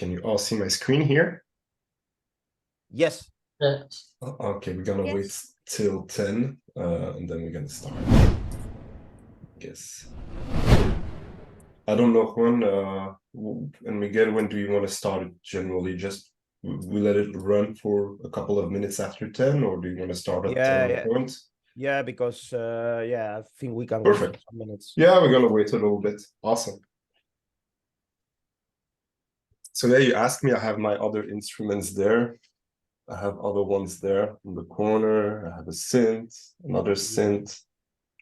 can you all see my screen here? Yes. Okay, we're gonna wait till 10 and then we're gonna start. Guess. I don't know when and Miguel, when do you want to start it generally? Just we let it run for a couple of minutes after 10, or do you want to start at a point? Yeah, because I think we can Perfect. wait for some minutes. Yeah, we're gonna wait a little bit. Awesome. So yeah, you asked me, I have my other instruments there. I have other ones there in the corner. I have a synth, another synth,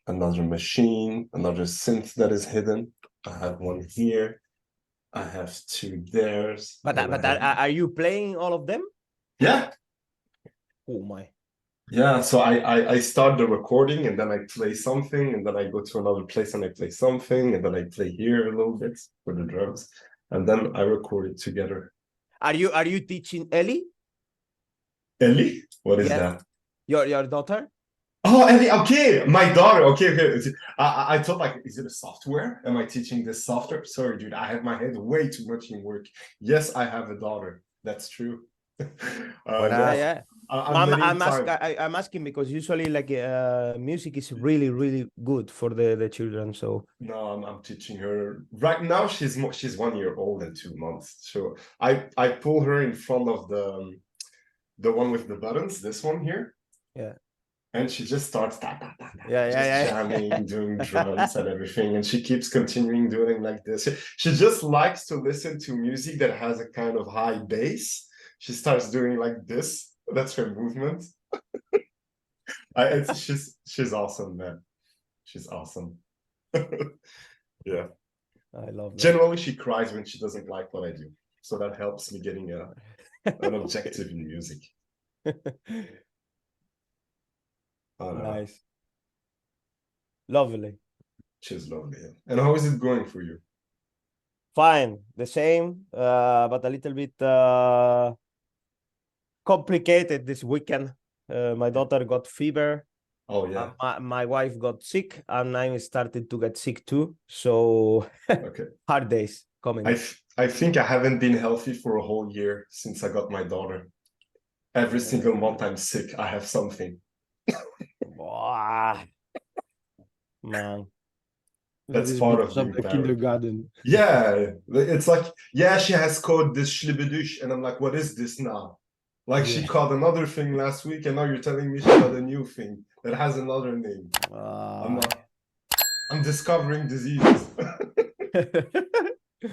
another machine, another synth that is hidden. I have one here. I have two there. But are you playing all of them? Yeah. Oh my. Yeah, so I start the recording and then I play something and then I go to another place and I play something and then I play here a little bit for the drums and then I record it together. Are you teaching Ellie? Ellie? What is that? Your daughter? Oh, Ellie, okay, my daughter. Okay. I thought, like, is it a software? Am I teaching this software? Sorry, dude, I have my head way too much in work. Yes, I have a daughter. That's true. Yeah. I'm asking because usually like music is really good for the children. So no, I'm teaching her right now. She's 1 year old and 2 months. So I pull her in front of the one with the buttons. This one here. Yeah. And she just starts jamming, doing drums and everything. And she keeps continuing doing like this. She just likes to listen to music that has a kind of high bass. She starts doing like this. That's her movement. She's awesome, man. She's awesome. Yeah. I love that. Generally, she cries when she doesn't like what I do. So that helps me getting an objective in music. Nice. Lovely. She's lovely. Yeah. And how is it going for you? Fine. The same, but a little bit complicated this weekend. My daughter got fever. Oh, yeah. My wife got sick, and I started to get sick too. So okay. Hard days coming. I think I haven't been healthy for a whole year since I got my daughter. Every single month I'm sick. I have something. Man, that's part of being kindergarten. Yeah, it's like, yeah, she has caught this schlibidush, and I'm like, what is this now? Like she caught another thing last week, and now you're telling me she got a new thing that has another name. I'm discovering diseases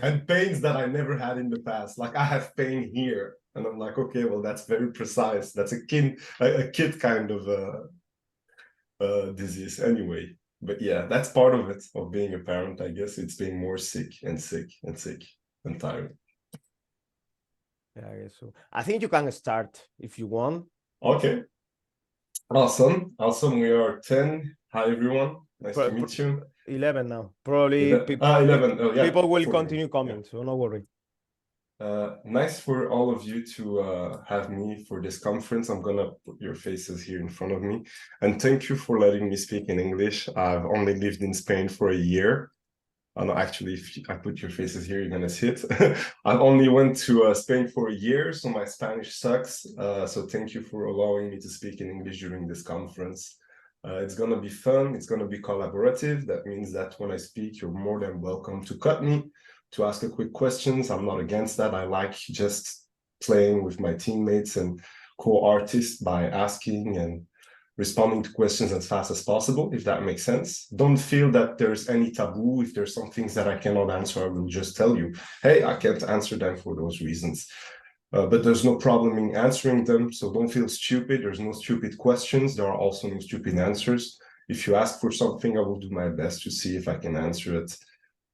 and pains that I never had in the past. Like I have pain here, and I'm like, okay, well, that's very precise. That's a kid kind of disease anyway. But yeah, that's part of it, of being a parent, I guess. It's being more sick and tired. Yeah, I guess so. I think you can start if you want. Okay. Awesome. We are 10. Hi, everyone. Nice to meet you. 11 now. Probably 11. Oh, yeah. People will continue coming, so no worry. Nice for all of you to have me for this conference. I'm gonna put your faces here in front of me, and thank you for letting me speak in English. I've only lived in Spain for a year. No, actually, if I put your faces here, you're gonna see it. I only went to Spain for a year, so my Spanish sucks. So thank you for allowing me to speak in English during this conference. It's gonna be fun. It's gonna be collaborative. That means that when I speak, you're more than welcome to cut me, to ask a quick questions. I'm not against that. I like just playing with my teammates and co-artists by asking and responding to questions as fast as possible, if that makes sense. Don't feel that there's any taboo. If there's some things that I cannot answer, I will just tell you, hey, I can't answer them for those reasons. But there's no problem in answering them, so don't feel stupid. There's no stupid questions. There are also no stupid answers. If you ask for something, I will do my best to see if I can answer it.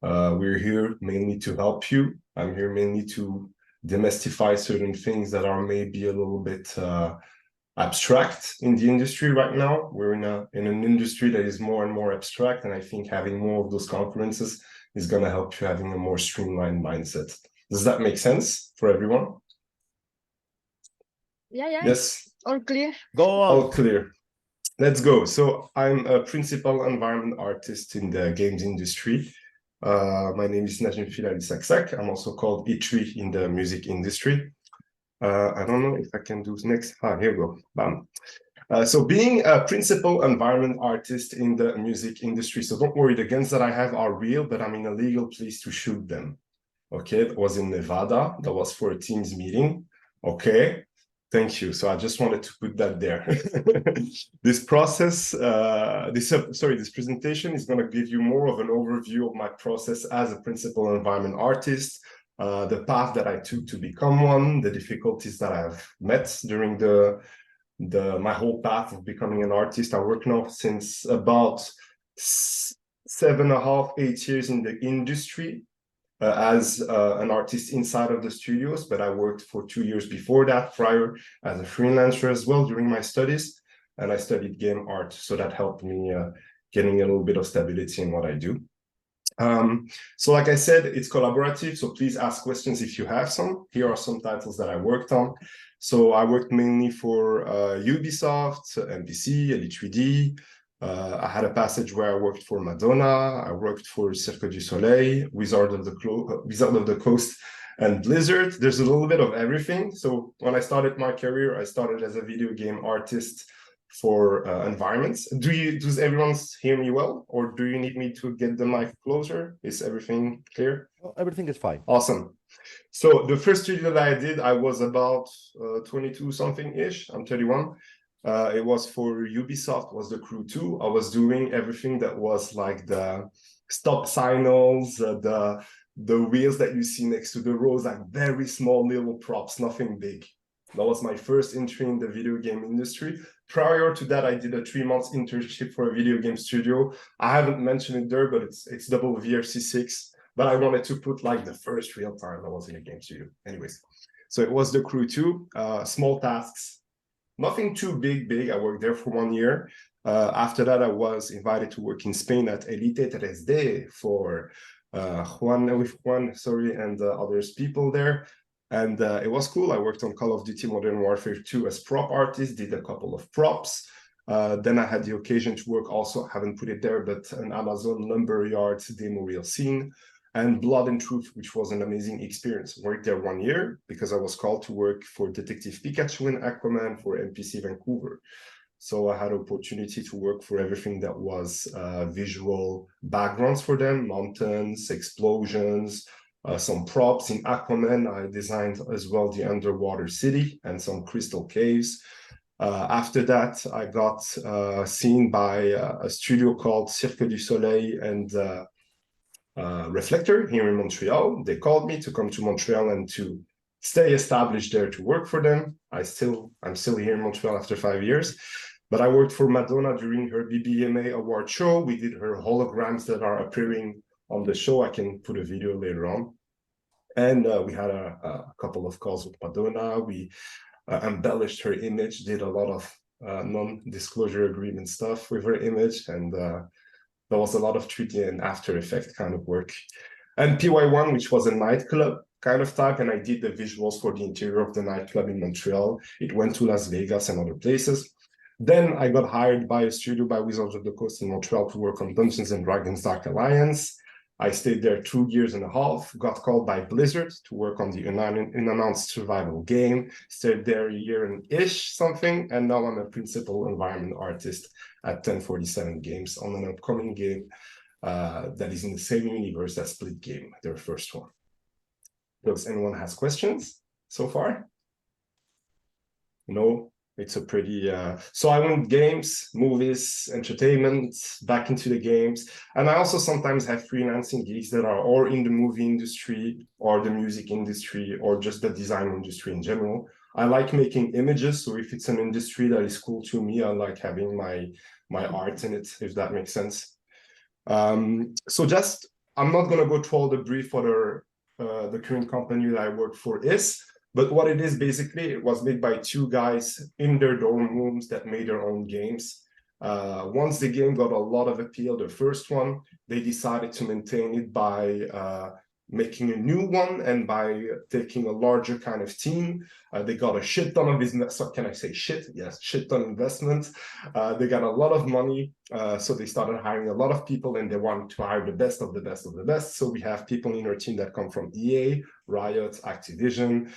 We're here mainly to help you. I'm here mainly to demystify certain things that are maybe a little bit abstract in the industry right now. We're in an industry that is more and more abstract, and I think having more of those conferences is going to help you having a more streamlined mindset. Does that make sense for everyone? Yeah. Yes. All clear. Go on. All clear. Let's go. So I'm a principal environment artist in the games industry. My name is Najim Filali. I'm also called E3 in the music industry. I don't know if I can do next. Here we go. Bam. So being a principal environment artist in the music industry, so don't worry, the guns that I have are real, but I'm in a legal place to shoot them. Okay, that was in Nevada. That was for a Teams meeting. Okay, thank you. So I just wanted to put that there. This process, this presentation is going to give you more of an overview of my process as a principal environment artist, the path that I took to become one, the difficulties that I've met during my whole path of becoming an artist. I work now since about 7.5, 8 years in the industry as an artist inside of the studios, but I worked for 2 years before that, prior, as a freelancer as well during my studies, and I studied game art, so that helped me getting a little bit of stability in what I do. So like I said, it's collaborative, so please ask questions if you have some. Here are some titles that I worked on. So I worked mainly for Ubisoft, MPC, Elite3D. I had a passage where I worked for Madonna. I worked for Cirque du Soleil, Wizard of the Coast, and Blizzard. There's a little bit of everything. So when I started my career, I started as a video game artist for environments. Does everyone hear me well, or do you need me to get the mic closer? Is everything clear? Well, everything is fine. Awesome. So the first studio that I did, I was about 22 something ish. I'm 31. It was for Ubisoft, was the Crew 2. I was doing everything that was like the stop signals, the wheels that you see next to the roads, like very small little props, nothing big. That was my first entry in the video game industry. Prior to that, I did a 3-month internship for a video game studio. I haven't mentioned it there, but it's double VRC6. But I wanted to put like the first real time I was in a game studio. Anyways, so it was the Crew 2, small tasks, nothing too big. I worked there for 1 year. After that, I was invited to work in Spain at Elite 3D for Juan, and others people there. And it was cool. I worked on Call of Duty Modern Warfare 2 as prop artist, did a couple of props. Then I had the occasion to work also, haven't put it there, but an Amazon Lumberyard demo reel scene, and Blood and Truth, which was an amazing experience. Worked there 1 year because I was called to work for Detective Pikachu and Aquaman for NPC Vancouver. So I had opportunity to work for everything that was visual backgrounds for them, mountains, explosions, some props. In Aquaman, I designed as well the underwater city and some crystal caves. After that, I got seen by a studio called Cirque du Soleil and Reflector here in Montreal. They called me to come to Montreal and to stay established there to work for them. I'm still here in Montreal after 5 years. But I worked for Madonna during her BBMA award show. We did her holograms that are appearing on the show. I can put a video later on. And we had a couple of calls with Madonna. We embellished her image, did a lot of non-disclosure agreement stuff with her image. And there was a lot of 3D and After Effects kind of work. And PY1, which was a nightclub kind of type, and I did the visuals for the interior of the nightclub in Montreal. It went to Las Vegas and other places. Then I got hired by a studio by Wizards of the Coast in Montreal to work on Dungeons & Dragons Dark Alliance. I stayed there 2.5 years, got called by Blizzard to work on the unannounced survival game, stayed there 1 year and ish something, and now I'm a principal environment artist at 1047 Games on an upcoming game that is in the same universe as Split Game, their first one. Does anyone has questions so far? No? It's a pretty so I went games, movies, entertainment, back into the games, and I also sometimes have freelancing gigs that are or in the movie industry or the music industry or just the design industry in general. I like making images, so if it's an industry that is cool to me, I like having my art in it, if that makes sense. So just I'm not gonna go through all the brief for the current company that I work for is. But what it is, basically, it was made by 2 guys in their dorm rooms that made their own games. Once the game got a lot of appeal, the first one, they decided to maintain it by making a new one, and by taking a larger kind of team. They got a shit ton of investment. Can I say shit? Yes, shit ton investment. They got a lot of money, so they started hiring a lot of people, and they wanted to hire the best of the best of the best. So we have people in our team that come from EA, Riot, Activision,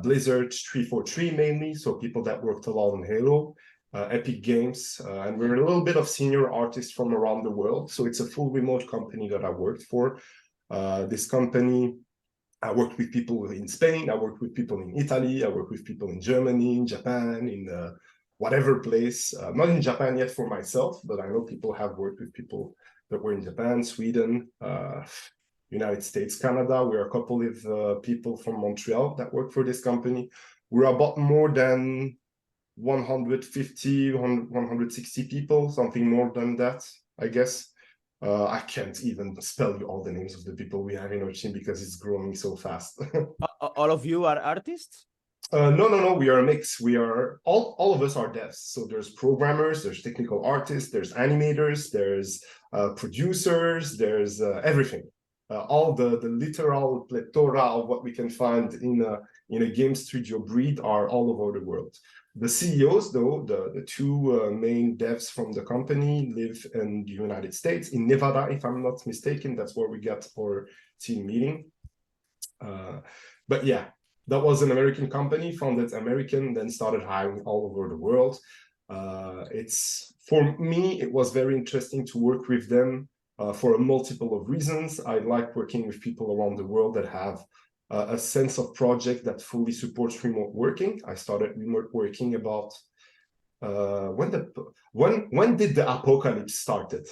Blizzard, 343 mainly, so people that worked a lot on Halo, Epic Games, and we're a little bit of senior artists from around the world. So it's a full remote company that I worked for. This company, I worked with people in Spain, I worked with people in Italy, I worked with people in Germany, in Japan, in whatever place. Not in Japan yet for myself, but I know people have worked with people that were in Japan, Sweden, United States, Canada. We're a couple of people from Montreal that work for this company. We're about more than 150, 160 people, something more than that, I guess. I can't even spell you all the names of the people we have in our team because it's growing so fast. All of you are artists? No. We are a mix. We are all of us are devs. So there's programmers, there's technical artists, there's animators, there's producers, there's everything. All the literal plethora of what we can find in a game studio breed are all over the world. The CEOs, though, the two main devs from the company live in the United States, in Nevada, if I'm not mistaken. That's where we got our team meeting. But yeah, that was an American company, founded American, then started hiring all over the world. For me, it was very interesting to work with them for a multiple of reasons. I like working with people around the world that have a sense of project that fully supports remote working. I started remote working about when did the apocalypse started?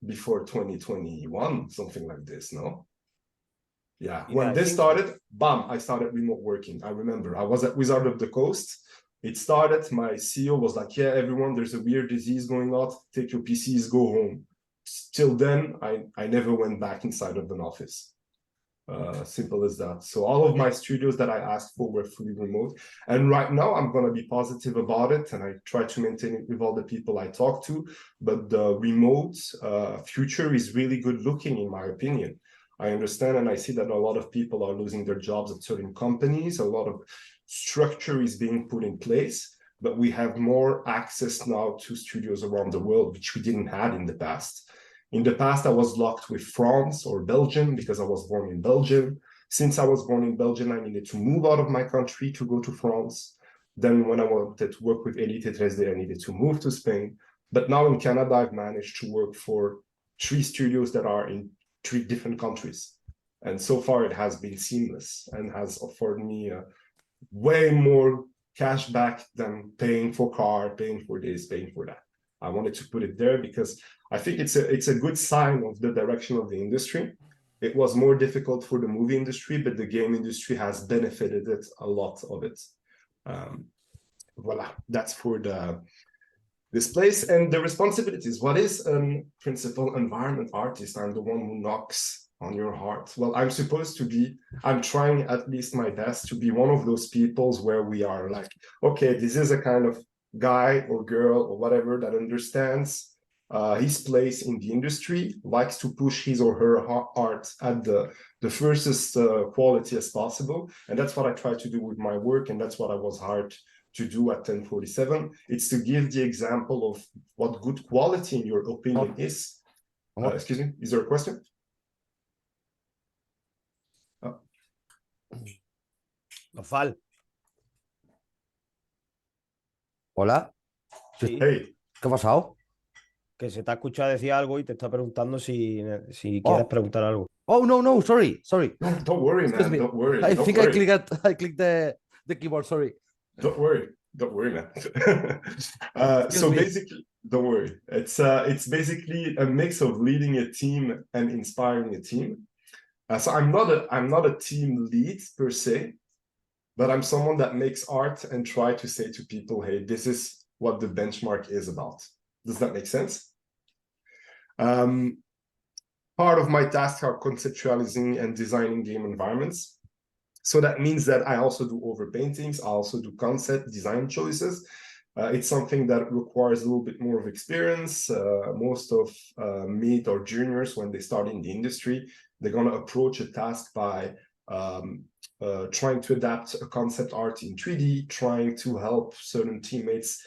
Before 2021, something like this, no? Yeah, when this started, bam, I started remote working. I remember I was at Wizard of the Coast. It started, my CEO was like, yeah, everyone, there's a weird disease going on. Take your PCs, go home. Till then, I never went back inside of an office. Simple as that. So all of my studios that I asked for were fully remote. And right now I'm going to be positive about it, and I try to maintain it with all the people I talk to. But the remote future is really good looking, in my opinion. I understand and I see that a lot of people are losing their jobs at certain companies. A lot of structure is being put in place, but we have more access now to studios around the world, which we didn't have in the past. In the past, I was locked with France or Belgium because I was born in Belgium. Since I was born in Belgium, I needed to move out of my country to go to France. Then when I wanted to work with Elite 3D, I needed to move to Spain. But now in Canada, I've managed to work for 3 studios that are in 3 different countries. And so far, it has been seamless and has offered me way more cash back than paying for car, paying for this, paying for that. I wanted to put it there because I think it's a good sign of the direction of the industry. It was more difficult for the movie industry, but the game industry has benefited a lot of it. Voila, that's for this place. And the responsibilities. What is a principal environment artist? I'm the one who knocks on your heart. Well, I'm trying at least my best to be one of those peoples where we are like, okay, this is a kind of guy or girl or whatever that understands his place in the industry, likes to push his or her art at the fiercest quality as possible. And that's what I try to do with my work. And that's what I was hired to do at 1047. It's to give the example of what good quality in your opinion is. Excuse me, is there a question? Nofal. Hola. Sí. Hey. ¿Qué ha pasado? Que se te ha escuchado decir algo y te está preguntando si quieres preguntar algo. Oh, no, sorry. No, don't worry, man. Don't worry. I clicked the keyboard, sorry. Don't worry, man. So basically, don't worry. It's basically a mix of leading a team and inspiring a team. So I'm not a team lead per se, but I'm someone that makes art and try to say to people, hey, this is what the benchmark is about. Does that make sense? Part of my tasks are conceptualizing and designing game environments. So that means that I also do overpaintings, I also do concept design choices. It's something that requires a little bit more of experience. Most of mid or juniors, when they start in the industry, they're going to approach a task by trying to adapt a concept art in 3D, trying to help certain teammates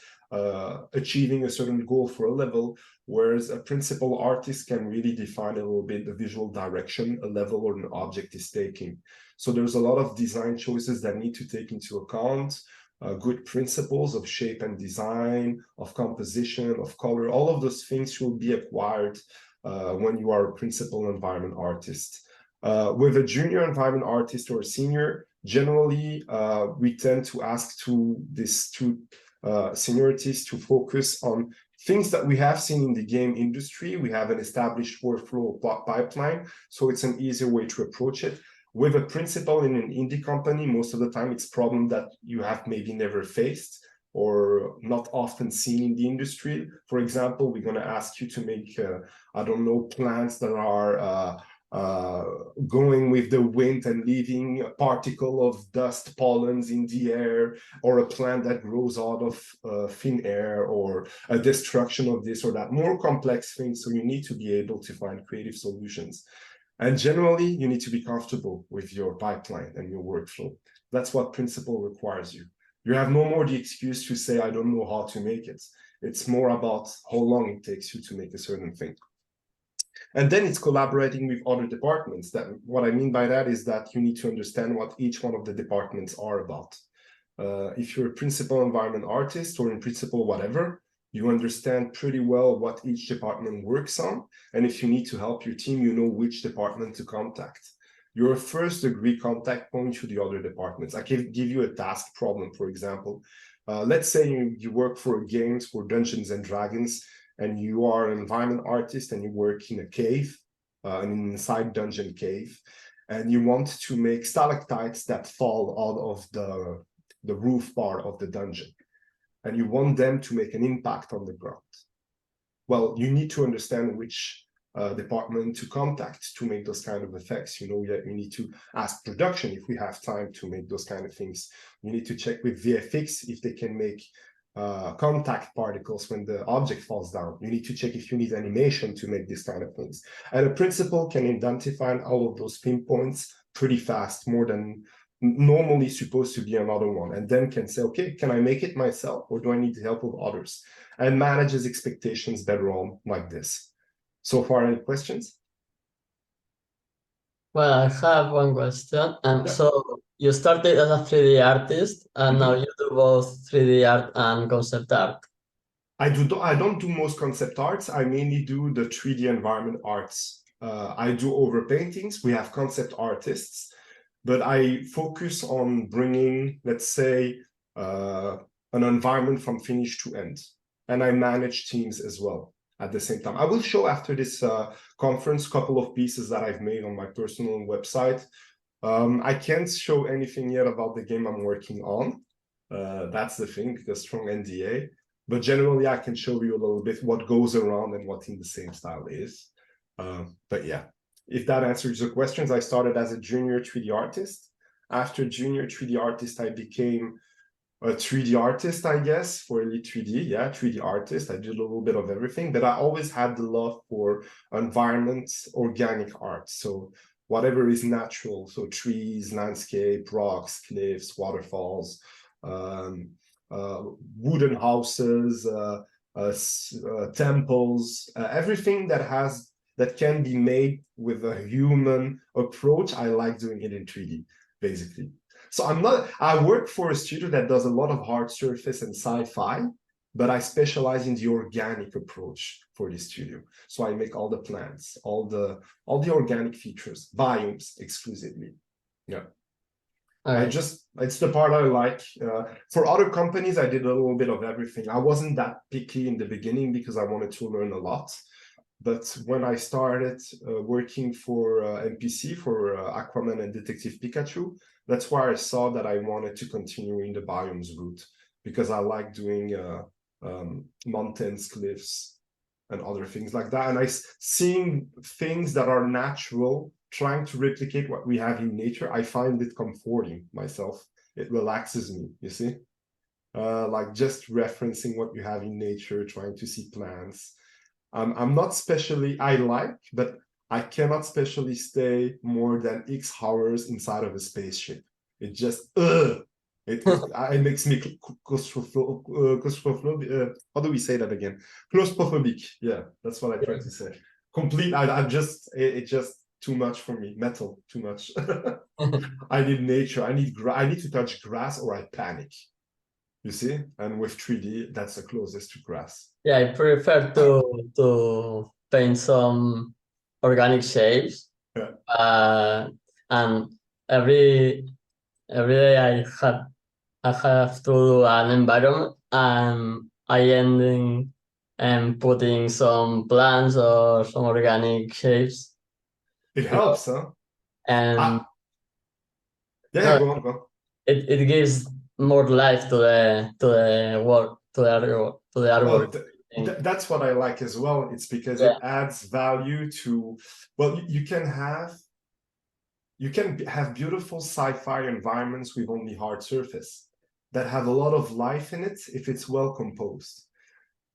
achieving a certain goal for a level, whereas a principal artist can really define a little bit the visual direction a level or an object is taking. So there's a lot of design choices that need to take into account, good principles of shape and design, of composition, of color. All of those things will be acquired when you are a principal environment artist. With a junior environment artist or a senior, generally we tend to ask these two seniorities to focus on things that we have seen in the game industry. We have an established workflow pipeline, so it's an easier way to approach it. With a principal in an indie company, most of the time it's a problem that you have maybe never faced or not often seen in the industry. For example, we're going to ask you to make, I don't know, plants that are going with the wind and leaving a particle of dust pollens in the air, or a plant that grows out of thin air, or a destruction of this or that, more complex things. So you need to be able to find creative solutions. And generally, you need to be comfortable with your pipeline and your workflow. That's what principle requires you. You have no more the excuse to say, I don't know how to make it. It's more about how long it takes you to make a certain thing. And then it's collaborating with other departments. That what I mean by that is that you need to understand what each one of the departments are about. If you're a principal environment artist or in principle whatever, you understand pretty well what each department works on. And if you need to help your team, you know which department to contact. Your first degree contact point to the other departments. I can give you a task problem, for example. Let's say you work for games for Dungeons and Dragons, and you are an environment artist and you work in a cave, an inside dungeon cave, and you want to make stalactites that fall out of the roof part of the dungeon, and you want them to make an impact on the ground. Well, you need to understand which department to contact to make those kind of effects. You know, you need to ask production if we have time to make those kind of things. You need to check with VFX if they can make contact particles when the object falls down. You need to check if you need animation to make these kind of things. And a principal can identify all of those pinpoints pretty fast, more than normally supposed to be another one, and then can say, okay, can I make it myself, or do I need the help of others? And manages expectations better on like this. So far, any questions? Well, I have one question. So you started as a 3D artist, and now you do both 3D art and concept art. I don't do most concept arts. I mainly do the 3D environment arts. I do over paintings. We have concept artists, but I focus on bringing, let's say, an environment from finish to end. And I manage teams as well at the same time. I will show after this conference a couple of pieces that I've made on my personal website. I can't show anything yet about the game I'm working on. That's the thing, because strong NDA. But generally, I can show you a little bit what goes around and what in the same style is. But yeah, if that answers your questions, I started as a junior 3D artist. After junior 3D artist, I became a 3D artist, I guess, for Elite 3D. Yeah, 3D artist. I did a little bit of everything, but I always had the love for environment, organic art. So whatever is natural, so trees, landscape, rocks, cliffs, waterfalls, wooden houses, temples, everything that can be made with a human approach. I like doing it in 3D, basically. So I work for a studio that does a lot of hard surface and sci-fi, but I specialize in the organic approach for the studio. So I make all the plants, all the organic features, biomes exclusively. Yeah. It's the part I like. For other companies, I did a little bit of everything. I wasn't that picky in the beginning because I wanted to learn a lot. But when I started working for MPC, for Aquaman and Detective Pikachu, that's where I saw that I wanted to continue in the biomes route, because I like doing mountains, cliffs, and other things like that. And seeing things that are natural, trying to replicate what we have in nature, I find it comforting myself. It relaxes me, you see? like just referencing what you have in nature, trying to see plants. I'm not specially, I like, but I cannot specially stay more than X hours inside of a spaceship. It just, it makes me claustrophobic. How do we say that again? Claustrophobic. Yeah, that's what I try to say. Complete, it's just too much for me. Metal, too much. I need nature. I need to touch grass or I panic. You see? And with 3D, that's the closest to grass. Yeah, I prefer to paint some organic shapes. Yeah. And every day I have to do an environment, and I ending putting some plants or some organic shapes. It helps, huh? And yeah, go on. It gives more life to the work, to the artwork. Well, that's what I like as well. It's because it adds value to, well, you can have beautiful sci-fi environments with only hard surface that have a lot of life in it if it's well composed.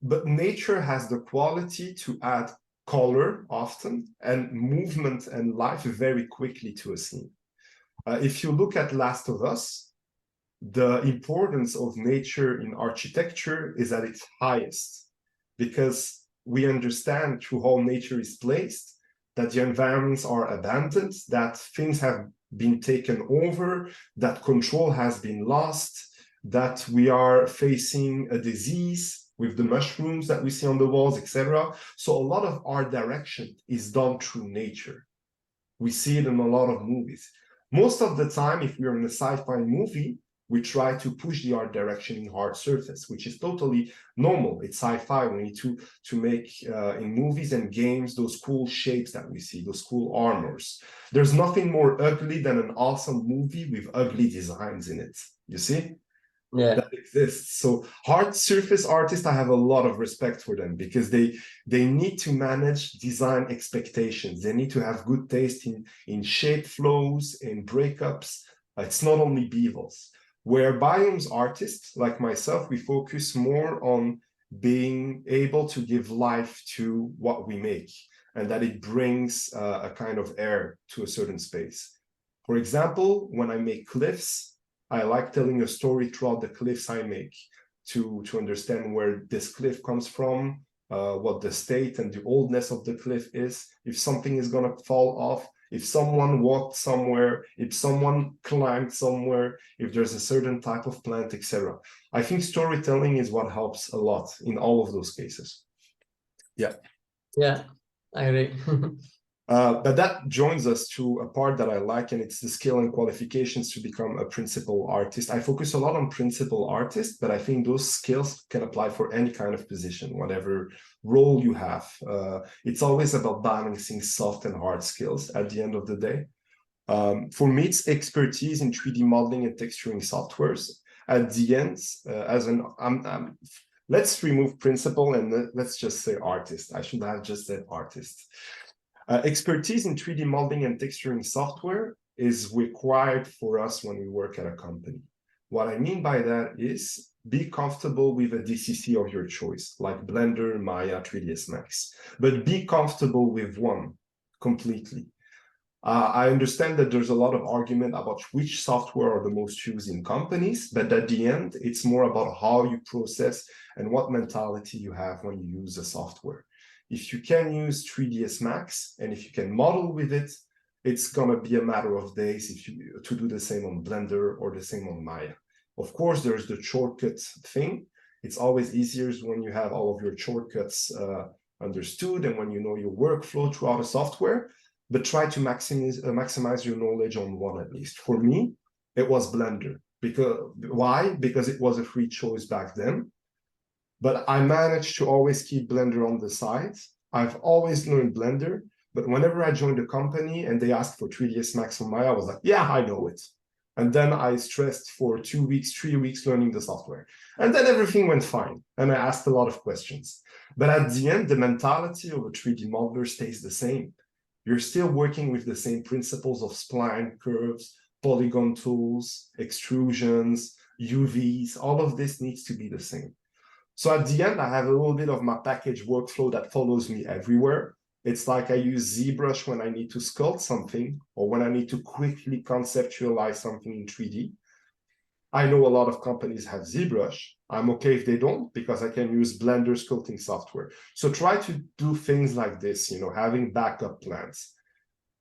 But nature has the quality to add color often and movement and life very quickly to a scene. If you look at Last of Us, the importance of nature in architecture is at its highest, because we understand through how nature is placed that the environments are abandoned, that things have been taken over, that control has been lost, that we are facing a disease with the mushrooms that we see on the walls, etc. So a lot of art direction is done through nature. We see it in a lot of movies. Most of the time, if we're in a sci-fi movie, we try to push the art direction in hard surface, which is totally normal. It's sci-fi. We need to make in movies and games those cool shapes that we see, those cool armors. There's nothing more ugly than an awesome movie with ugly designs in it. You see? Yeah, that exists. So hard surface artists, I have a lot of respect for them, because they need to manage design expectations. They need to have good taste in shape flows, in breakups. It's not only bevels. Where biomes artists like myself, we focus more on being able to give life to what we make, and that it brings a kind of air to a certain space. For example, when I make cliffs, I like telling a story throughout the cliffs I make to understand where this cliff comes from, what the state and the oldness of the cliff is, if something is going to fall off, if someone walked somewhere, if someone climbed somewhere, if there's a certain type of plant, etc. I think storytelling is what helps a lot in all of those cases. Yeah. Yeah, I agree. But that joins us to a part that I like, and it's the skill and qualifications to become a principal artist. I focus a lot on principal artists, but I think those skills can apply for any kind of position, whatever role you have. It's always about balancing soft and hard skills at the end of the day. For me, it's expertise in 3D modeling and texturing softwares. At the end, let's remove principal and let's just say artist. I should have just said artist. Expertise in 3D modeling and texturing software is required for us when we work at a company. What I mean by that is be comfortable with a DCC of your choice, like Blender, Maya, 3ds Max, but be comfortable with one completely. I understand that there's a lot of argument about which software are the most used in companies, but at the end, it's more about how you process and what mentality you have when you use a software. If you can use 3ds Max and if you can model with it, it's going to be a matter of days to do the same on Blender or the same on Maya. Of course, there's the shortcut thing. It's always easier when you have all of your shortcuts understood and when you know your workflow throughout a software, but try to maximize your knowledge on one at least. For me, it was Blender. Why? Because it was a free choice back then. But I managed to always keep Blender on the side. I've always learned Blender, but whenever I joined a company and they asked for 3ds Max or Maya, I was like, yeah, I know it. And then I stressed for 2 weeks, 3 weeks learning the software. And then everything went fine. And I asked a lot of questions. But at the end, the mentality of a 3D modeler stays the same. You're still working with the same principles of spline, curves, polygon tools, extrusions, UVs, all of this needs to be the same. So at the end, I have a little bit of my package workflow that follows me everywhere. It's like I use ZBrush when I need to sculpt something or when I need to quickly conceptualize something in 3D. I know a lot of companies have ZBrush. I'm okay if they don't, because I can use Blender sculpting software. So try to do things like this, having backup plans.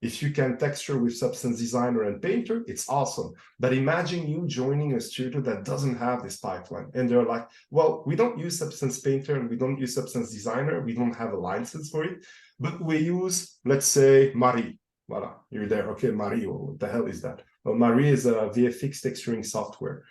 If you can texture with Substance Designer and Painter, it's awesome. But imagine you joining a studio that doesn't have this pipeline. And they're like, well, we don't use Substance Painter and we don't use Substance Designer. We don't have a license for it. But we use, let's say, Marie. Voila, you're there. Okay, Marie, what the hell is that? Well, Marie is a VFX texturing software.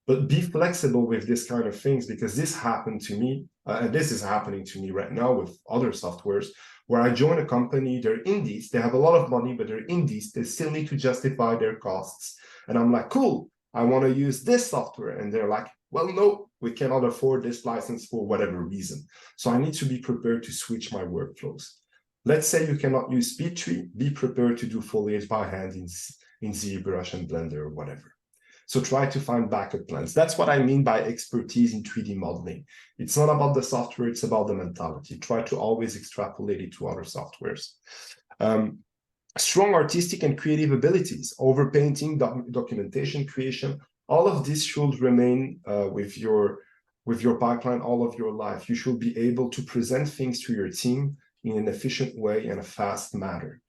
But be flexible with this kind of things, because this happened to me, and this is happening to me right now with other softwares, where I join a company, they're indies, they have a lot of money, but they're indies, they still need to justify their costs. And I'm like, cool, I want to use this software. And they're like, well, no, we cannot afford this license for whatever reason. So I need to be prepared to switch my workflows. Let's say you cannot use SpeedTree, be prepared to do foliage by hand in ZBrush and Blender or whatever. So try to find backup plans. That's what I mean by expertise in 3D modeling. It's not about the software, it's about the mentality. Try to always extrapolate it to other softwares. Strong artistic and creative abilities, overpainting, documentation creation, all of this should remain with your pipeline all of your life. You should be able to present things to your team in an efficient way and a fast manner.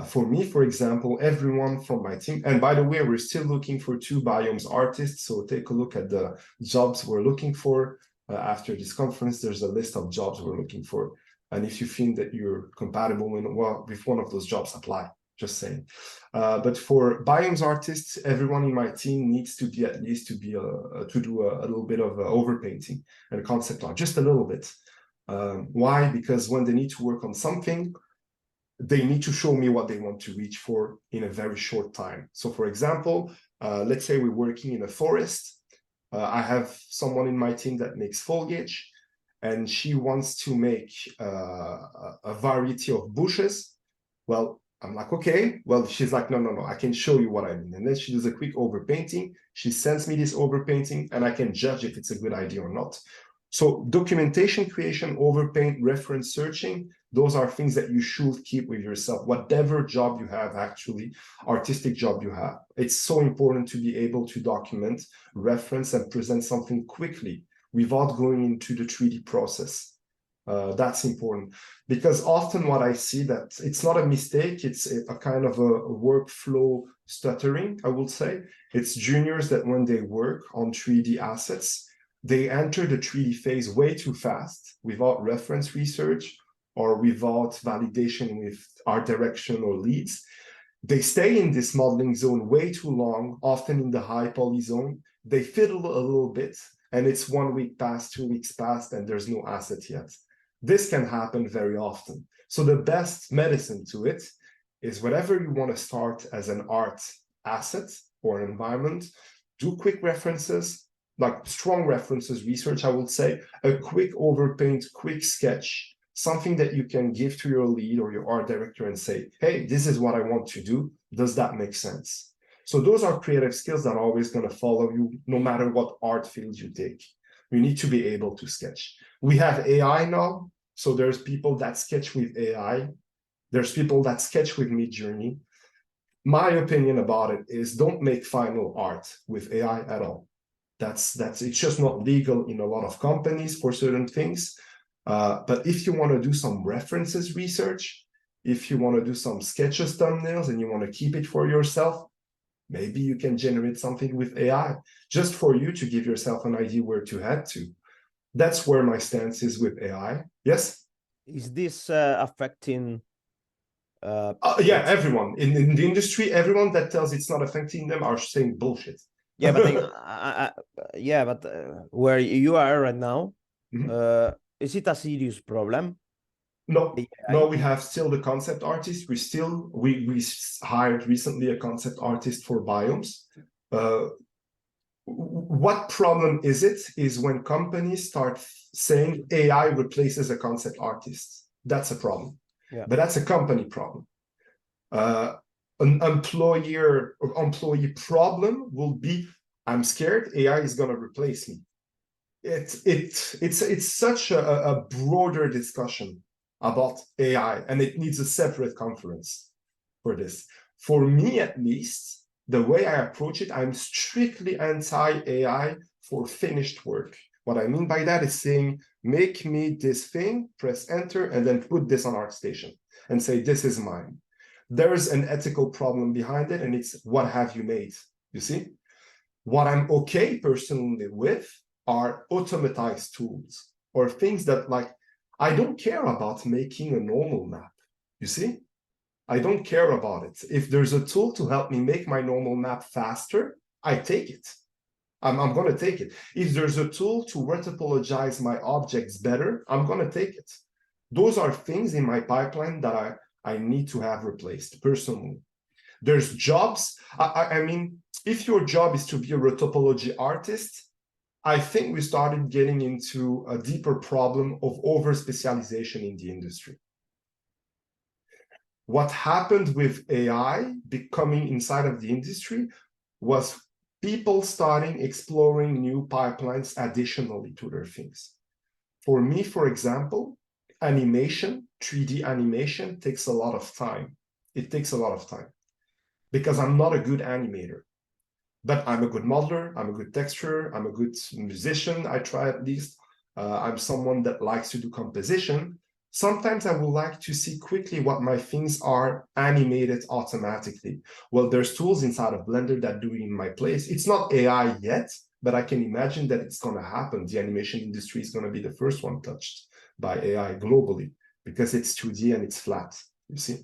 For me, for example, everyone from my team, and by the way, we're still looking for 2 biomes artists, so take a look at the jobs we're looking for. After this conference, there's a list of jobs we're looking for. And if you think that you're compatible with one of those jobs, apply, just saying. But for biomes artists, everyone in my team needs to be at least to do a little bit of overpainting and concept art, just a little bit. Why? Because when they need to work on something, they need to show me what they want to reach for in a very short time. So for example, let's say we're working in a forest. I have someone in my team that makes foliage, and she wants to make a variety of bushes. Well, I'm like, okay. Well, she's like, no, I can show you what I mean. And then she does a quick overpainting. She sends me this overpainting, and I can judge if it's a good idea or not. So documentation creation, overpaint, reference searching, those are things that you should keep with yourself, whatever job you have, actually, artistic job you have. It's so important to be able to document, reference, and present something quickly without going into the 3D process. That's important, because often what I see that it's not a mistake, it's a kind of a workflow stuttering, I would say. It's juniors that when they work on 3D assets, they enter the 3D phase way too fast without reference research or without validation with art direction or leads. They stay in this modeling zone way too long, often in the high poly zone. They fiddle a little bit, and it's 1 week past, 2 weeks past, and there's no asset yet. This can happen very often. So the best medicine to it is whatever you want to start as an art asset or an environment, do quick references, like strong references, research, I would say, a quick overpaint, quick sketch, something that you can give to your lead or your art director and say, hey, this is what I want to do. Does that make sense? So those are creative skills that are always going to follow you no matter what art field you take. You need to be able to sketch. We have AI now, so there's people that sketch with AI. There's people that sketch with Midjourney. My opinion about it is don't make final art with AI at all. It's just not legal in a lot of companies for certain things. But if you want to do some references research, if you want to do some sketches, thumbnails, and you want to keep it for yourself, maybe you can generate something with AI just for you to give yourself an idea where to head to. That's where my stance is with AI. Yes? Is this affecting? Yeah, everyone in the industry, everyone that tells it's not affecting them are saying bullshit. Yeah, but where you are right now, is it a serious problem? No, we have still the concept artist. We hired recently a concept artist for biomes. What problem is it? Is when companies start saying AI replaces a concept artist. That's a problem. Yeah. But that's a company problem. An employee problem will be I'm scared AI is going to replace me. It's such a broader discussion about AI, and it needs a separate conference for this. For me, at least, the way I approach it, I'm strictly anti-AI for finished work. What I mean by that is saying, make me this thing, press enter, and then put this on ArtStation and say, this is mine. There's an ethical problem behind it, and it's what have you made? You see? What I'm okay personally with are automatized tools or things that, like, I don't care about making a normal map. You see? I don't care about it. If there's a tool to help me make my normal map faster, I take it. I'm going to take it. If there's a tool to retopologize my objects better, I'm going to take it. Those are things in my pipeline that I need to have replaced personally. There's jobs. I mean, if your job is to be a retopology artist, I think we started getting into a deeper problem of over-specialization in the industry. What happened with AI becoming inside of the industry was people starting exploring new pipelines additionally to their things. For me, for example, animation, 3D animation takes a lot of time. It takes a lot of time because I'm not a good animator, but I'm a good modeler, I'm a good texturer, I'm a good musician, I try at least. I'm someone that likes to do composition. Sometimes I would like to see quickly what my things are animated automatically. Well, there's tools inside of Blender that do it in my place. It's not AI yet, but I can imagine that it's going to happen. The animation industry is going to be the first one touched by AI globally because it's 2D and it's flat, you see.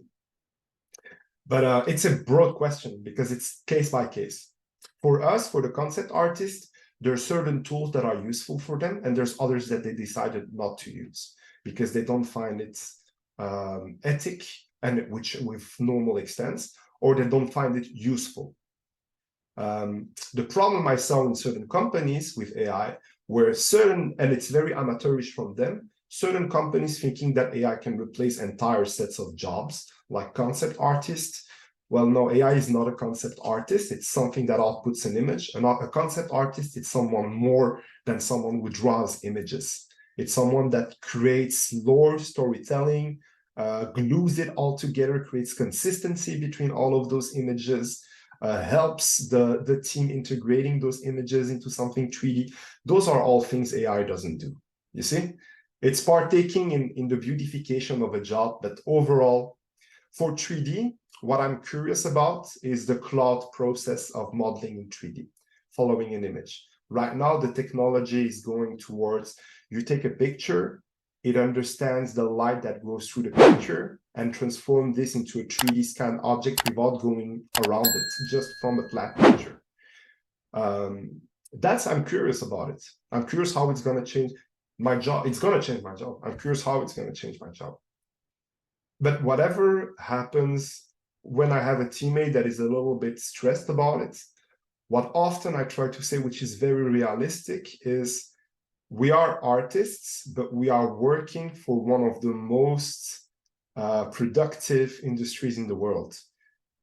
But it's a broad question because it's case by case. For us, for the concept artist, there are certain tools that are useful for them, and there's others that they decided not to use because they don't find it ethic, and which with normal extents, or they don't find it useful. The problem I saw in certain companies with AI were certain, and it's very amateurish from them, certain companies thinking that AI can replace entire sets of jobs, like concept artists. Well, no, AI is not a concept artist. It's something that outputs an image. And a concept artist, it's someone more than someone who draws images. It's someone that creates lore, storytelling, glues it all together, creates consistency between all of those images, helps the team integrating those images into something 3D. Those are all things AI doesn't do, you see? It's partaking in the beautification of a job, but overall, for 3D, what I'm curious about is the cloud process of modeling in 3D, following an image. Right now, the technology is going towards, you take a picture, it understands the light that goes through the picture and transform this into a 3D scan object without going around it, just from a flat picture. I'm curious about it. I'm curious how it's going to change my job. It's going to change my job. I'm curious how it's going to change my job. But whatever happens, when I have a teammate that is a little bit stressed about it, what often I try to say, which is very realistic, is we are artists, but we are working for one of the most productive industries in the world.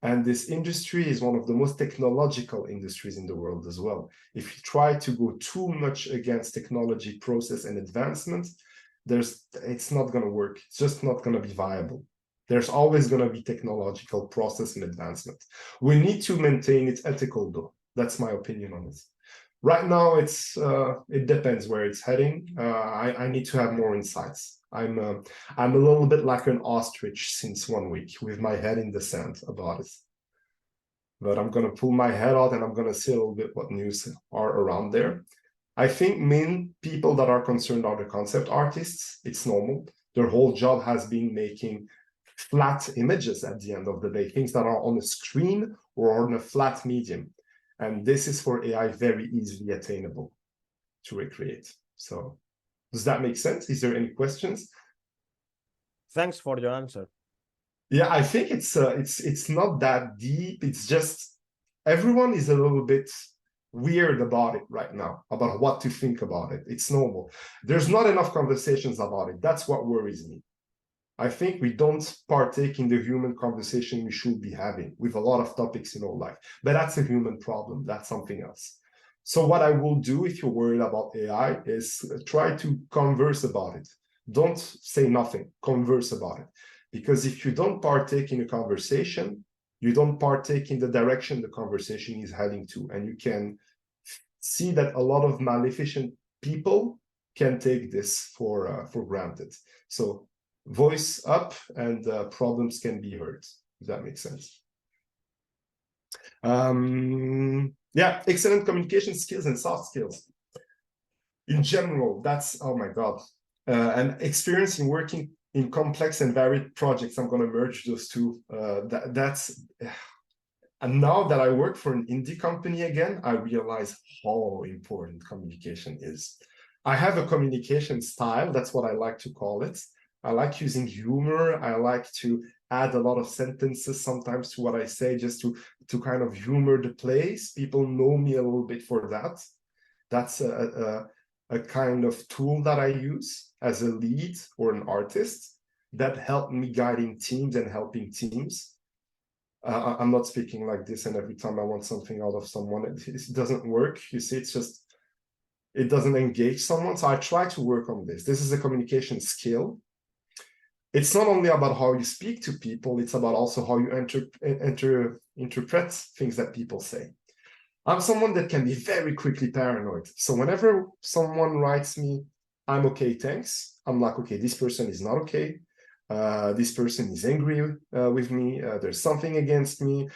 And this industry is one of the most technological industries in the world as well. If you try to go too much against technology, process, and advancement, it's not going to work. It's just not going to be viable. There's always going to be technological process and advancement. We need to maintain it ethical, though. That's my opinion on it. Right now, it depends where it's heading. I need to have more insights. I'm a little bit like an ostrich since 1 week with my head in the sand about it. But I'm going to pull my head out and I'm going to see a little bit what news are around there. I think main people that are concerned are the concept artists. It's normal. Their whole job has been making flat images at the end of the day, things that are on a screen or on a flat medium. And this is for AI very easily attainable to recreate. So does that make sense? Is there any questions? Thanks for your answer. Yeah, I think it's not that deep. It's just everyone is a little bit weird about it right now, about what to think about it. It's normal. There's not enough conversations about it. That's what worries me. I think we don't partake in the human conversation we should be having with a lot of topics in our life. But that's a human problem. That's something else. So what I will do if you're worried about AI is try to converse about it. Don't say nothing, converse about it. Because if you don't partake in a conversation, you don't partake in the direction the conversation is heading to. And you can see that a lot of maleficent people can take this for granted. So voice up and problems can be heard, if that makes sense. Yeah, excellent communication skills and soft skills. In general, that's, oh my God. And experience in working in complex and varied projects. I'm going to merge those two. And now that I work for an indie company again, I realize how important communication is. I have a communication style. That's what I like to call it. I like using humor. I like to add a lot of sentences sometimes to what I say, just to kind of humor the place. People know me a little bit for that. That's a kind of tool that I use as a lead or an artist that helped me guiding teams and helping teams. I'm not speaking like this, and every time I want something out of someone, it doesn't work. You see, it's just, it doesn't engage someone. So I try to work on this. This is a communication skill. It's not only about how you speak to people, it's about also how you interpret things that people say. I'm someone that can be very quickly paranoid. So whenever someone writes me, I'm okay, thanks, I'm like, okay, this person is not okay. This person is angry with me. There's something against me.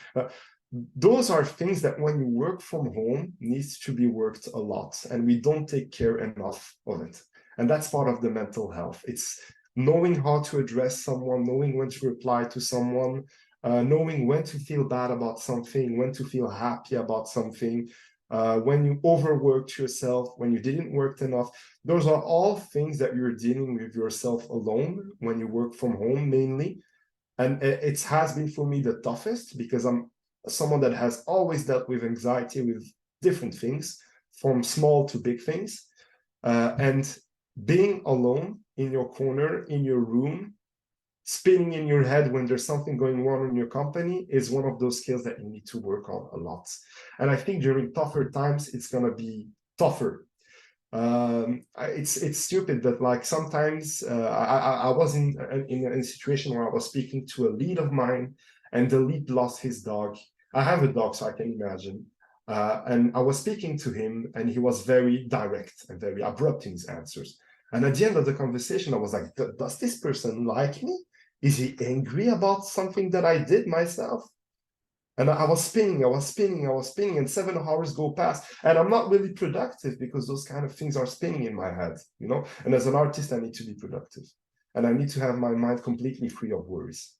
Those are things that when you work from home needs to be worked a lot, and we don't take care enough of it. And that's part of the mental health. It's knowing how to address someone, knowing when to reply to someone, knowing when to feel bad about something, when to feel happy about something, when you overworked yourself, when you didn't work enough. Those are all things that you're dealing with yourself alone when you work from home mainly. And it has been for me the toughest, because I'm someone that has always dealt with anxiety with different things, from small to big things. And being alone in your corner, in your room, spinning in your head when there's something going on in your company is one of those skills that you need to work on a lot. And I think during tougher times, it's going to be tougher. It's stupid, but like sometimes I was in a situation where I was speaking to a lead of mine, and the lead lost his dog. I have a dog, so I can imagine. And I was speaking to him, and he was very direct and very abrupt in his answers. And at the end of the conversation, I was like, does this person like me? Is he angry about something that I did myself? And I was spinning, and 7 hours go past, and I'm not really productive because those kind of things are spinning in my head, you know? And as an artist, I need to be productive, and I need to have my mind completely free of worries.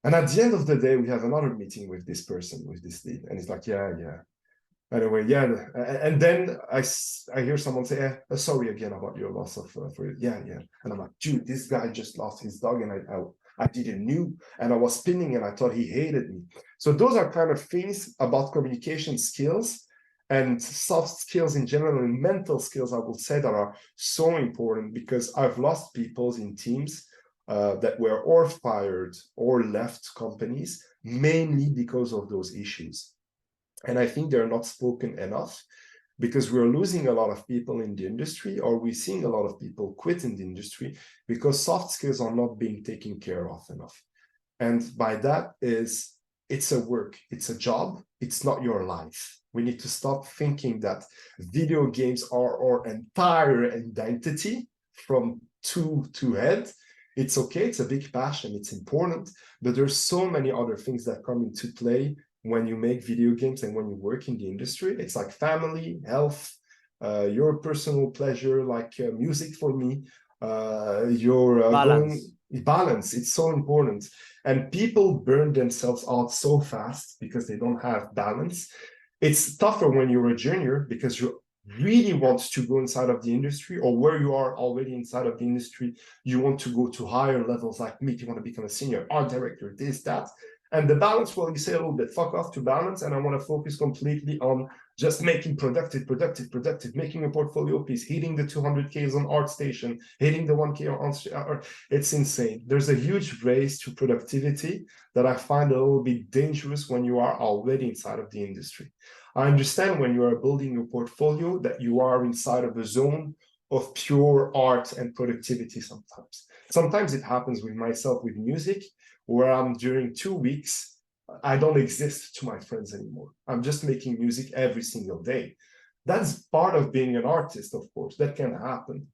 And at the end of the day, we have another meeting with this person, with this lead, and he's like, yeah. Anyway, yeah. And then I hear someone say, sorry again about your loss of, yeah. And I'm like, dude, this guy just lost his dog, and I didn't know, and I was spinning, and I thought he hated me. So those are kind of things about communication skills and soft skills in general, and mental skills, I would say, that are so important, because I've lost people in teams that were or fired or left companies, mainly because of those issues. And I think they're not spoken enough, because we're losing a lot of people in the industry, or we're seeing a lot of people quit in the industry because soft skills are not being taken care of enough. And by that is, it's a work, it's a job, it's not your life. We need to stop thinking that video games are our entire identity from toe to head. It's okay, it's a big passion, it's important, but there's so many other things that come into play when you make video games and when you work in the industry. It's like family, health, your personal pleasure, like music for me, your balance. It's so important. And people burn themselves out so fast because they don't have balance. It's tougher when you're a junior, because you really want to go inside of the industry, or where you are already inside of the industry, you want to go to higher levels like me. You want to become a senior art director, this, that. And the balance, well, you say a little bit, fuck off to balance, and I want to focus completely on just making productive, making a portfolio piece, hitting the 200Ks on ArtStation, hitting the 1K on it's insane. There's a huge race to productivity that I find a little bit dangerous when you are already inside of the industry. I understand when you are building your portfolio that you are inside of a zone of pure art and productivity sometimes. Sometimes it happens with myself with music, where I'm during 2 weeks, I don't exist to my friends anymore. I'm just making music every single day. That's part of being an artist, of course. That can happen.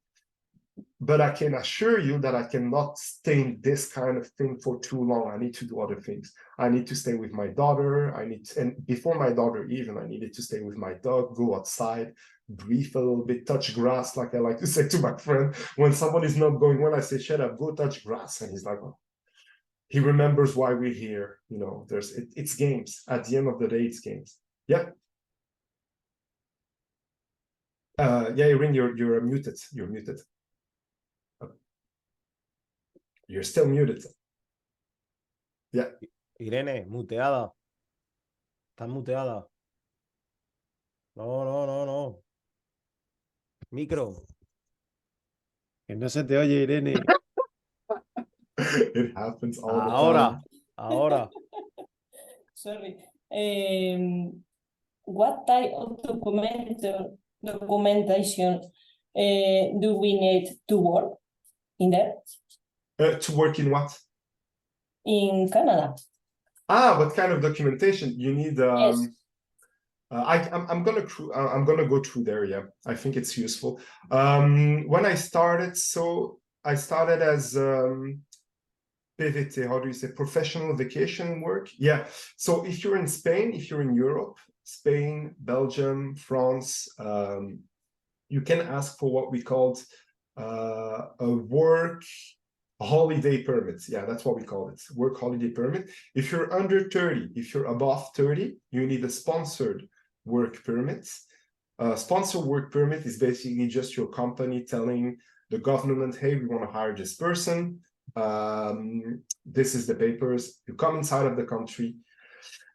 But I can assure you that I cannot stay in this kind of thing for too long. I need to do other things. I need to stay with my daughter. And before my daughter even, I needed to stay with my dog, go outside, breathe a little bit, touch grass, like I like to say to my friend. When someone is not going well, I say, shut up, go touch grass. And he's like, oh. He remembers why we're here. You know, it's games. At the end of the day, it's games. Yeah. Yeah, Irene, you're muted. You're muted. You're still muted. Yeah. Irene, muteada. Estás muteada. No. Micro. Que no se te oye, Irene. It happens all the time. Ahora. Sorry. What type of documentation do we need to work in there? To work in what? In Canada. What kind of documentation you need? Yes. I'm gonna go through there. Yeah, I think it's useful. When I started, I started as PVT, how do you say, professional vacation work? Yeah. So if you're in Spain, if you're in Europe, Spain, Belgium, France, you can ask for what we called a work holiday permit. Yeah, that's what we call it, work holiday permit. If you're under 30, if you're above 30, you need a sponsored work permit. Sponsored work permit is basically just your company telling the government, hey, we want to hire this person. This is the papers. You come inside of the country.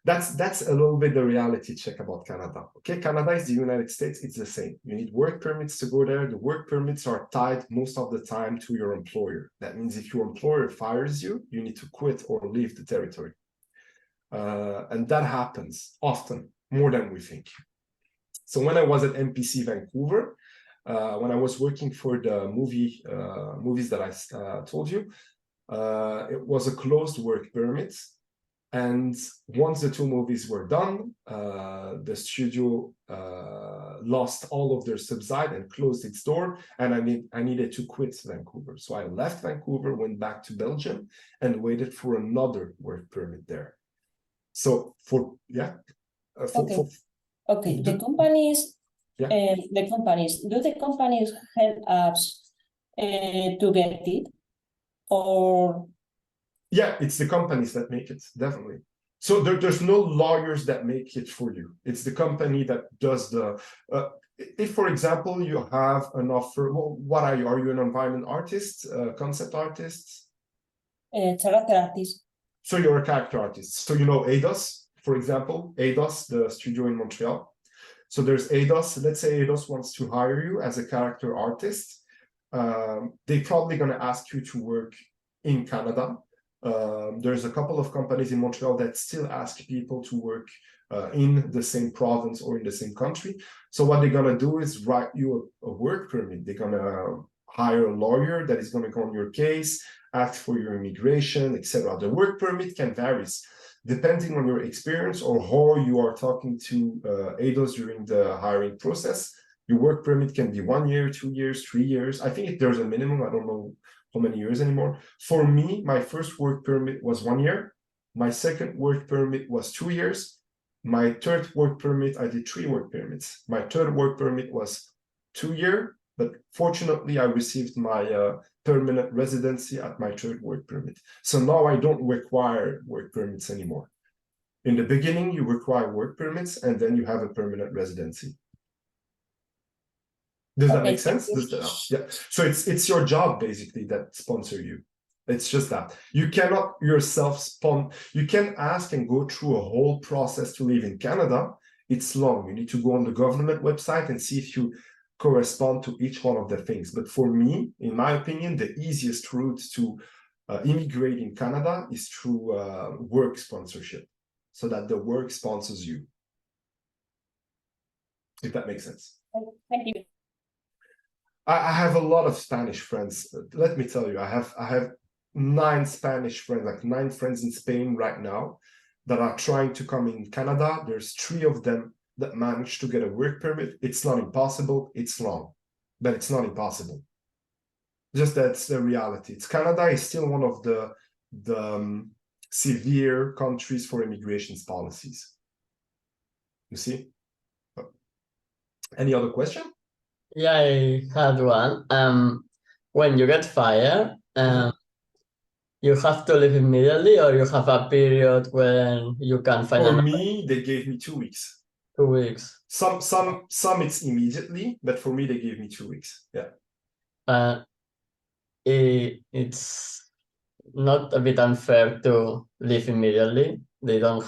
That's a little bit the reality check about Canada. Okay, Canada is the United States. It's the same. You need work permits to go there. The work permits are tied most of the time to your employer. That means if your employer fires you, you need to quit or leave the territory. And that happens often, more than we think. So when I was at MPC Vancouver, when I was working for the movies that I told you, it was a closed work permit. And once the 2 movies were done, the studio lost all of their subside and closed its door. And I needed to quit Vancouver. So I left Vancouver, went back to Belgium, and waited for another work permit there. So Okay. The companies. Yeah. Do the companies help us to get it, or? Yeah, it's the companies that make it, definitely. So there's no lawyers that make it for you. It's the company that does the. If, for example, you have an offer, well, what are you? Are you an environment artist, concept artist? Character artist. So you're a character artist. So you know ADOS, for example, ADOS, the studio in Montreal. So there's ADOS. Let's say ADOS wants to hire you as a character artist. They're probably going to ask you to work in Canada. There's a couple of companies in Montreal that still ask people to work in the same province or in the same country. So what they're going to do is write you a work permit. They're going to hire a lawyer that is going to go on your case, ask for your immigration, etc. The work permit can vary depending on your experience or how you are talking to ADOS during the hiring process. Your work permit can be 1 year, 2 years, 3 years. I think there's a minimum. I don't know how many years anymore. For me, my first work permit was 1 year. My second work permit was 2 years. My third work permit, I did 3 work permits. My third work permit was 2 years, but fortunately I received my permanent residency at my third work permit. So now I don't require work permits anymore. In the beginning, you require work permits and then you have a permanent residency. Does that make sense? Yeah. So it's your job basically that sponsor you. It's just that. You cannot yourself you can ask and go through a whole process to live in Canada. It's long. You need to go on the government website and see if you correspond to each one of the things. But for me, in my opinion, the easiest route to immigrate in Canada is through work sponsorship, so that the work sponsors you. If that makes sense. Thank you. I have a lot of Spanish friends. Let me tell you, I have 9 Spanish friends, like 9 friends in Spain right now that are trying to come in Canada. There's 3 of them that managed to get a work permit. It's not impossible. It's long, but it's not impossible. Just that's the reality. Canada is still one of the severe countries for immigration policies. You see? Any other question? Yeah, I had one. When you get fired, you have to leave immediately, or you have a period when you can find For me, they gave me 2 weeks. 2 weeks. Some it's immediately, but for me, they gave me 2 weeks. Yeah. It's not a bit unfair to leave immediately. They don't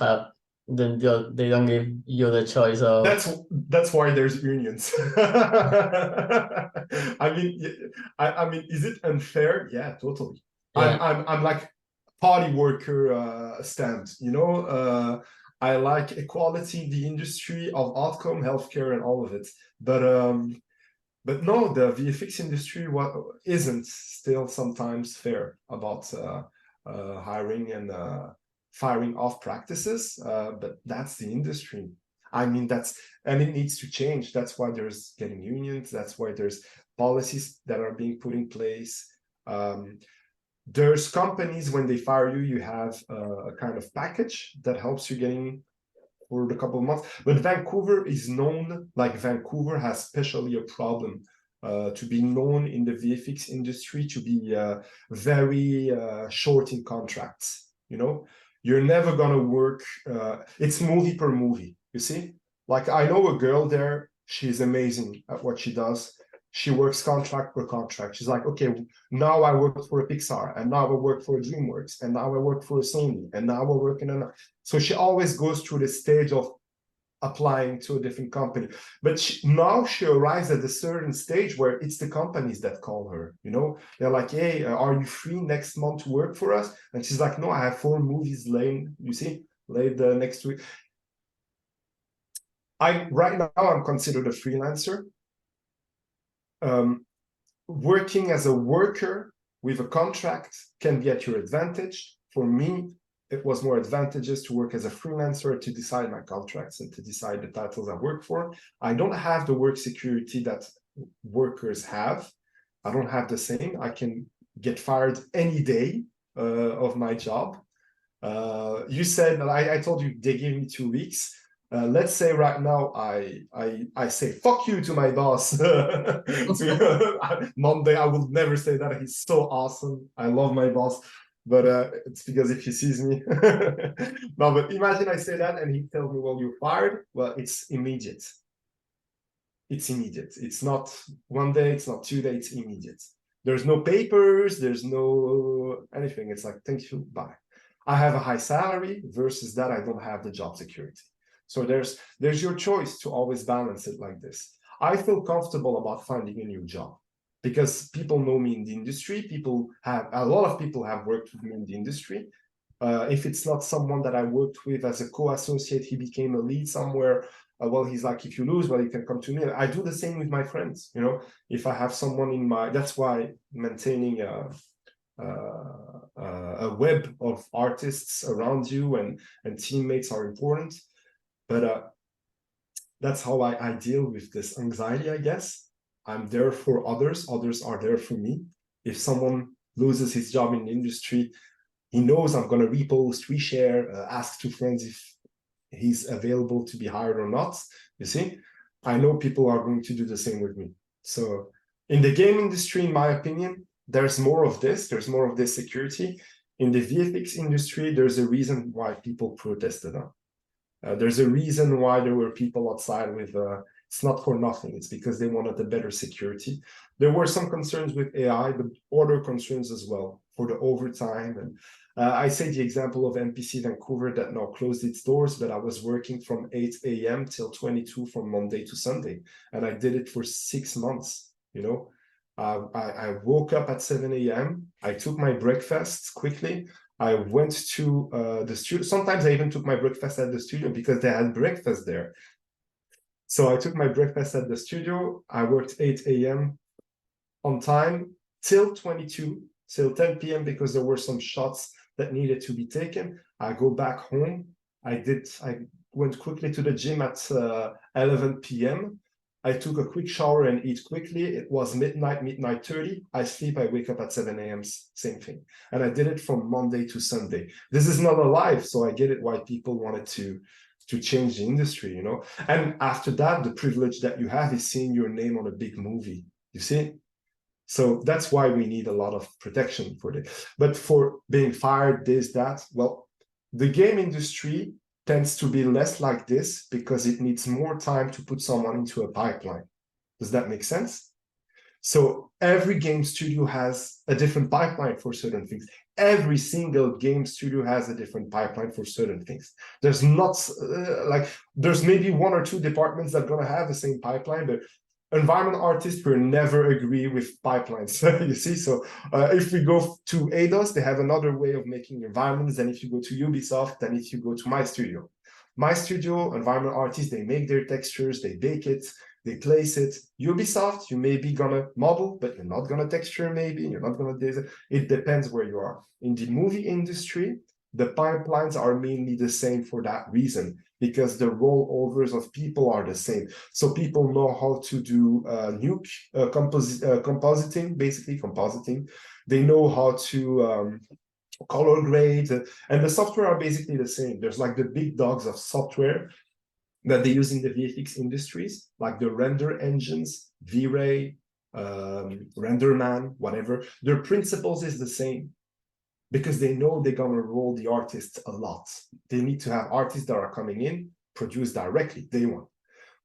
give you the choice of. That's why there's unions. I mean, is it unfair? Yeah, totally. Yeah. I'm like party worker stand. You know, I like equality in the industry of outcome, healthcare, and all of it. But no, the VFX industry isn't still sometimes fair about hiring and firing off practices, but that's the industry. I mean, and it needs to change. That's why there's getting unions. That's why there's policies that are being put in place. There's companies, when they fire you, you have a kind of package that helps you getting for a couple of months. But Vancouver is known, like Vancouver has especially a problem to be known in the VFX industry to be very short in contracts. You know, you're never gonna work. It's movie per movie. You see, like I know a girl there. She's amazing at what she does. She works contract per contract. She's like, okay, now I work for a Pixar, and now I work for a DreamWorks, and now I work for a Sony, and now we're working on. So she always goes through the stage of applying to a different company. But now she arrives at a certain stage where it's the companies that call her. You know, they're like, hey, are you free next month to work for us? And she's like, no, I have 4 movies laid. You see, laid next week. Right now I'm considered a freelancer. Working as a worker with a contract can be at your advantage. For me, it was more advantageous to work as a freelancer, to decide my contracts and to decide the titles I work for. I don't have the work security that workers have. I don't have the same. I can get fired any day of my job. You said, I told you they gave me 2 weeks. Let's say right now I say fuck you to my boss. Monday, I will never say that. He's so awesome. I love my boss, but it's because if he sees me. No, but imagine I say that and he tells me, well, you're fired. Well, it's immediate. It's immediate. It's not 1 day, it's not 2 days, it's immediate. There's no papers, there's no anything. It's like, thank you, bye. I have a high salary versus that I don't have the job security. So there's your choice to always balance it like this. I feel comfortable about finding a new job because people know me in the industry. A lot of people have worked with me in the industry. If it's not someone that I worked with as a co-associate, he became a lead somewhere. Well, he's like, if you lose, well, you can come to me. I do the same with my friends. You know, if I have someone in that's why maintaining a web of artists around you and teammates are important. But that's how I deal with this anxiety, I guess. I'm there for others. Others are there for me. If someone loses his job in the industry, he knows I'm going to repost, reshare, ask 2 friends if he's available to be hired or not. You see, I know people are going to do the same with me. So in the game industry, in my opinion, there's more of this. There's more of this security. In the VFX industry, there's a reason why people protested. There's a reason why there were people outside with, it's not for nothing. It's because they wanted a better security. There were some concerns with AI, but other concerns as well for the overtime. And I say the example of MPC Vancouver that now closed its doors, but I was working from 8 a.m. till 22 from Monday to Sunday. And I did it for 6 months, you know. I woke up at 7 a.m. I took my breakfast quickly. I went to the studio. Sometimes I even took my breakfast at the studio because they had breakfast there. So I took my breakfast at the studio. I worked 8 a.m. on time till 22, till 10 p.m. because there were some shots that needed to be taken. I go back home. I went quickly to the gym at 11 p.m. I took a quick shower and eat quickly. It was midnight 30. I sleep, I wake up at 7 a.m., same thing. And I did it from Monday to Sunday. This is not a life, so I get it why people wanted to change the industry, you know. And after that, the privilege that you have is seeing your name on a big movie, you see? So that's why we need a lot of protection for this. But for being fired, this, that, well, the game industry tends to be less like this because it needs more time to put someone into a pipeline. Does that make sense? So every game studio has a different pipeline for certain things. Every single game studio has a different pipeline for certain things. There's not there's maybe 1 or 2 departments that are going to have the same pipeline, but environment artists will never agree with pipelines. You see, so if we go to Eidos, they have another way of making environments than if you go to Ubisoft, than if you go to my studio. My studio, environment artists, they make their textures, they bake it, they place it. Ubisoft, you may be gonna model, but you're not gonna texture, maybe you're not gonna do it. It depends where you are. In the movie industry, the pipelines are mainly the same for that reason, because the rollovers of people are the same. So people know how to do compositing, basically compositing. They know how to color grade, and the software are basically the same. There's like the big dogs of software that they use in the VFX industries, like the render engines, V-Ray, RenderMan, whatever. Their principles is the same, because they know they're gonna roll the artists a lot. They need to have artists that are coming in, produce directly, day one.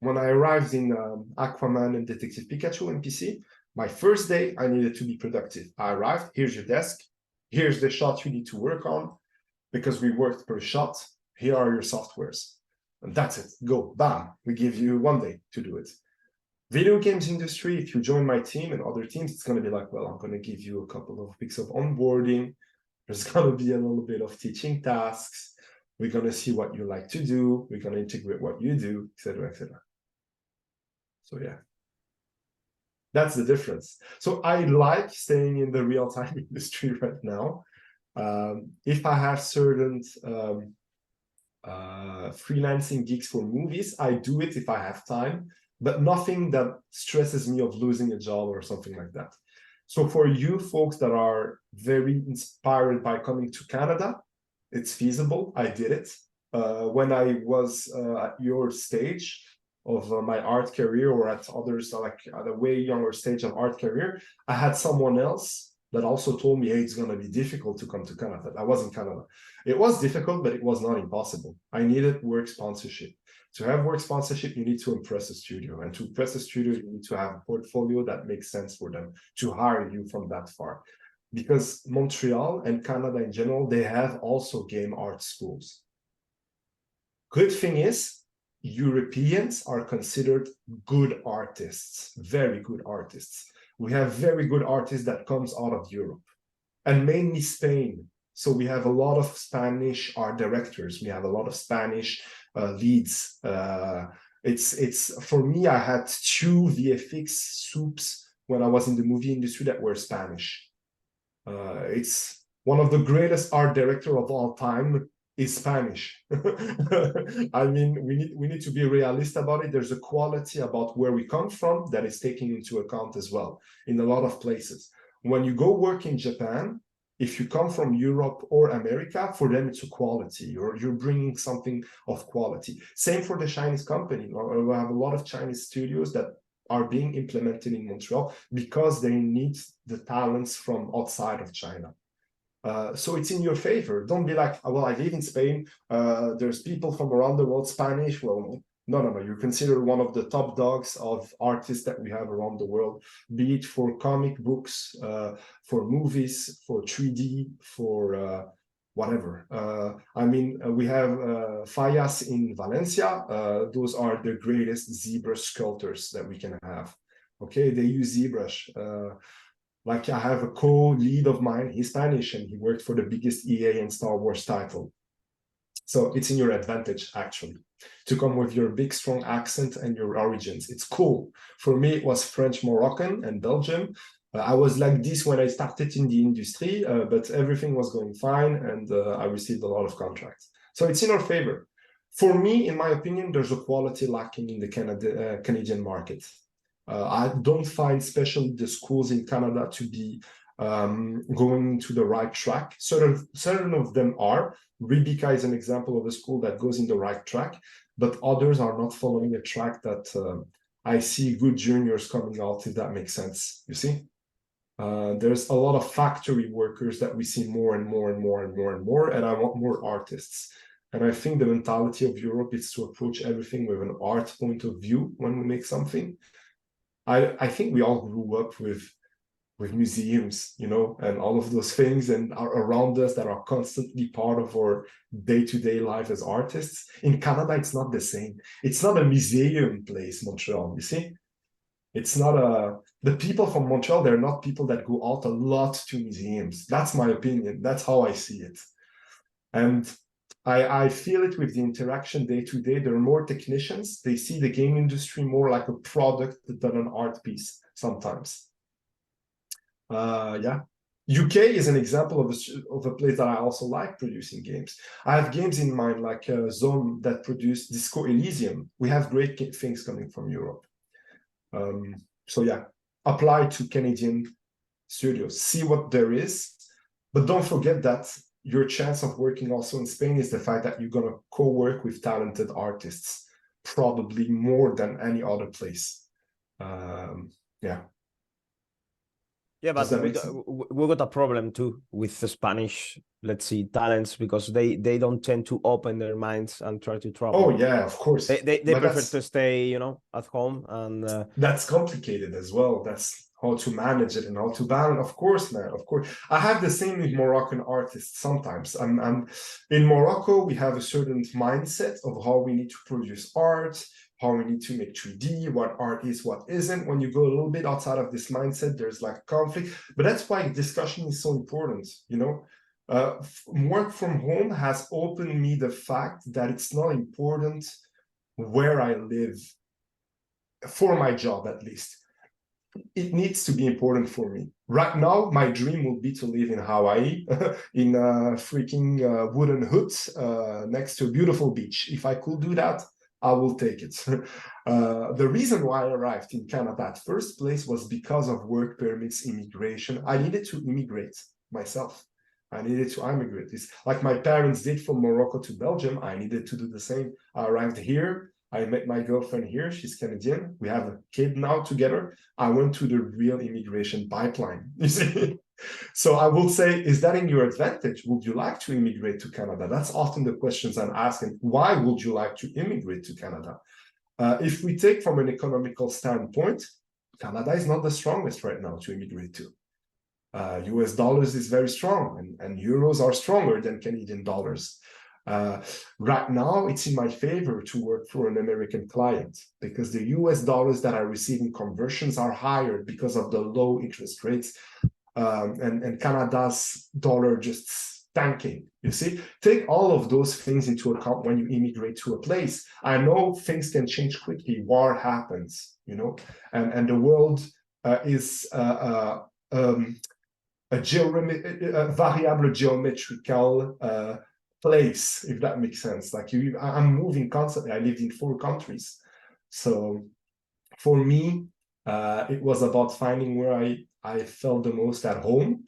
When I arrived in Aquaman and Detective Pikachu NPC, my first day, I needed to be productive. I arrived, here's your desk, here's the shot you need to work on, because we worked per shot, here are your softwares. And that's it, go, bam, we give you 1 day to do it. Video games industry, if you join my team and other teams, it's gonna be like, well, I'm gonna give you a couple of weeks of onboarding, there's going to be a little bit of teaching tasks. We're going to see what you like to do. We're going to integrate what you do, etc., etc. So yeah, that's the difference. So I like staying in the real-time industry right now. If I have certain freelancing gigs for movies, I do it if I have time, but nothing that stresses me of losing a job or something like that. So for you folks that are very inspired by coming to Canada, it's feasible. I did it. When I was at your stage of my art career, or at others, like at a way younger stage of art career, I had someone else that also told me, hey, it's going to be difficult to come to Canada. I was in Canada. It was difficult, but it was not impossible. I needed work sponsorship. To have work sponsorship, you need to impress a studio. And to impress a studio, you need to have a portfolio that makes sense for them to hire you from that far. Because Montreal and Canada in general, they have also game art schools. Good thing is, Europeans are considered good artists, very good artists. We have very good artists that comes out of Europe, and mainly Spain. So we have a lot of Spanish art directors. We have a lot of Spanish leads. It's for me, I had 2 VFX soups when I was in the movie industry that were Spanish. It's one of the greatest art director of all time is Spanish. I mean, we need to be realist about it. There's a quality about where we come from that is taken into account as well in a lot of places. When you go work in Japan, if you come from Europe or America, for them it's a quality. You're bringing something of quality. Same for the Chinese company. We have a lot of Chinese studios that are being implemented in Montreal because they need the talents from outside of China. So it's in your favor. Don't be like, well, I live in Spain. There's people from around the world, Spanish. Well, No. You're considered one of the top dogs of artists that we have around the world, be it for comic books, for movies, for 3D, for whatever. I mean, we have Fallas in Valencia. Those are the greatest ZBrush sculptors that we can have. Okay, they use ZBrush. Like I have a co-lead of mine, he's Spanish, and he worked for the biggest EA and Star Wars title. So it's in your advantage, actually, to come with your big, strong accent and your origins. It's cool. For me, it was French, Moroccan, and Belgium. I was like this when I started in the industry, but everything was going fine, and I received a lot of contracts. So it's in our favor. For me, in my opinion, there's a quality lacking in the Canadian market. I don't find, especially the schools in Canada, to be going to the right track. Certain of them are. Rebecca is an example of a school that goes in the right track, but others are not following a track that I see good juniors coming out, if that makes sense. You see? There's a lot of factory workers that we see more and more and more and more and more, and I want more artists. And I think the mentality of Europe is to approach everything with an art point of view when we make something. I think we all grew up with museums, you know, and all of those things and are around us that are constantly part of our day-to-day life as artists. In Canada, it's not the same. It's not a museum place, Montreal, you see? It's not the people from Montreal, they're not people that go out a lot to museums. That's my opinion. That's how I see it. And I feel it with the interaction day to day. There are more technicians. They see the game industry more like a product than an art piece sometimes. Yeah. UK is an example of a place that I also like producing games. I have games in mind like Zone that produced Disco Elysium. We have great things coming from Europe. So yeah, apply to Canadian studios, see what there is, but don't forget that your chance of working also in Spain is the fact that you're going to co-work with talented artists, probably more than any other place. Yeah. Yeah, but we got a problem too with the Spanish, let's see, talents, because they don't tend to open their minds and try to travel. Oh yeah, of course. They prefer to stay, you know, at home, and that's complicated as well. That's how to manage it and how to balance. Of course, man. Of course, I have the same with Moroccan artists. Sometimes, I'm in Morocco. We have a certain mindset of how we need to produce art, how we need to make 3D, what art is, what isn't. When you go a little bit outside of this mindset, there's like conflict. But that's why discussion is so important, you know. Work from home has opened me the fact that it's not important where I live, for my job at least. It needs to be important for me. Right now, my dream would be to live in Hawaii, in a freaking wooden hut next to a beautiful beach. If I could do that, I will take it. The reason why I arrived in Canada at first place was because of work permits, immigration. I needed to immigrate myself. I needed to immigrate. It's like my parents did from Morocco to Belgium. I needed to do the same. I arrived here. I met my girlfriend here. She's Canadian. We have a kid now together. I went to the real immigration pipeline, you see? So I will say, is that in your advantage? Would you like to immigrate to Canada? That's often the questions I'm asking. Why would you like to immigrate to Canada? If we take from an economical standpoint, Canada is not the strongest right now to immigrate to. US dollars is very strong, and euros are stronger than Canadian dollars. Right now, it's in my favor to work for an American client because the US dollars that I receive in conversions are higher because of the low interest rates, and Canada's dollar just tanking. You see, take all of those things into account when you immigrate to a place. I know things can change quickly. War happens, you know, and the world is a variable geometrical place, if that makes sense. Like I'm moving constantly. I lived in 4 countries. So for me, it was about finding where I felt the most at home.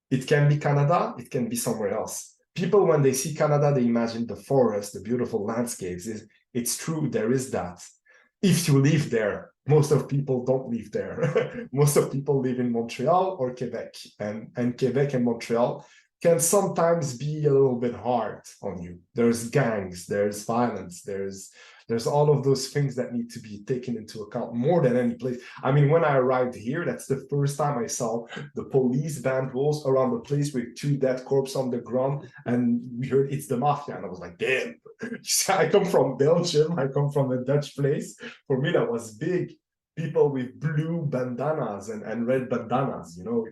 It can be Canada, it can be somewhere else. People, when they see Canada, they imagine the forest, the beautiful landscapes. It's true, there is that. If you live there, most of people don't live there. Most of people live in Montreal or Quebec. And Quebec and Montreal, can sometimes be a little bit hard on you. There's gangs, there's violence, there's all of those things that need to be taken into account more than any place. I mean, when I arrived here, that's the first time I saw the police band rolls around the place with 2 dead corpses on the ground, and we heard it's the mafia, and I was like, damn. I come from Belgium, I come from a Dutch place. For me, that was big. People with blue bandanas and red bandanas, you know,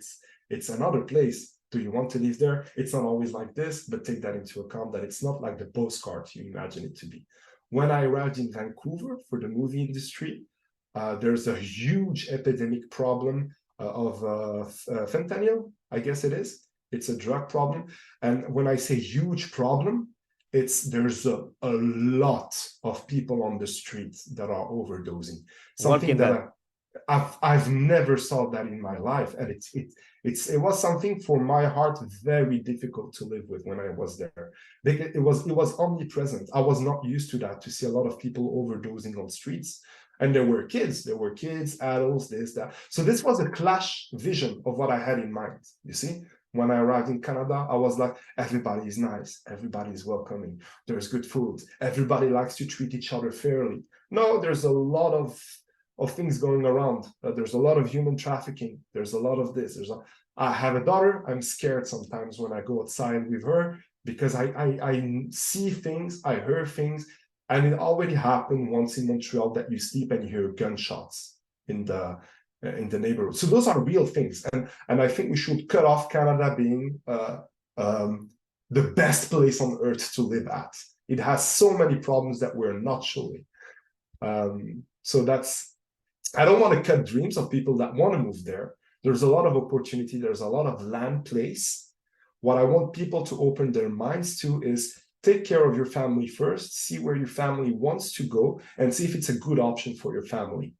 it's another place. Do you want to live there? It's not always like this, but take that into account that it's not like the postcard you imagine it to be. When I arrived in Vancouver for the movie industry, there's a huge epidemic problem of fentanyl, I guess it is. It's a drug problem. And when I say huge problem, there's a lot of people on the street that are overdosing. Something that I've never saw that in my life, and it was something for my heart very difficult to live with when I was there. It was omnipresent. I was not used to that, to see a lot of people overdosing on streets, and there were kids, adults, this, that. So this was a clash vision of what I had in mind. You see, when I arrived in Canada, I was like, everybody is nice, everybody is welcoming, there's good food, everybody likes to treat each other fairly. No, there's a lot of things going around. There's a lot of human trafficking. There's a lot of this. I have a daughter. I'm scared sometimes when I go outside with her because I see things, I hear things, and it already happened once in Montreal that you sleep and you hear gunshots in the neighborhood. So those are real things, and I think we should cut off Canada being the best place on earth to live at. It has so many problems that we're not showing. So I don't want to cut dreams of people that want to move there. There's a lot of opportunity. There's a lot of land place. What I want people to open their minds to is take care of your family first, see where your family wants to go, and see if it's a good option for your family.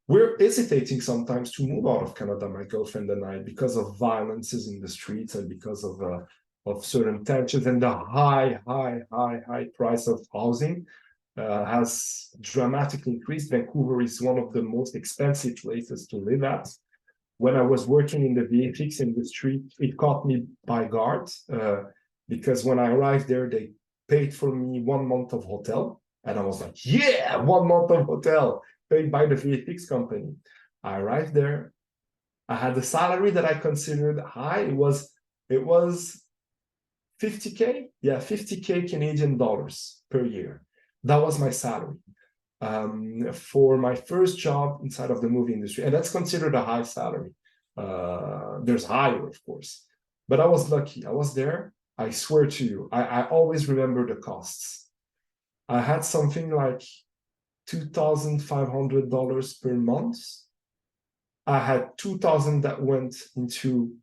We're hesitating sometimes to move out of Canada, my girlfriend and I, because of violences in the streets and because of certain tensions and the high price of housing. Has dramatically increased. Vancouver is one of the most expensive places to live at. When I was working in the VFX industry, it caught me by guard because when I arrived there, they paid for me 1 month of hotel. And I was like, yeah, 1 month of hotel paid by the VFX company. I arrived there. I had a salary that I considered high. It was 50K. Yeah, 50K Canadian dollars per year. That was my salary for my first job inside of the movie industry. And that's considered a high salary. There's higher, of course. But I was lucky. I was there. I swear to you, I always remember the costs. I had something like $2,500 per month. I had $2,000 that went into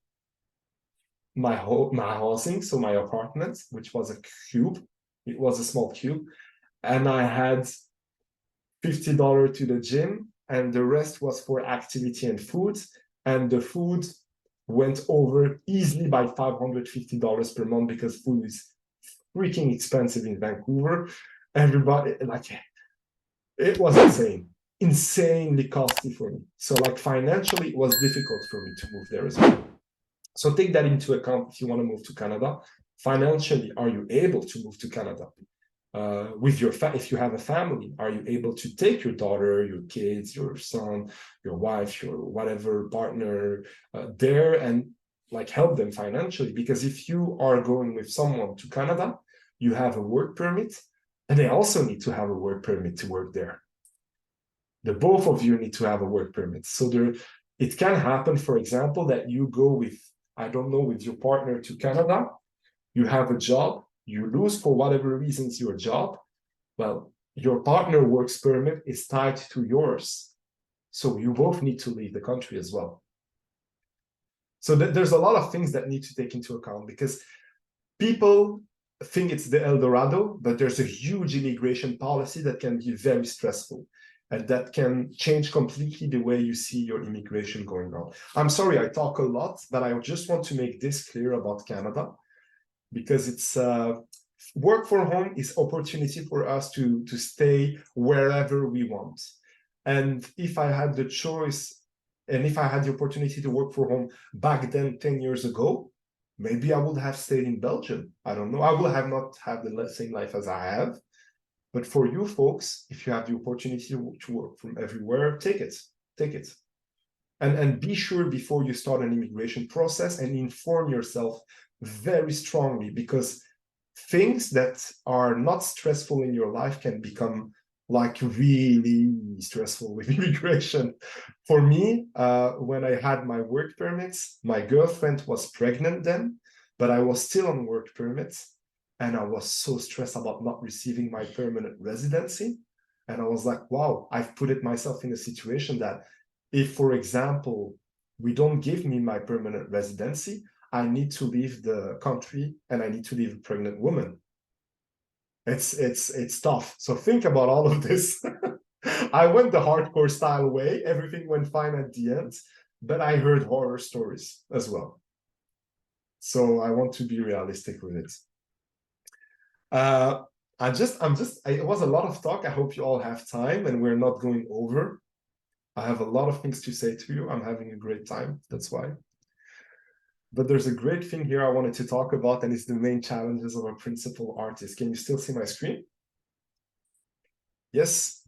my housing, so my apartment, which was a cube. It was a small cube. And I had $50 to the gym, and the rest was for activity and food. And the food went over easily by $550 per month because food is freaking expensive in Vancouver. Everybody, it was insanely costly for me. So financially, it was difficult for me to move there as well. So take that into account if you want to move to Canada. Financially, are you able to move to Canada? With if you have a family, are you able to take your daughter, your kids, your son, your wife, your whatever partner there and help them financially? Because if you are going with someone to Canada, you have a work permit, and they also need to have a work permit to work there. The both of you need to have a work permit. So it can happen, for example, that you go with, I don't know, with your partner to Canada, you have a job, you lose for whatever reasons your job, well, your partner works permit is tied to yours. So you both need to leave the country as well. So there's a lot of things that need to take into account because people think it's the El Dorado, but there's a huge immigration policy that can be very stressful and that can change completely the way you see your immigration going on. I'm sorry, I talk a lot, but I just want to make this clear about Canada. Because it's work from home is opportunity for us to stay wherever we want. And if I had the choice, and if I had the opportunity to work from home back then, 10 years ago, Maybe I would have stayed in Belgium. I don't know. I would have not had the same life as I have. But for you folks, if you have the opportunity to work from everywhere, take it. Take it. And be sure before you start an immigration process and inform yourself very strongly, because things that are not stressful in your life can become like really stressful with immigration. For me, when I had my work permits, my girlfriend was pregnant then, but I was still on work permits, and I was so stressed about not receiving my permanent residency. And I was like, wow, I've put it myself in a situation that if, for example, we don't give me my permanent residency, I need to leave the country and I need to leave a pregnant woman. It's tough. So think about all of this. I went the hardcore style way. Everything went fine at the end, but I heard horror stories as well. So I want to be realistic with it. It was a lot of talk. I hope you all have time and we're not going over. I have a lot of things to say to you. I'm having a great time. That's why. But there's a great thing here I wanted to talk about, and it's the main challenges of a principal artist. Can you still see my screen? Yes.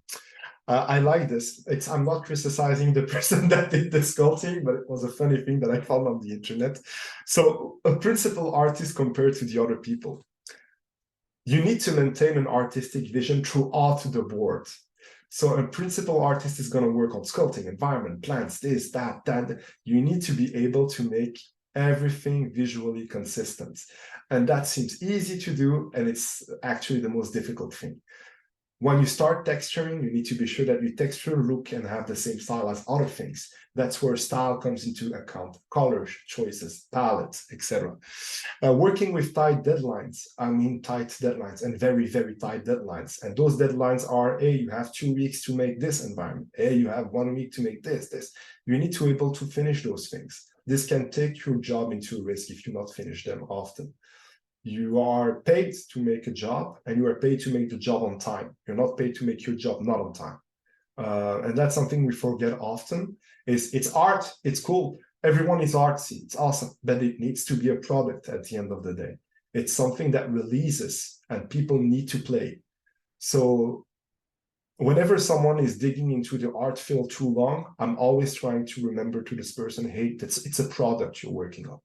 I like this. I'm not criticizing the person that did the sculpting, but it was a funny thing that I found on the internet. So a principal artist compared to the other people. You need to maintain an artistic vision throughout the board. So a principal artist is going to work on sculpting, environment, plants, this, that. You need to be able to make everything visually consistent. And that seems easy to do, and it's actually the most difficult thing. When you start texturing, you need to be sure that your texture, look, and have the same style as other things. That's where style comes into account. Colors, choices, palettes, etc. Working with tight deadlines, and very, very tight deadlines. And those deadlines are, hey, you have 2 weeks to make this environment. Hey, you have 1 week to make this. You need to be able to finish those things. This can take your job into risk if you not finish them often. You are paid to make a job, and you are paid to make the job on time. You're not paid to make your job not on time. And that's something we forget often. It's art, it's cool. Everyone is artsy, it's awesome, but it needs to be a product at the end of the day. It's something that releases and people need to play. So whenever someone is digging into the art field too long, I'm always trying to remember to this person, hey, it's a product you're working on.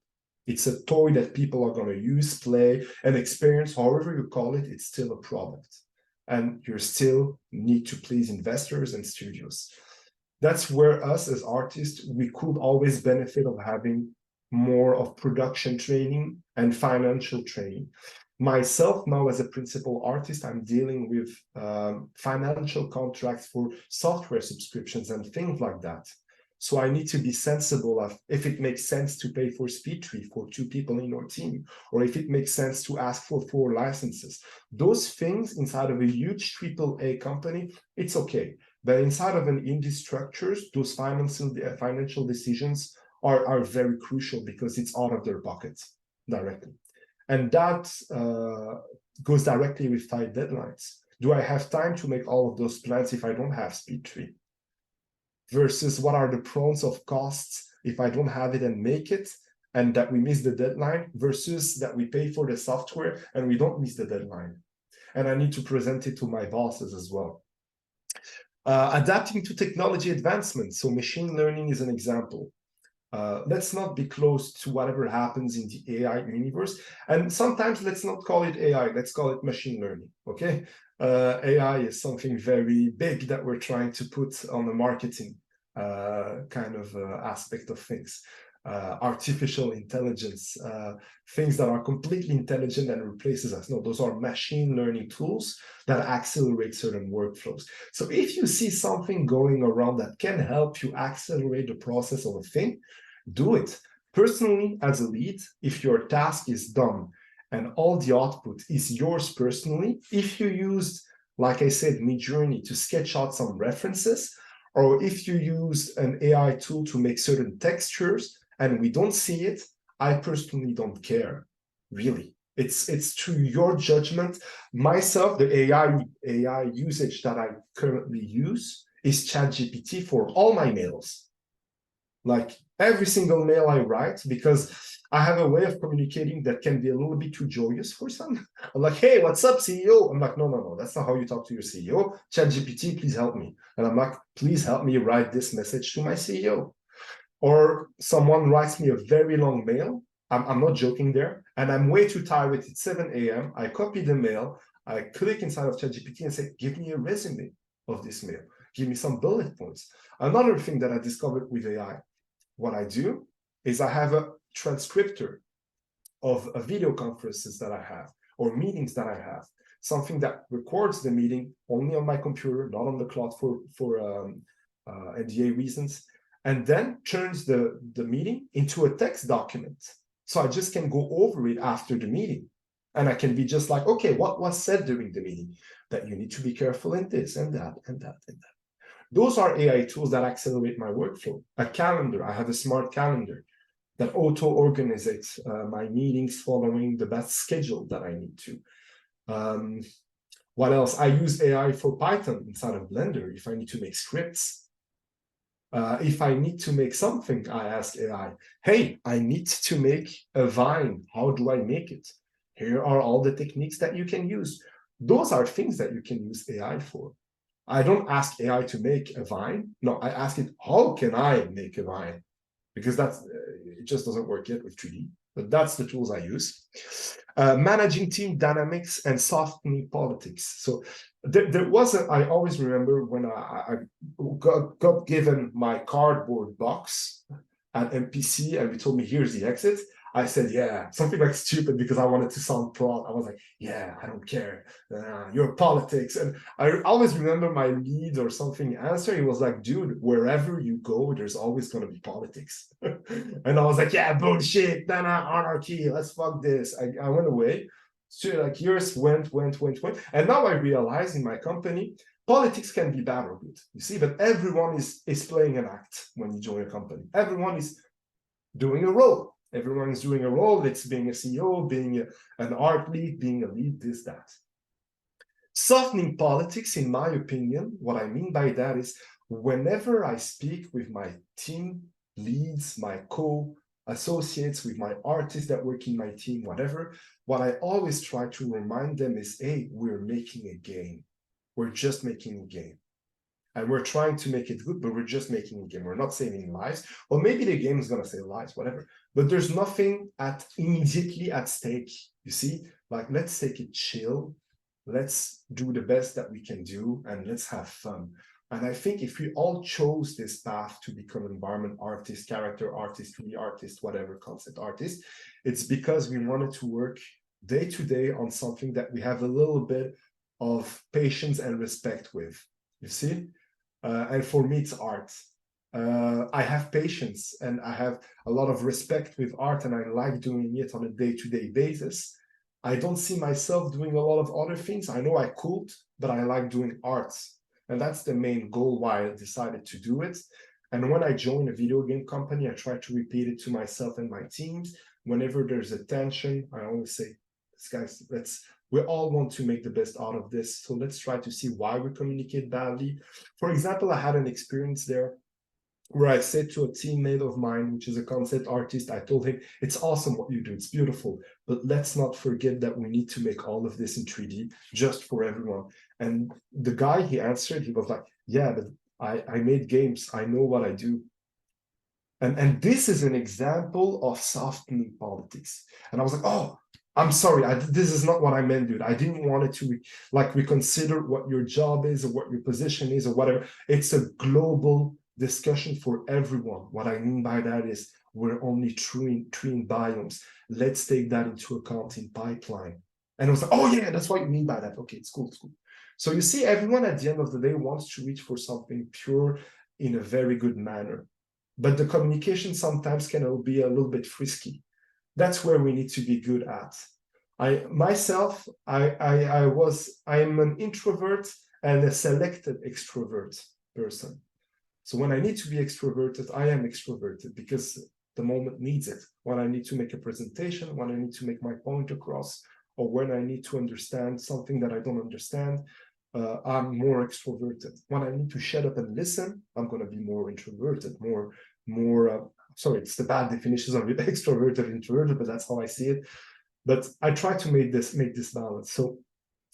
It's a toy that people are going to use, play, and experience, however you call it, it's still a product. And you still need to please investors and studios. That's where us as artists, we could always benefit of having more of production training and financial training. Myself now as a principal artist, I'm dealing with financial contracts for software subscriptions and things like that. So I need to be sensible of if it makes sense to pay for speed tree for 2 people in your team, or if it makes sense to ask for 4 licenses. Those things inside of a huge AAA company, it's okay. But inside of an indie structures, those financial decisions are very crucial because it's out of their pockets directly. And that goes directly with tight deadlines. Do I have time to make all of those plans if I don't have speed tree? Versus what are the pros of costs if I don't have it and make it, and that we miss the deadline, versus that we pay for the software and we don't miss the deadline. And I need to present it to my bosses as well. Adapting to technology advancements. So machine learning is an example. Let's not be close to whatever happens in the AI universe. And sometimes let's not call it AI, let's call it machine learning, okay? AI is something very big that we're trying to put on the marketing kind of aspect of things. Artificial intelligence, things that are completely intelligent and replaces us. No, those are machine learning tools that accelerate certain workflows. So if you see something going around that can help you accelerate the process of a thing, do it. Personally, as a lead, if your task is done and all the output is yours personally, if you used, like I said, Midjourney to sketch out some references, or if you used an AI tool to make certain textures and we don't see it, I personally don't care, really. It's to your judgment. Myself, the AI usage that I currently use is ChatGPT for all my mails. Like every single mail I write, because I have a way of communicating that can be a little bit too joyous for some. I'm like, hey, what's up, CEO? I'm like, no, that's not how you talk to your CEO. ChatGPT, please help me. And I'm like, please help me write this message to my CEO. Or someone writes me a very long mail. I'm not joking there. And I'm way too tired. It's 7 a.m. I copy the mail. I click inside of ChatGPT and say, give me a resume of this mail. Give me some bullet points. Another thing that I discovered with AI, what I do is I have a transcriptor of video conferences that I have or meetings that I have, something that records the meeting only on my computer, not on the cloud for NDA reasons, and then turns the meeting into a text document. So I just can go over it after the meeting. And I can be just like, okay, what was said during the meeting? That you need to be careful in this and that and that and that. Those are AI tools that accelerate my workflow. A calendar, I have a smart calendar that auto-organizes my meetings following the best schedule that I need to. What else? I use AI for Python inside of Blender if I need to make scripts. If I need to make something, I ask AI, hey, I need to make a vine. How do I make it? Here are all the techniques that you can use. Those are things that you can use AI for. I don't ask AI to make a vine. No, I ask it, how can I make a vine? Because that's it just doesn't work yet with 3D, but that's the tools I use. Managing team dynamics and softening politics. So there was I always remember when I got given my cardboard box at MPC and we told me, here's the exit. I said, yeah, something like stupid because I wanted to sound proud. I was like, yeah, I don't care. Your politics. And I always remember my lead or something answer. He was like, dude, wherever you go, there's always going to be politics. And I was like, yeah, bullshit, anarchy, let's fuck this. I went away. So like years went. And now I realize in my company, politics can be bad or good. You see, but everyone is playing an act when you join a company. Everyone is doing a role. Everyone is doing a role. It's being a CEO, being an art lead, being a lead, this, that. Softening politics, in my opinion, what I mean by that is whenever I speak with my team leads, my co-associates, with my artists that work in my team, whatever, what I always try to remind them is, hey, we're making a game. We're just making a game. And we're trying to make it good, but we're just making a game. We're not saving lives. Or maybe the game is going to save lives, whatever. But there's nothing immediately at stake. You see, like, let's take it chill. Let's do the best that we can do, and let's have fun. And I think if we all chose this path to become environment artist, character artist, 3D artist, whatever, concept artist, it's because we wanted to work day to day on something that we have a little bit of patience and respect with. You see? And for me, it's art. I have patience and I have a lot of respect with art, and I like doing it on a day-to-day basis. I don't see myself doing a lot of other things. I know I could, but I like doing art. And that's the main goal why I decided to do it. And when I join a video game company, I try to repeat it to myself and my teams. Whenever there's a tension, I always say, guys, we all want to make the best out of this. So let's try to see why we communicate badly. For example, I had an experience there where I said to a teammate of mine, which is a concept artist, I told him, it's awesome what you do, it's beautiful, but let's not forget that we need to make all of this in 3D just for everyone. And the guy, he answered, he was like, yeah, but I made games, I know what I do. And this is an example of softening politics. And I was like, oh, I'm sorry, this is not what I meant, dude. I didn't want it to like reconsider what your job is or what your position is or whatever. It's a global discussion for everyone. What I mean by that is we're only treating biomes. Let's take that into account in pipeline. And I was like, oh yeah, that's what you mean by that. Okay, it's cool, it's cool. So you see, everyone at the end of the day wants to reach for something pure in a very good manner. But the communication sometimes can be a little bit frisky. That's where we need to be good at. I'm an introvert and a selected extrovert person. So when I need to be extroverted, I am extroverted because the moment needs it. When I need to make a presentation, when I need to make my point across, or when I need to understand something that I don't understand, I'm more extroverted. When I need to shut up and listen, I'm going to be more introverted, more sorry, it's the bad definitions of extroverted, introverted, but that's how I see it. But I try to make this balance. So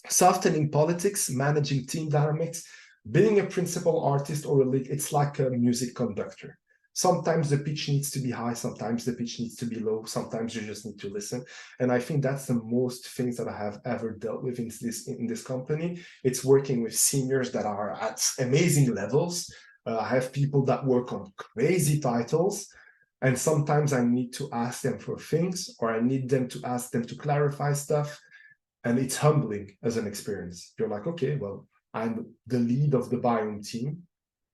softening politics, managing team dynamics, being a principal artist or a lead, it's like a music conductor. Sometimes the pitch needs to be high, sometimes the pitch needs to be low, sometimes you just need to listen. And I think that's the most things that I have ever dealt with in this company. It's working with seniors that are at amazing levels. I have people that work on crazy titles, and sometimes I need to ask them for things, or I need them to ask them to clarify stuff. And it's humbling as an experience. You're like, okay, well, I'm the lead of the biome team,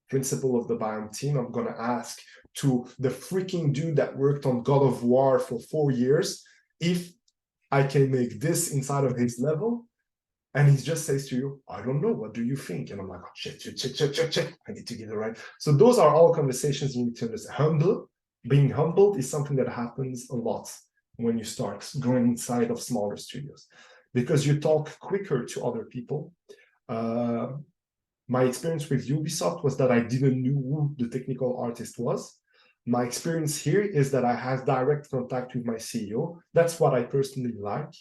principal of the biome team. I'm going to ask to the freaking dude that worked on God of War for 4 years if I can make this inside of his level. And he just says to you, I don't know, what do you think? And I'm like, oh, check. I need to get it right. So those are all conversations you need to understand. Being humbled is something that happens a lot when you start going inside of smaller studios, because you talk quicker to other people. My experience with Ubisoft was that I didn't know who the technical artist was. My experience here is that I have direct contact with my CEO. That's what I personally like.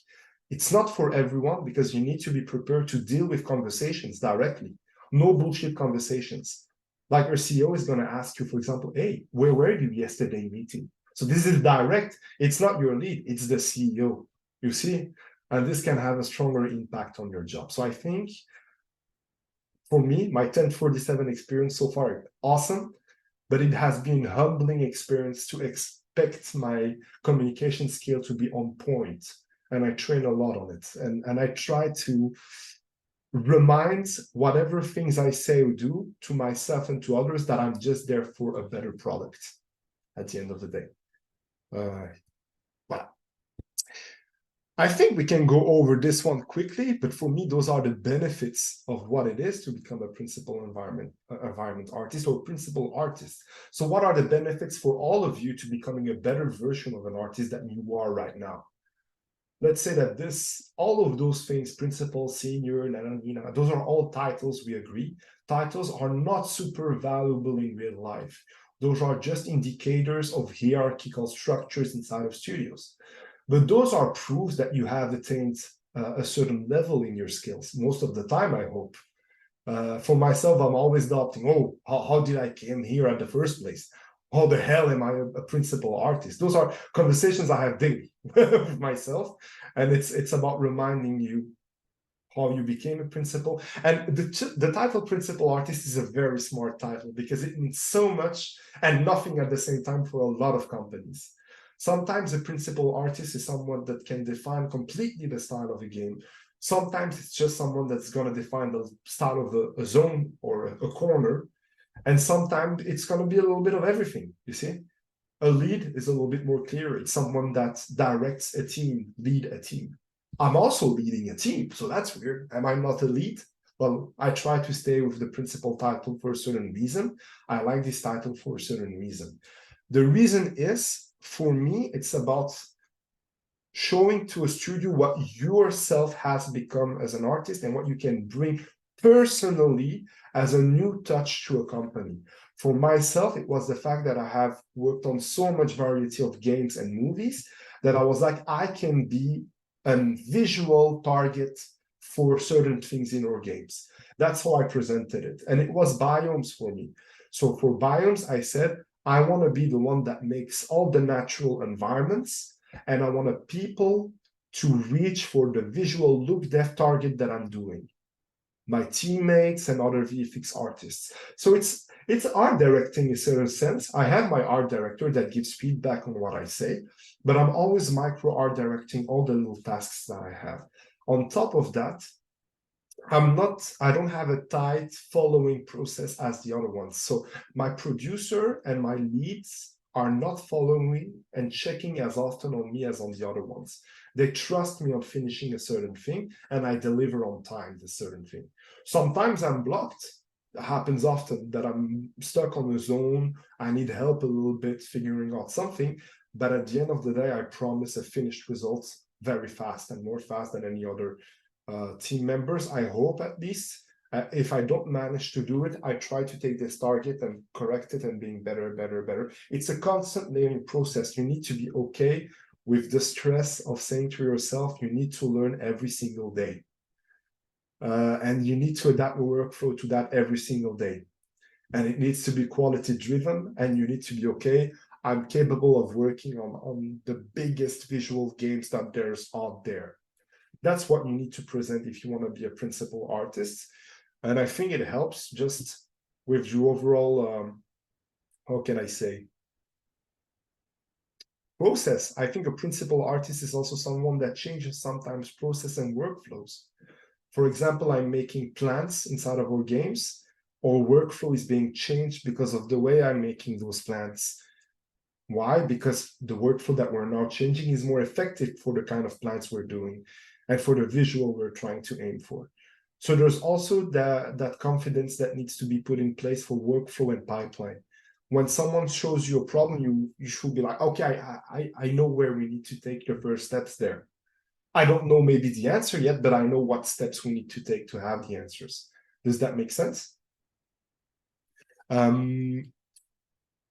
It's not for everyone, because you need to be prepared to deal with conversations directly. No bullshit conversations. Like your CEO is going to ask you, for example, hey, where were you yesterday meeting? So this is direct. It's not your lead, it's the CEO, you see? And this can have a stronger impact on your job. So I think for me, my 1047 experience so far, awesome, but it has been a humbling experience to expect my communication skill to be on point. And I train a lot on it. And I try to remind whatever things I say or do to myself and to others that I'm just there for a better product at the end of the day. Well, I think we can go over this one quickly, but for me, those are the benefits of what it is to become a principal environment artist or principal artist. So what are the benefits for all of you to becoming a better version of an artist than you are right now? Let's say that all of those things, principal, senior, those are all titles, we agree. Titles are not super valuable in real life. Those are just indicators of hierarchical structures inside of studios. But those are proofs that you have attained a certain level in your skills, most of the time, I hope. For myself, I'm always doubting, oh, how did I came here at the first place? How the hell am I a principal artist? Those are conversations I have daily with myself. And it's about reminding you how you became a principal. And the title principal artist is a very smart title, because it means so much and nothing at the same time for a lot of companies. Sometimes a principal artist is someone that can define completely the style of a game. Sometimes it's just someone that's going to define the style of a zone or a corner. And sometimes it's going to be a little bit of everything, you see? A lead is a little bit more clear. It's someone that directs a team, lead a team. I'm also leading a team, so that's weird. Am I not a lead? Well, I try to stay with the principal title for a certain reason. I like this title for a certain reason. The reason is, for me, it's about showing to a studio what yourself has become as an artist and what you can bring personally as a new touch to a company. For myself, it was the fact that I have worked on so much variety of games and movies that I was like, I can be a visual target for certain things in our games. That's how I presented it. And it was biomes for me. So for biomes, I said, I want to be the one that makes all the natural environments, and I want people to reach for the visual look depth target that I'm doing. My teammates and other VFX artists. So it's art directing in a certain sense. I have my art director that gives feedback on what I say, but I'm always micro art directing all the little tasks that I have. On top of that, I don't have a tight following process as the other ones. So my producer and my leads are not following me and checking as often on me as on the other ones. They trust me on finishing a certain thing, and I deliver on time the certain thing. Sometimes I'm blocked. It happens often that I'm stuck on a zone. I need help a little bit figuring out something. But at the end of the day, I promise a finished result very fast and more fast than any other team members, I hope at least. If I don't manage to do it, I try to take this target and correct it and being better, better, better. It's a constant learning process. You need to be okay with the stress of saying to yourself, you need to learn every single day. And you need to adapt your workflow to that every single day. And it needs to be quality driven, and you need to be okay. I'm capable of working on the biggest visual games that there's out there. That's what you need to present if you want to be a principal artist. And I think it helps just with your overall, how can I say, process. I think a principal artist is also someone that changes sometimes process and workflows. For example, I'm making plans inside of our games, or workflow is being changed because of the way I'm making those plans. Why? Because the workflow that we're now changing is more effective for the kind of plans we're doing and for the visual we're trying to aim for. So there's also that confidence that needs to be put in place for workflow and pipeline. When someone shows you a problem, you should be like, okay, I know where we need to take the first steps there. I don't know maybe the answer yet, but I know what steps we need to take to have the answers. Does that make sense?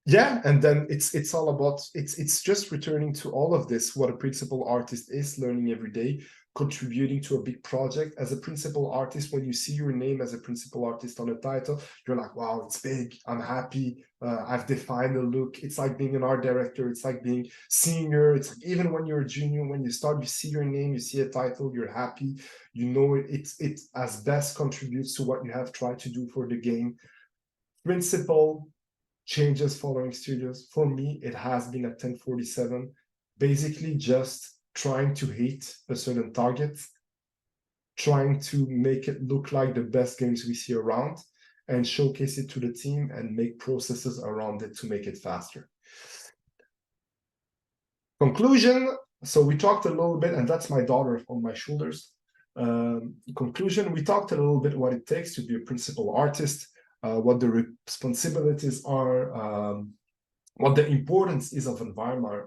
Yeah, and then it's all about, it's just returning to all of this, what a principal artist is, learning every day, contributing to a big project. As a principal artist, when you see your name as a principal artist on a title, you're like, wow, it's big, I'm happy, I've defined a look. It's like being an art director, it's like being senior, it's like even when you're a junior, when you start, you see your name, you see a title, you're happy, you know it as best contributes to what you have tried to do for the game. Principal changes following studios. For me, it has been at 1047, basically just trying to hit a certain target, trying to make it look like the best games we see around, and showcase it to the team and make processes around it to make it faster. Conclusion. So we talked a little bit, and that's my daughter on my shoulders. Conclusion, we talked a little bit what it takes to be a principal artist, what the responsibilities are, what the importance is of environment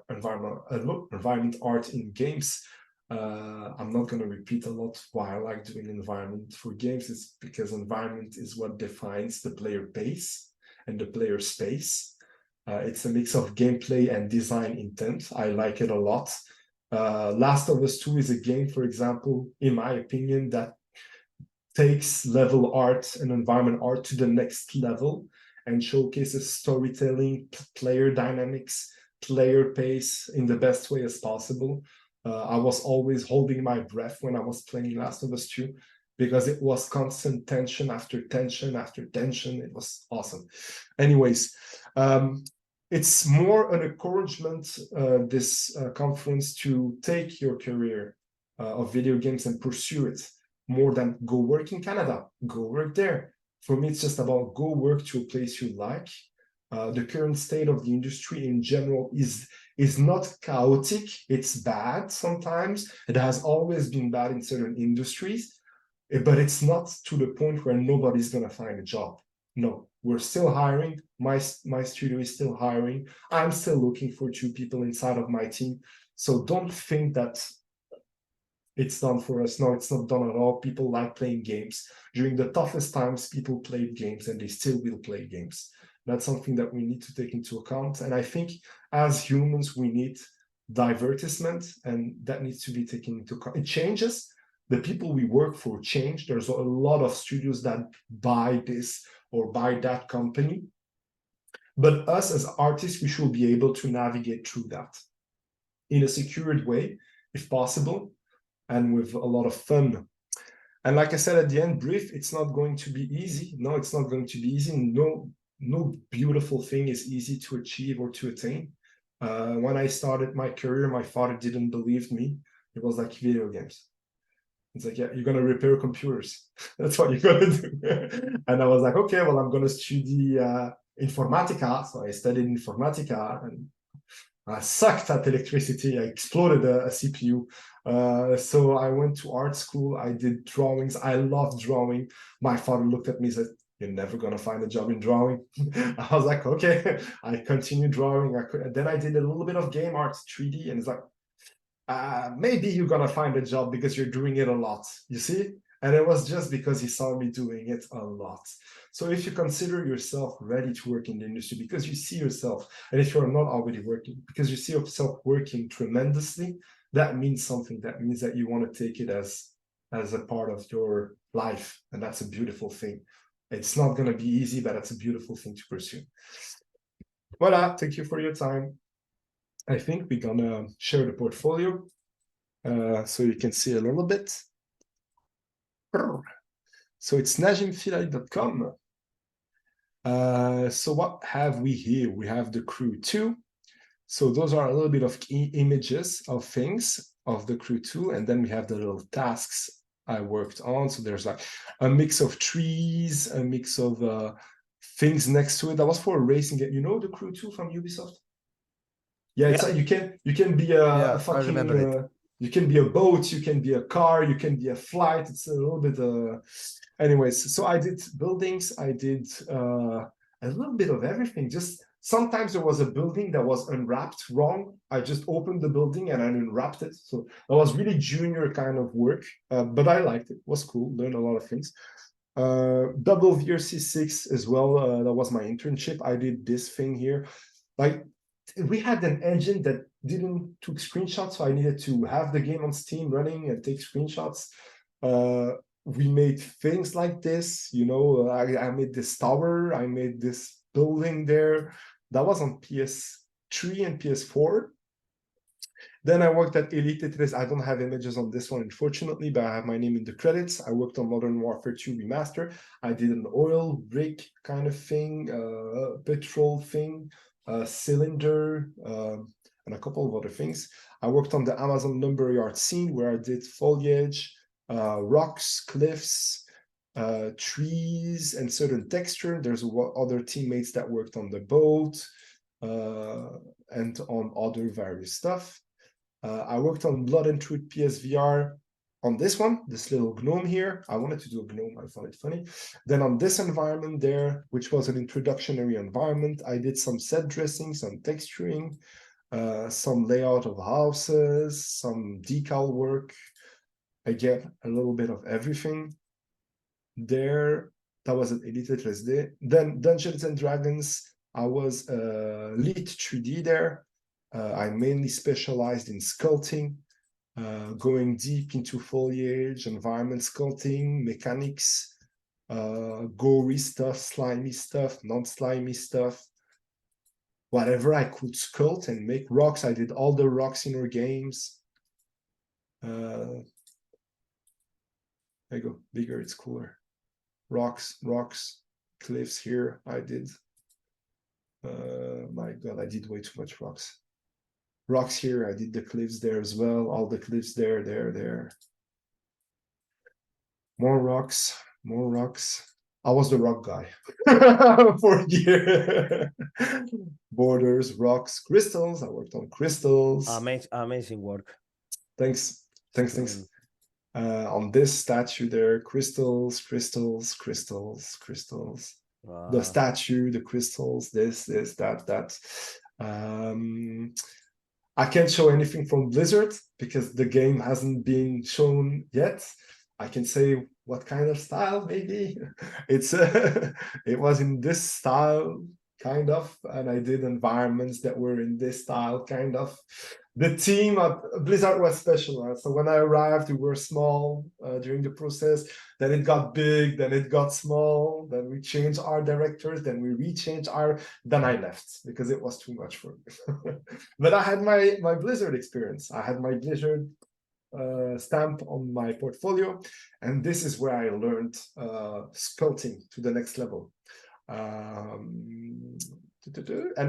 art in games. I'm not going to repeat a lot why I like doing environment for games. It's because environment is what defines the player pace and the player space. It's a mix of gameplay and design intent. I like it a lot. Last of Us 2 is a game, for example, in my opinion, that takes level art and environment art to the next level and showcases storytelling, player dynamics, player pace in the best way as possible. I was always holding my breath when I was playing Last of Us 2 because it was constant tension after tension after tension. It was awesome. Anyways, it's more an encouragement, this conference, to take your career of video games and pursue it. More than go work in Canada, go work there. For me, it's just about go work to a place you like. The current state of the industry in general is not chaotic. It's bad sometimes. It has always been bad in certain industries, but it's not to the point where nobody's going to find a job. No, we're still hiring. My studio is still hiring. I'm still looking for 2 people inside of my team. So don't think that it's done for us. No, it's not done at all. People like playing games. During the toughest times, people played games and they still will play games. That's something that we need to take into account. And I think as humans, we need divertisement, and that needs to be taken into account. It changes. The people we work for change. There's a lot of studios that buy this or buy that company. But us as artists, we should be able to navigate through that in a secured way, if possible, and with a lot of fun. And like I said at the end, brief, it's not going to be easy. No, it's not going to be easy. No beautiful thing is easy to achieve or to attain. When I started my career, my father didn't believe me. It was like video games. It's like, yeah, you're going to repair computers. That's what you're going to do. And I was like, okay, well, I'm going to study informatica. So I studied informatica, and I sucked at electricity. I exploded a CPU. So I went to art school. I did drawings. I loved drawing. My father looked at me and said, you're never going to find a job in drawing. I was like, okay. I continued drawing. Then I did a little bit of game art, 3D. And it's like, maybe you're going to find a job because you're doing it a lot. You see? And it was just because he saw me doing it a lot. So if you consider yourself ready to work in the industry because you see yourself, and if you're not already working, because you see yourself working tremendously, that means something. That means that you want to take it as a part of your life. And that's a beautiful thing. It's not going to be easy, but it's a beautiful thing to pursue. Voila, thank you for your time. I think we're going to share the portfolio so you can see a little bit. So it's najimfilali.com. So what have we here? We have the crew 2. So those are a little bit of key images of things of the crew 2. And then we have the little tasks I worked on. So there's like a mix of trees, a mix of things next to it. That was for a racing game. You know the crew 2 from Ubisoft? Yeah, it's like you can be a fucking you can be a boat, you can be a car, you can be a flight. It's a little bit anyways. So I did buildings, I did a little bit of everything. Just sometimes there was a building that was unwrapped wrong. I just opened the building and I unwrapped it. So that was really junior kind of work, but I liked it. It was cool, learned a lot of things. Double VRC6 as well. That was my internship. I did this thing here. Like, we had an engine that didn't took screenshots, so I needed to have the game on Steam running and take screenshots. We made things like this, you know. I made this tower, I made this building there. That was on PS3 and PS4. Then I worked at Elite 3. I don't have images on this one, unfortunately, but I have my name in the credits. I worked on Modern Warfare 2 Remaster. I did an oil rig kind of thing, petrol thing, cylinder, and a couple of other things. I worked on the Amazon lumberyard scene where I did foliage, rocks, cliffs, trees, and certain texture. There's other teammates that worked on the boat and on other various stuff. I worked on Blood and Truth PSVR on this one, this little gnome here. I wanted to do a gnome, I found it funny. Then on this environment there, which was an introductory environment, I did some set dressing, some texturing, some layout of houses, some decal work. Again, a little bit of everything there. That was at Elite 3D. Then Dungeons and Dragons, I was lead 3D there. I mainly specialized in sculpting, going deep into foliage, environment sculpting, mechanics, gory stuff, slimy stuff, non-slimy stuff, whatever I could sculpt and make rocks. I did all the rocks in our games. There you go, bigger, it's cooler. Rocks, cliffs here, I did. My God, I did way too much rocks. Rocks here, I did the cliffs there as well, all the cliffs there. More rocks. I was the rock guy for a year. Borders, rocks, crystals. I worked on crystals. Amazing work. Thanks. On this statue there, crystals. Wow. The statue, the crystals, this, that. I can't show anything from Blizzard because the game hasn't been shown yet. I can say what kind of style, maybe. It was in this style, kind of, and I did environments that were in this style, kind of. The team at Blizzard was special. So when I arrived, we were small during the process. Then it got big, then it got small. Then we changed our directors, then we rechanged then I left because it was too much for me. But I had my Blizzard experience. I had my Blizzard stamp on my portfolio. And this is where I learned sculpting to the next level. And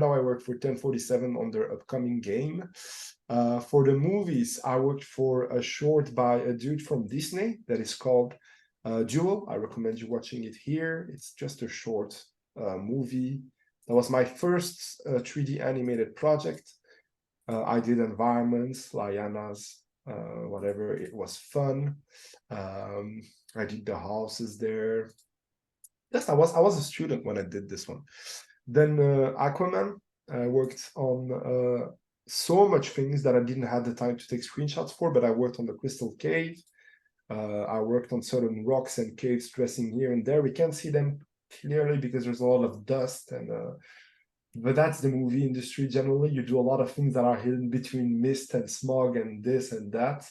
now I work for 1047 on their upcoming game. For the movies, I worked for a short by a dude from Disney that is called Duo. I recommend you watching it here. It's just a short movie. That was my first 3D animated project. I did environments, lianas, whatever. It was fun. I did the houses there. Yes, I was a student when I did this one. Then Aquaman, I worked on so much things that I didn't have the time to take screenshots for, but I worked on the Crystal Cave. I worked on certain rocks and caves dressing here and there. We can't see them clearly because there's a lot of dust, and but that's the movie industry generally. You do a lot of things that are hidden between mist and smog and this and that.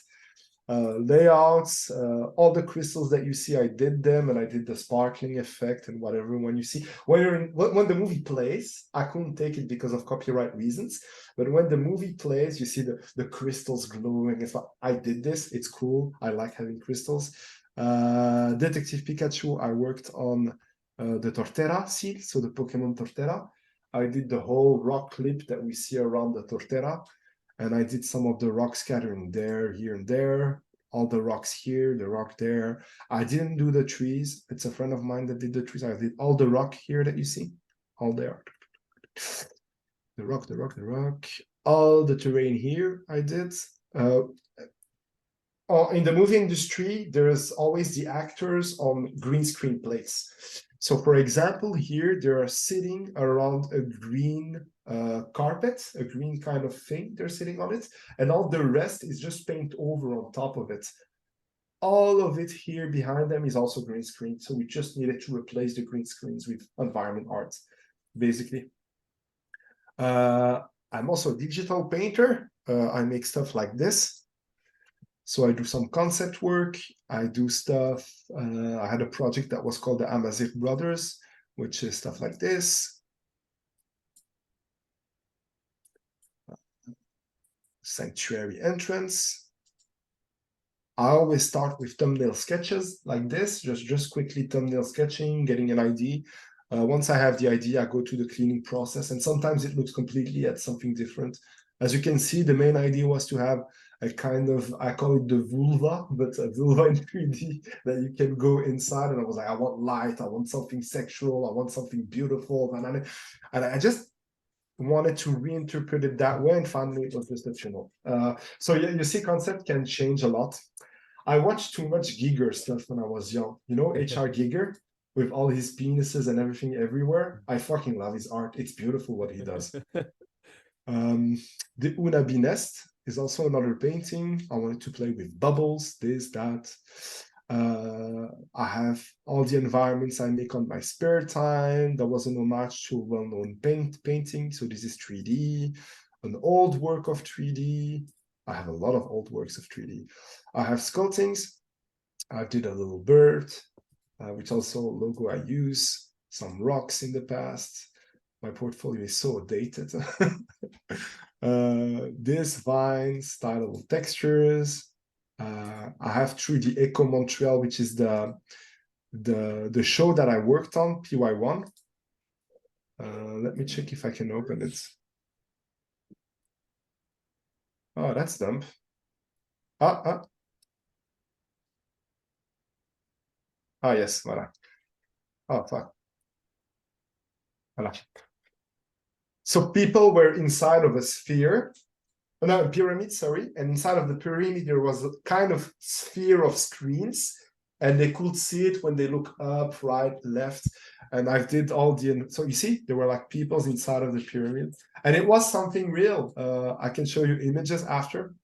Layouts, all the crystals that you see, I did them, and I did the sparkling effect and whatever. When you see, when the movie plays, I couldn't take it because of copyright reasons, but when the movie plays, you see the crystals glowing. It's like, I did this, it's cool, I like having crystals. Detective Pikachu, I worked on the Torterra seal, so the Pokemon Torterra. I did the whole rock clip that we see around the Torterra. And I did some of the rock scattering there, here and there, all the rocks here, the rock there. I didn't do the trees. It's a friend of mine that did the trees. I did all the rock here that you see, all there. The rock, the rock, the rock. All the terrain here I did. In the movie industry, there's always the actors on green screen plates. So for example, here they are sitting around a green carpet, a green kind of thing, they're sitting on it, and all the rest is just paint over on top of it. All of it here behind them is also green screen, so we just needed to replace the green screens with environment art, basically. I'm also a digital painter. I make stuff like this. So I do some concept work, I do stuff, I had a project that was called the Amazigh Brothers, which is stuff like this. Sanctuary entrance. I always start with thumbnail sketches like this, just quickly thumbnail sketching, getting an idea. Once I have the idea, I go to the cleaning process, and sometimes it looks completely at something different. As you can see, the main idea was to have a kind of, I call it the vulva, but a vulva in 3D that you can go inside. And I was like, I want light, I want something sexual, I want something beautiful. And I just wanted to reinterpret it that way, and finally it was just optional. So yeah, you see, concept can change a lot. I watched too much Giger stuff when I was young. You know, H.R. Giger, with all his penises and everything everywhere. I fucking love his art. It's beautiful what he does. The Unabi Nest is also another painting. I wanted to play with bubbles, this, that. I have all the environments I make on my spare time. There was an homage to a well-known painting. So this is 3D, an old work of 3D. I have a lot of old works of 3D. I have sculptings. I did a little bird, which also a logo I use, some rocks in the past. My portfolio is so dated. This vine, stylable textures. I have 3D Eco Montreal, which is the show that I worked on, PY1. Let me check if I can open it. Oh, that's dumb. Ah, yes, voilà. Oh, fuck. Voilà. So people were inside of a sphere, no, a pyramid, sorry, and inside of the pyramid there was a kind of sphere of screens, and they could see it when they look up, right, left, and I did all the, so you see, there were like peoples inside of the pyramid, and it was something real. I can show you images after.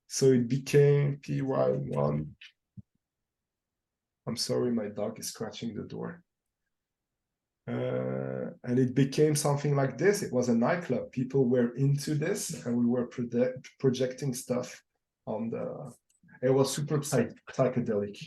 So it became PY1. I'm sorry, my dog is scratching the door. And it became something like this. It was a nightclub. People were into this, and we were projecting stuff on the. It was super psychedelic.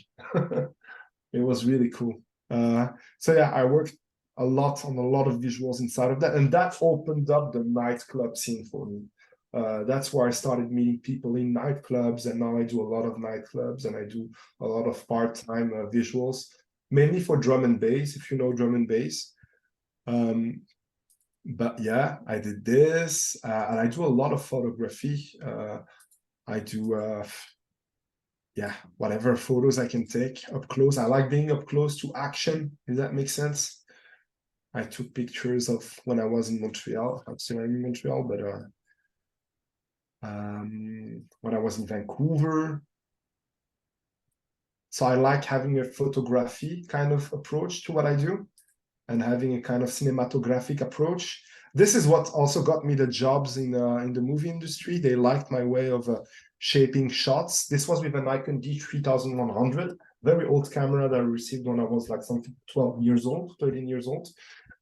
It was really cool. So yeah, I worked a lot on a lot of visuals inside of that, and that opened up the nightclub scene for me. That's where I started meeting people in nightclubs, and now I do a lot of nightclubs, and I do a lot of part-time visuals, mainly for drum and bass, if you know drum and bass. But yeah, I did this, and I do a lot of photography. I do, yeah, whatever photos I can take up close. I like being up close to action, if that makes sense. I took pictures of when I was in Montreal. I'm still in Montreal, but when I was in Vancouver. So I like having a photography kind of approach to what I do, and having a kind of cinematographic approach. This is what also got me the jobs in the movie industry. They liked my way of shaping shots. This was with a Nikon D3100, very old camera that I received when I was like something 12 years old, 13 years old.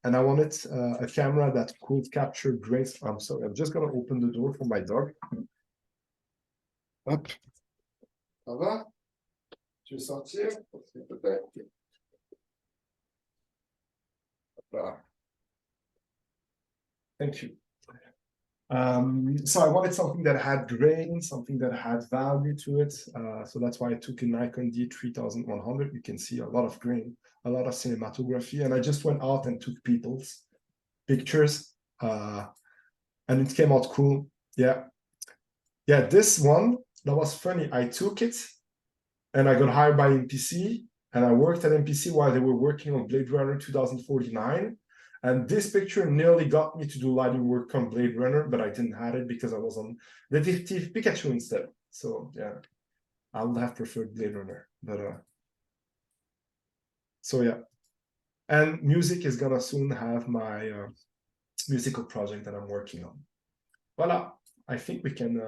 And I wanted a camera that could capture grains. I'm sorry, I'm just gonna open the door for my dog. Hop. Ça va? Tu veux sortir? Voilà. Thank you. So I wanted something that had grain, something that had value to it. So that's why I took a Nikon D3100. You can see a lot of grain, a lot of cinematography. And I just went out and took people's pictures. And it came out cool. Yeah. Yeah, this one, that was funny. I took it and I got hired by MPC. And I worked at MPC while they were working on Blade Runner 2049. And this picture nearly got me to do lighting work on Blade Runner, but I didn't have it because I was on the Detective Pikachu instead. So yeah, I would have preferred Blade Runner, but so yeah. And music is gonna soon have my musical project that I'm working on. Voila, I think we can,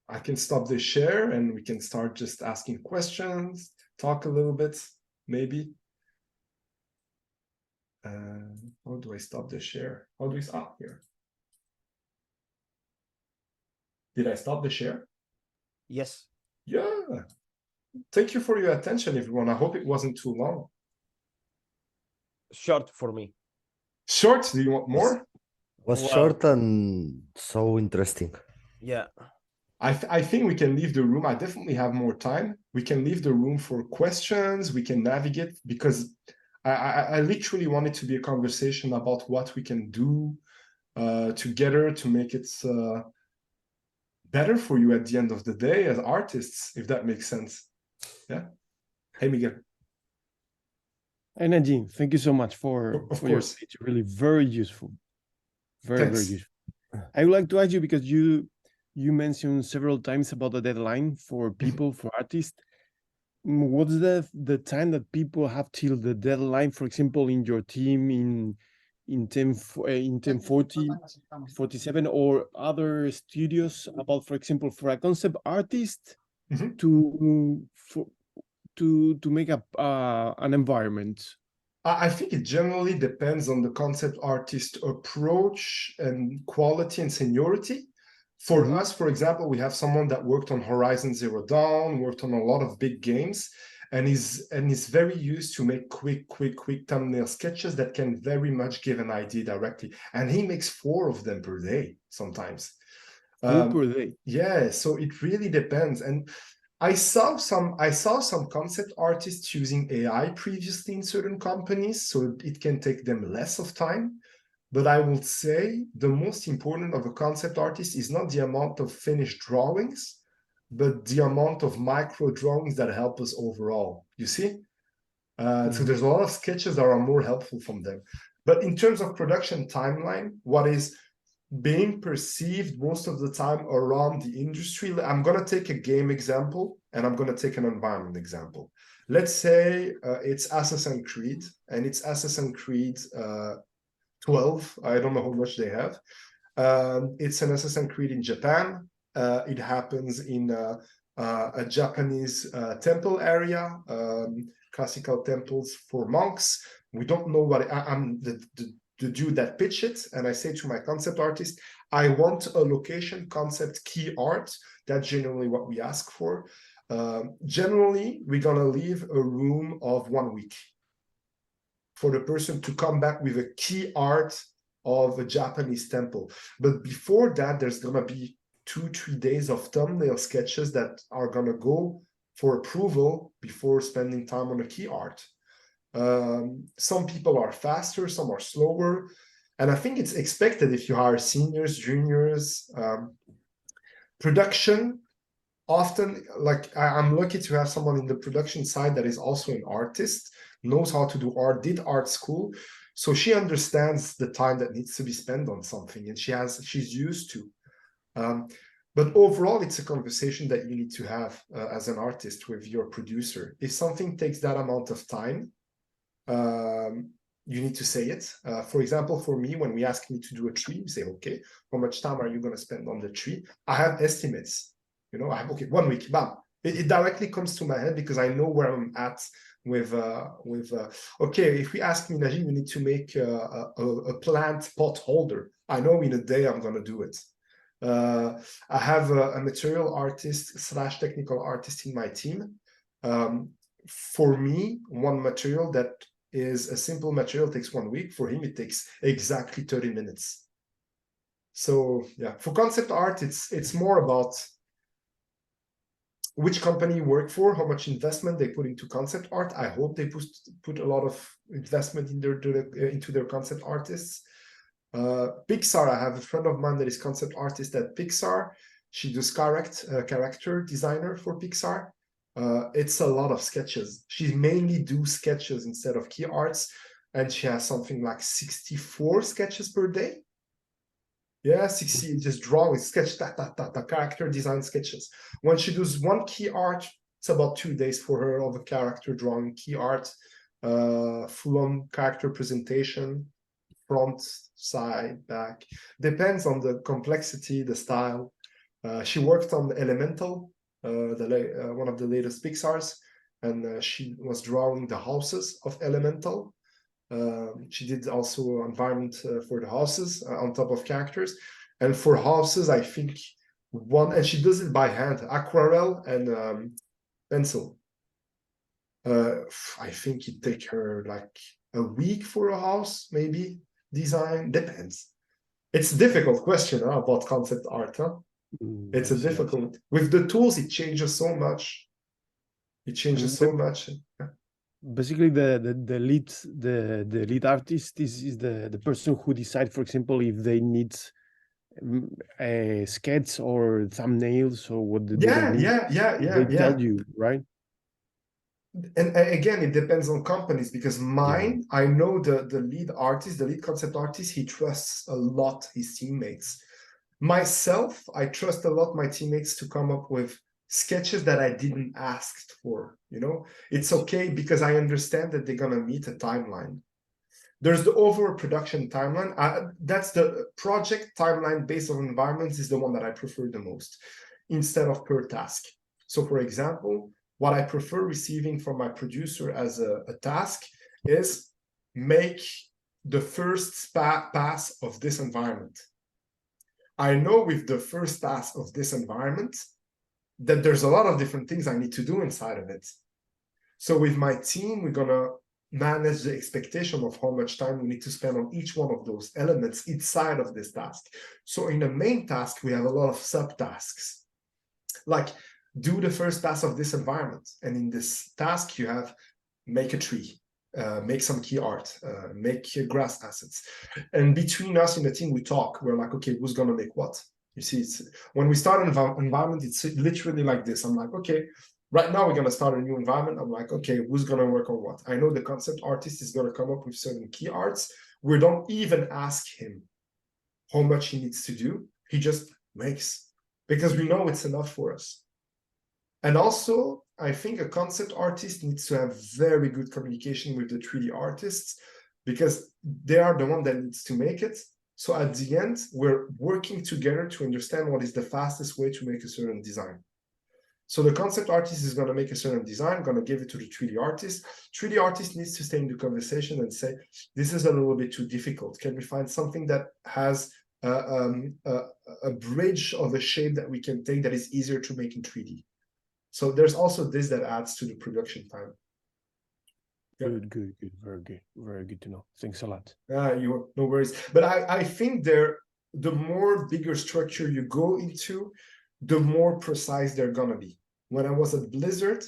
I can stop the share and we can start just asking questions, talk a little bit, maybe. How do I stop the share? How do we stop here? Did I stop the share? Yes. Yeah. Thank you for your attention, everyone. I hope it wasn't too long. Short for me. Short? Do you want more? Was Well- short and so interesting. Yeah. I think we can leave the room. I definitely have more time. We can leave the room for questions. We can navigate because I literally want it to be a conversation about what we can do together to make it better for you at the end of the day as artists, if that makes sense. Yeah. Hey, Miguel. And Najim, thank you so much for your course. speech. Really very useful. Very Thanks. useful. I would like to ask you because you mentioned several times about the deadline for people, for artists. What's the time that people have till the deadline, for example, in your team in 1040, 47 or other studios about, for example, for a concept artist to make an environment? I think it generally depends on the concept artist approach and quality and seniority. For us, for example, we have someone that worked on Horizon Zero Dawn, worked on a lot of big games, and is very used to make quick thumbnail sketches that can very much give an idea directly. And he makes 4 of them per day sometimes. 4 per day. Yeah, so it really depends. And I saw some concept artists using AI previously in certain companies, so it can take them less of time. But I would say the most important of a concept artist is not the amount of finished drawings, but the amount of micro drawings that help us overall. You see? So there's a lot of sketches that are more helpful from them. But in terms of production timeline, what is being perceived most of the time around the industry, I'm going to take a game example and I'm going to take an environment example. Let's say it's Assassin's Creed and it's Assassin's Creed 12. I don't know how much they have. It's an Assassin's Creed in Japan. It happens in a Japanese temple area, classical temples for monks. We don't know what I'm the dude that pitch it, and I say to my concept artist, I want a location concept key art. That's generally what we ask for. Generally, we're gonna leave a room of 1 week for the person to come back with a key art of a Japanese temple. But before that, there's gonna be 2-3 days of thumbnail sketches that are gonna go for approval before spending time on a key art. Some people are faster, some are slower. And I think it's expected if you hire seniors, juniors, production. Often, like I'm lucky to have someone in the production side that is also an artist, knows how to do art, did art school. So she understands the time that needs to be spent on something and she's used to. But overall, it's a conversation that you need to have as an artist with your producer. If something takes that amount of time, you need to say it. For example, for me, when we ask me to do a tree, we say, okay, how much time are you going to spend on the tree? I have estimates. You know, I have, okay, 1 week, bam. It directly comes to my head because I know where I'm at with okay, if we ask me, Najim, you need to make a plant pot holder. I know in a day I'm going to do it. I have a material artist / technical artist in my team. For me, one material that is a simple material takes 1 week. For him, it takes exactly 30 minutes. So yeah, for concept art, it's more about which company you work for, how much investment they put into concept art. I hope they put a lot of investment into their concept artists. Pixar, I have a friend of mine that is concept artist at Pixar. She does character designer for Pixar. It's a lot of sketches. She mainly do sketches instead of key arts, and she has something like 64 sketches per day. Yeah, 60, just drawing, sketch, character design sketches. When she does one key art, it's about 2 days for her of a character drawing key art, full-on character presentation, front, side, back. Depends on the complexity, the style. She worked on Elemental, one of the latest Pixars, and she was drawing the houses of Elemental. She did also environment for the houses on top of characters. And for houses, I think and she does it by hand, aquarelle and pencil. I think it take her like a week for a house, maybe design, depends. It's a difficult question about concept art, huh? It's a difficult, with the tools, it changes so much. It changes so much. Basically the lead artist is the person who decides, for example, if they need a sketch or thumbnails or what they tell you, right? And again, it depends on companies, because mine, I know the lead artist, the lead concept artist, he trusts a lot his teammates. Myself, I trust a lot my teammates to come up with sketches that I didn't ask for, you know. It's okay because I understand that they're gonna meet a timeline. There's the overall production timeline. That's the project timeline based on environments is the one that I prefer the most, instead of per task. So for example, what I prefer receiving from my producer as a task is make the first pass of this environment. I know with the first pass of this environment that there's a lot of different things I need to do inside of it. So with my team, we're gonna manage the expectation of how much time we need to spend on each one of those elements inside of this task. So in the main task, we have a lot of subtasks, like do the first pass of this environment. And in this task, you have make a tree, make some key art, make grass assets. And between us in the team, we talk. We're like, okay, who's gonna make what? You see, when we start an environment, it's literally like this. I'm like, okay, right now we're gonna start a new environment. I'm like, okay, who's gonna work on what? I know the concept artist is gonna come up with certain key arts. We don't even ask him how much he needs to do. He just makes, because we know it's enough for us. And also, I think a concept artist needs to have very good communication with the 3D artists, because they are the one that needs to make it. So at the end, we're working together to understand what is the fastest way to make a certain design. So the concept artist is going to make a certain design, going to give it to the 3D artist. 3D artist needs to stay in the conversation and say, this is a little bit too difficult. Can we find something that has a bridge of a shape that we can take that is easier to make in 3D? So there's also this that adds to the production time. Good, very good to know. Thanks a lot. No worries. But I think the more bigger structure you go into, the more precise they're gonna be. When I was at Blizzard,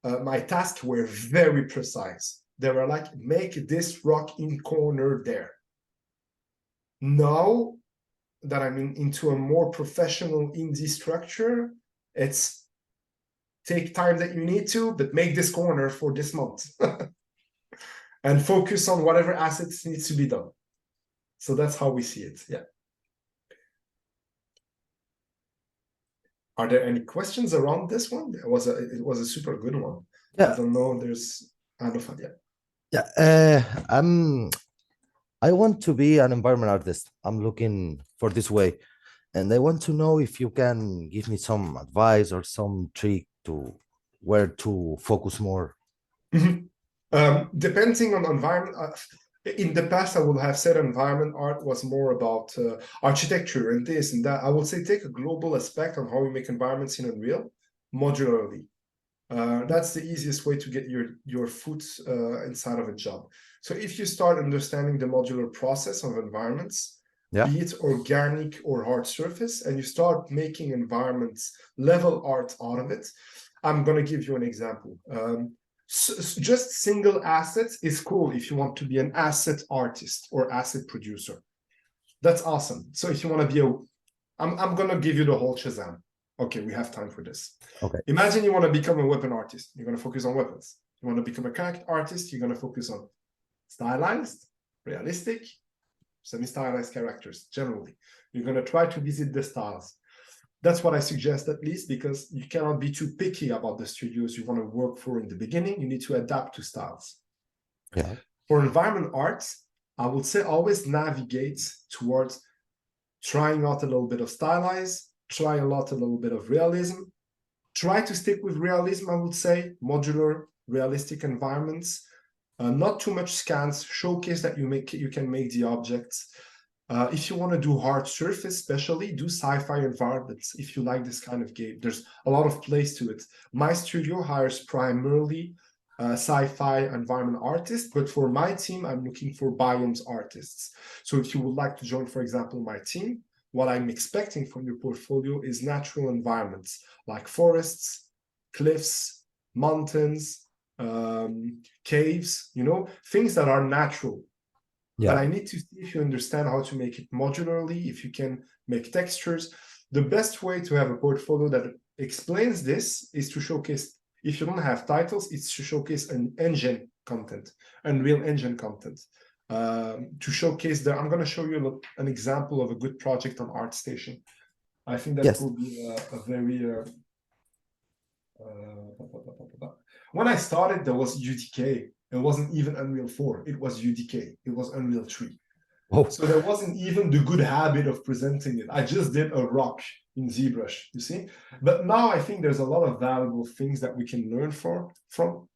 my tasks were very precise. They were like, make this rock in corner there. Now that I'm into a more professional indie structure, it's take time that you need to, but make this corner for this month. And focus on whatever assets needs to be done. So that's how we see it, yeah. Are there any questions around this one? It was a super good one. Yeah. I don't know, I want to be an environment artist. I'm looking for this way. And I want to know if you can give me some advice or some trick to where to focus more. Depending on environment, in the past, I would have said environment art was more about architecture and this and that. I would say take a global aspect on how we make environments in Unreal modularly. That's the easiest way to get your foot inside of a job. So if you start understanding the modular process of environments, be it organic or hard surface, and you start making environments level art out of it, I'm going to give you an example. Just single assets is cool if you want to be an asset artist or asset producer. That's awesome. So if you want to be I'm going to give you the whole Shazam. Okay, we have time for this. Okay. Imagine you want to become a weapon artist. You're going to focus on weapons. You want to become a character artist. You're going to focus on stylized, realistic, semi-stylized characters, generally. You're going to try to visit the styles. That's what I suggest, at least, because you cannot be too picky about the studios you want to work for in the beginning. You need to adapt to styles. Yeah. For environment arts, I would say always navigate towards trying out a little bit of stylized, try a little bit of realism. Try to stick with realism, I would say, modular, realistic environments. Not too much scans, showcase that you can make the objects. If you want to do hard surface, especially, do sci-fi environments. If you like this kind of game, there's a lot of place to it. My studio hires primarily sci-fi environment artists, but for my team, I'm looking for biomes artists. So if you would like to join, for example, my team, what I'm expecting from your portfolio is natural environments like forests, cliffs, mountains, caves, things that are natural. Yeah. But I need to see if you understand how to make it modularly, if you can make textures. The best way to have a portfolio that explains this is to showcase, if you don't have titles, it's to showcase an engine content, Unreal Engine content. To showcase I'm going to show you an example of a good project on ArtStation. I think that will be a very... when I started, there was UDK. It wasn't even Unreal 4. It was UDK. It was Unreal 3. Oh. So there wasn't even the good habit of presenting it. I just did a rock in ZBrush, you see? But now I think there's a lot of valuable things that we can learn from.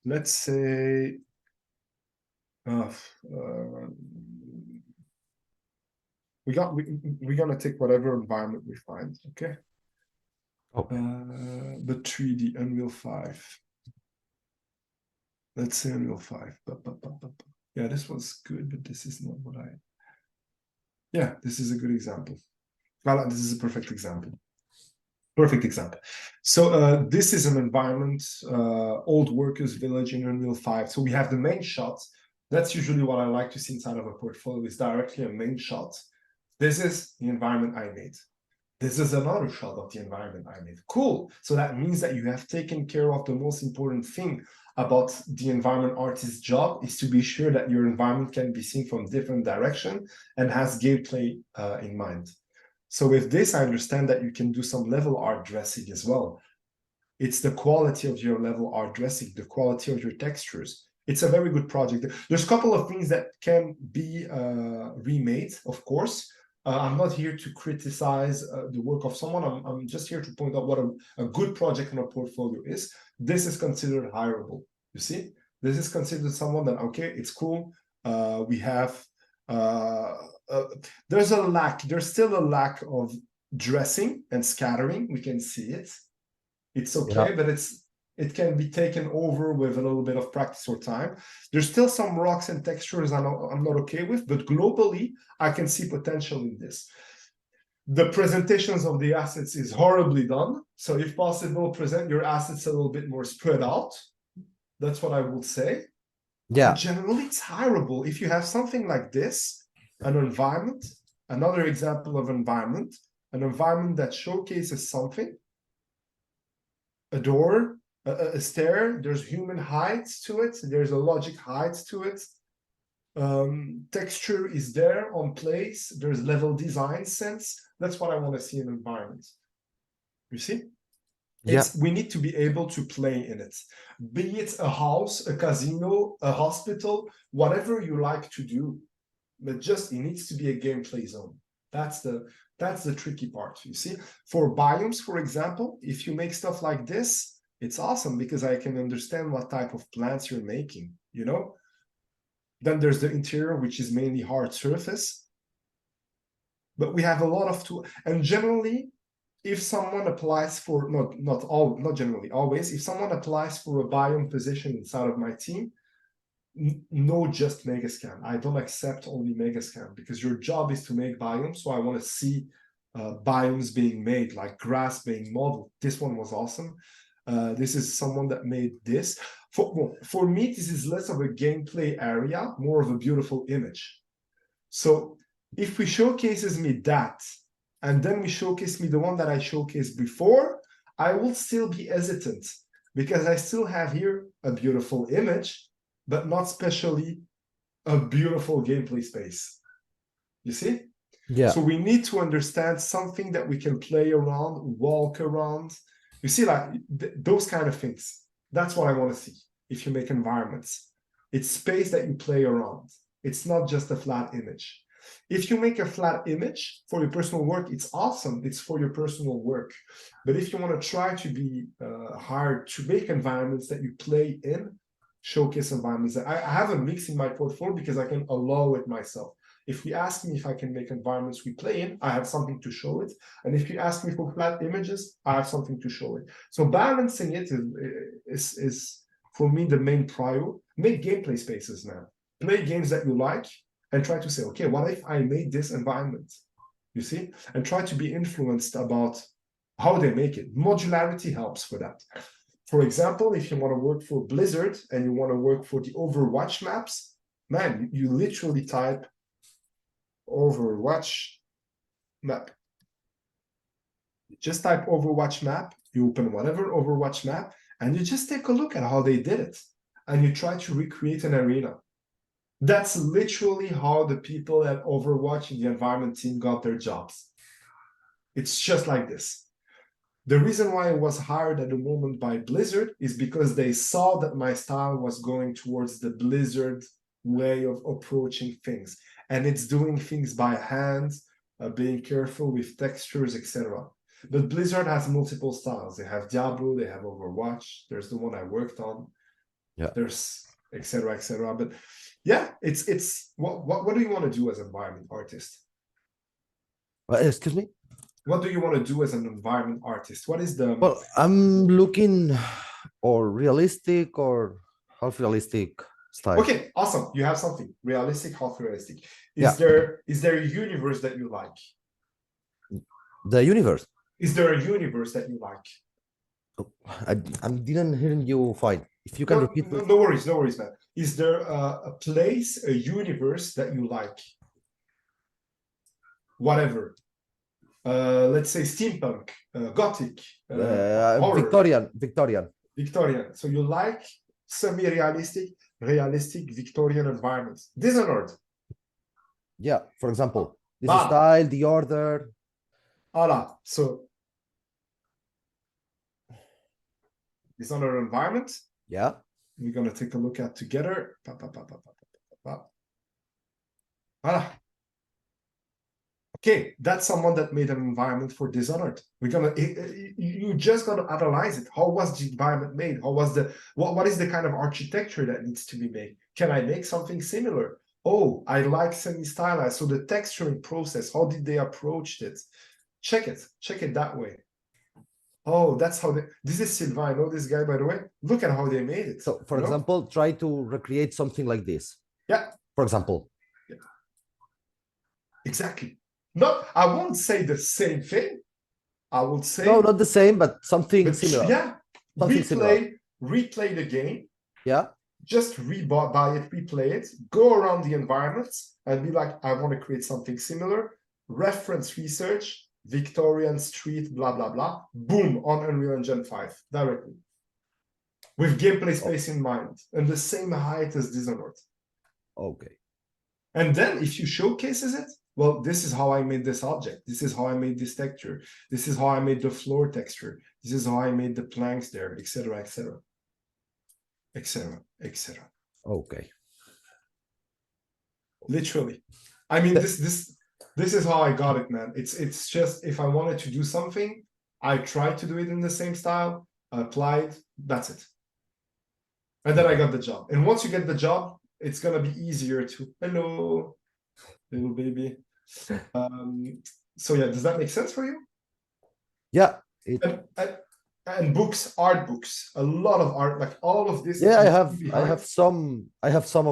Let's say... we're gonna take whatever environment we find, okay? Okay. But 3D, Unreal 5. Let's say Unreal 5. Yeah, this was good, but this is not what Yeah, this is a good example. Well, this is a perfect example. Perfect example. So this is an environment, old workers village in Unreal 5. So we have the main shot. That's usually what I like to see inside of a portfolio, is directly a main shot. This is the environment I made. This is another shot of the environment I made. Cool. So that means that you have taken care of the most important thing about the environment artist's job, is to be sure that your environment can be seen from different directions and has gameplay in mind. So with this, I understand that you can do some level art dressing as well. It's the quality of your level art dressing, the quality of your textures. It's a very good project. There's a couple of things that can be remade, of course. I'm not here to criticize the work of someone. I'm just here to point out what a good project in a portfolio is. This is considered hireable, you see? This is considered someone that, okay, it's cool. We have... there's still a lack of dressing and scattering. We can see it. It's okay, but it can be taken over with a little bit of practice or time. There's still some rocks and textures I'm not okay with, but globally, I can see potential in this. The presentations of the assets is horribly done. So if possible, present your assets a little bit more spread out. That's what I would say. Yeah. But generally, it's hireable. If you have something like this, an environment, another example of environment, an environment that showcases something, a door, a stair, there's human heights to it, there's a logic heights to it, texture is there on place, there's level design sense. That's what I want to see in environments. You see? We need to be able to play in it, be it a house, a casino, a hospital, whatever you like to do, but just it needs to be a gameplay zone. That's the tricky part, you see. For biomes, for example, if you make stuff like this, it's awesome because I can understand what type of plants you're making, you know. Then there's the interior, which is mainly hard surface, but we have a lot of tools. And generally, if someone applies for, not generally, always, if someone applies for a biome position inside of my team, no just Megascan. I don't accept only Megascan because your job is to make biomes. So I want to see biomes being made, like grass being modeled. This one was awesome. This is someone that made this. For me, this is less of a gameplay area, more of a beautiful image. So if we showcases me that, and then we showcase me the one that I showcased before, I will still be hesitant because I still have here a beautiful image, but not specially a beautiful gameplay space. You see? Yeah. So we need to understand something that we can play around, walk around. You see, like those kind of things. That's what I want to see if you make environments. It's space that you play around. It's not just a flat image. If you make a flat image for your personal work, it's awesome. It's for your personal work. But if you want to try to be hard to make environments that you play in, showcase environments. I have a mix in my portfolio because I can allow it myself. If you ask me if I can make environments we play in, I have something to show it. And if you ask me for flat images, I have something to show it. So balancing it is for me the main prior. Make gameplay spaces, man. Play games that you like and try to say, okay, what if I made this environment? You see? And try to be influenced about how they make it. Modularity helps for that. For example, if you want to work for Blizzard and you want to work for the Overwatch maps, man, you literally type Overwatch map. Just type Overwatch map, you open whatever Overwatch map, and you just take a look at how they did it. And you try to recreate an arena. That's literally how the people at Overwatch in the environment team got their jobs. It's just like this. The reason why I was hired at the moment by Blizzard is because they saw that my style was going towards the Blizzard way of approaching things. And it's doing things by hand, being careful with textures, etc. But Blizzard has multiple styles. They have Diablo, they have Overwatch. There's the one I worked on. Yeah. There's etc. etc. But yeah, it's what do you want to do as an environment artist? Excuse me? What do you want to do as an environment artist? What is the... Well, I'm looking or realistic or half realistic style. Okay, awesome. You have something realistic, half realistic. Is there a universe that you like? The universe. Is there a universe that you like? I didn't hear you fine. If you can repeat. No worries, man. Is there a place, a universe that you like? Whatever. Let's say steampunk, gothic, Victorian. Victorian. So you like semi-realistic, realistic Victorian environments. Dishonored. Yeah, for example, this style, the order. Voilà. So Dishonored environment. Yeah. We're gonna take a look at together. Voilà. Okay, that's someone that made an environment for Dishonored. You just gotta analyze it. How was the environment made? How was what is the kind of architecture that needs to be made? Can I make something similar? Oh, I like semi-stylized. So the texturing process, how did they approach it? Check it that way. Oh, that's how this is Sylvain. I know this guy, by the way. Look at how they made it. So, for example, try to recreate something like this. Yeah. For example. Yeah. Exactly. No, I won't say the same thing. I would say no, not the same, but something similar. Yeah. Replay the game. Yeah. Just buy it, replay it, go around the environments and be like, I want to create something similar. Reference research, Victorian street, blah, blah, blah. Boom, on Unreal Engine 5 directly. With gameplay space in mind and the same height as Dishonored. Okay. And then if you showcases it, well, this is how I made this object. This is how I made this texture. This is how I made the floor texture. This is how I made the planks there, etc., etc., etc., etc. Okay. Literally. I mean, this is how I got it, man. It's just, if I wanted to do something, I tried to do it in the same style, I applied, that's it. And then I got the job. And once you get the job, it's gonna be easier to, hello, little baby. So yeah, does that make sense for you? Yeah. And books, art books, a lot of art, like all of this. Yeah, I have some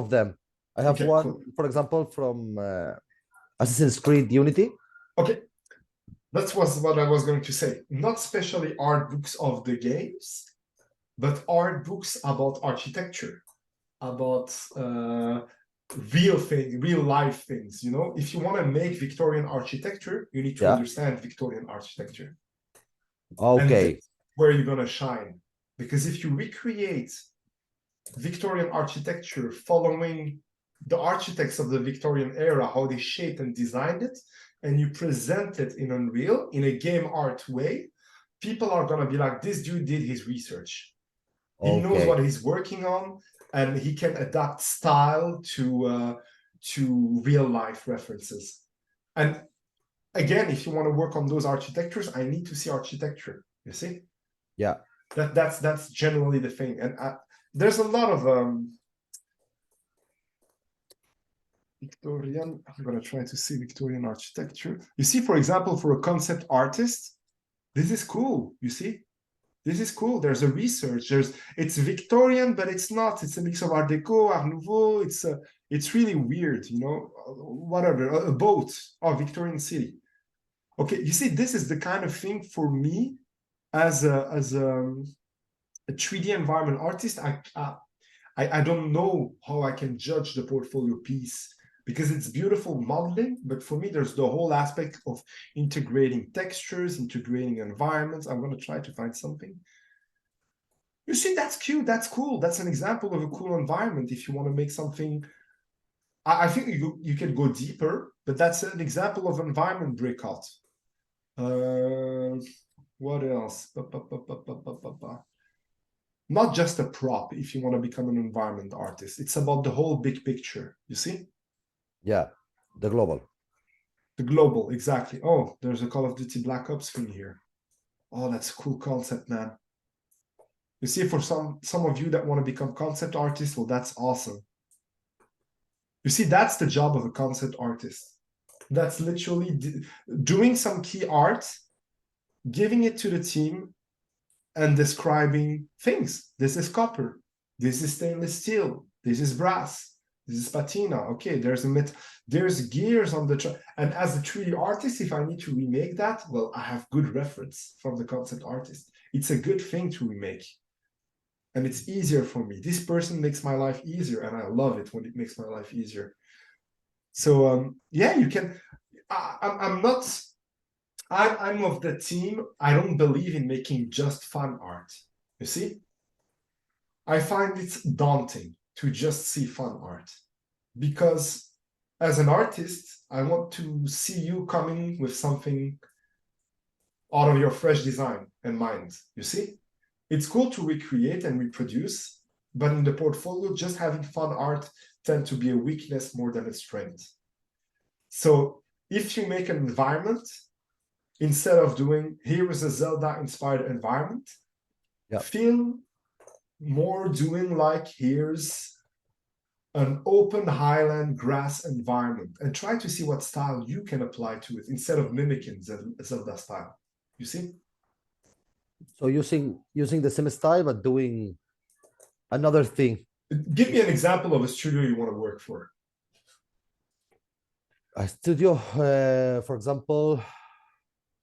of them. I have one, cool. for example, from Assassin's Creed Unity. Okay, that was what I was going to say. Not especially art books of the games, but art books about architecture, about real life things. You know, if you want to make Victorian architecture, you need to understand Victorian architecture. Okay. And where you're gonna shine, because if you recreate Victorian architecture following the architects of the Victorian era, how they shaped and designed it, and you present it in Unreal in a game art way, people are gonna be like, this dude did his research. He knows what he's working on, and he can adapt style to real life references. And again, if you want to work on those architectures, I need to see architecture. You see? Yeah. That's generally the thing. And there's a lot of Victorian. I'm gonna try to see Victorian architecture. You see, for example, for a concept artist, this is cool. You see? This is cool. There's a research. It's Victorian, but it's not. It's a mix of Art Deco, Art Nouveau. It's really weird, you know. Whatever. A boat. Oh, Victorian city. Okay, you see, this is the kind of thing for me as a 3D environment artist. I don't know how I can judge the portfolio piece, because it's beautiful modeling, but for me, there's the whole aspect of integrating textures, integrating environments. I'm going to try to find something. You see, that's cute. That's cool. That's an example of a cool environment. If you want to make something, I think you can go deeper, but that's an example of environment breakout. What else? Not just a prop if you want to become an environment artist. It's about the whole big picture, you see? Yeah, the global. The global, exactly. Oh, there's a Call of Duty Black Ops thing here. Oh, that's a cool concept, man. You see, for some of you that want to become concept artists, well, that's awesome. You see, that's the job of a concept artist. That's literally doing some key art, giving it to the team, and describing things. This is copper. This is stainless steel. This is brass. This is patina. Okay, there's gears on the and as a 3D artist, if I need to remake that, well, I have good reference from the concept artist. It's a good thing to remake, and it's easier for me. This person makes my life easier, and I love it when it makes my life easier. So yeah, you can. I'm of the team. I don't believe in making just fun art. You see, I find it daunting to just see fun art, because as an artist, I want to see you coming with something out of your fresh design and mind. You see, it's cool to recreate and reproduce, but in the portfolio, just having fun art tends to be a weakness more than a strength. So if you make an environment, instead of doing, here is a Zelda-inspired environment, feel more doing like, here's an open highland grass environment, and try to see what style you can apply to it instead of mimicking Zelda style. You see? So using the same style, but doing another thing. Give me an example of a studio you want to work for. A studio, for example,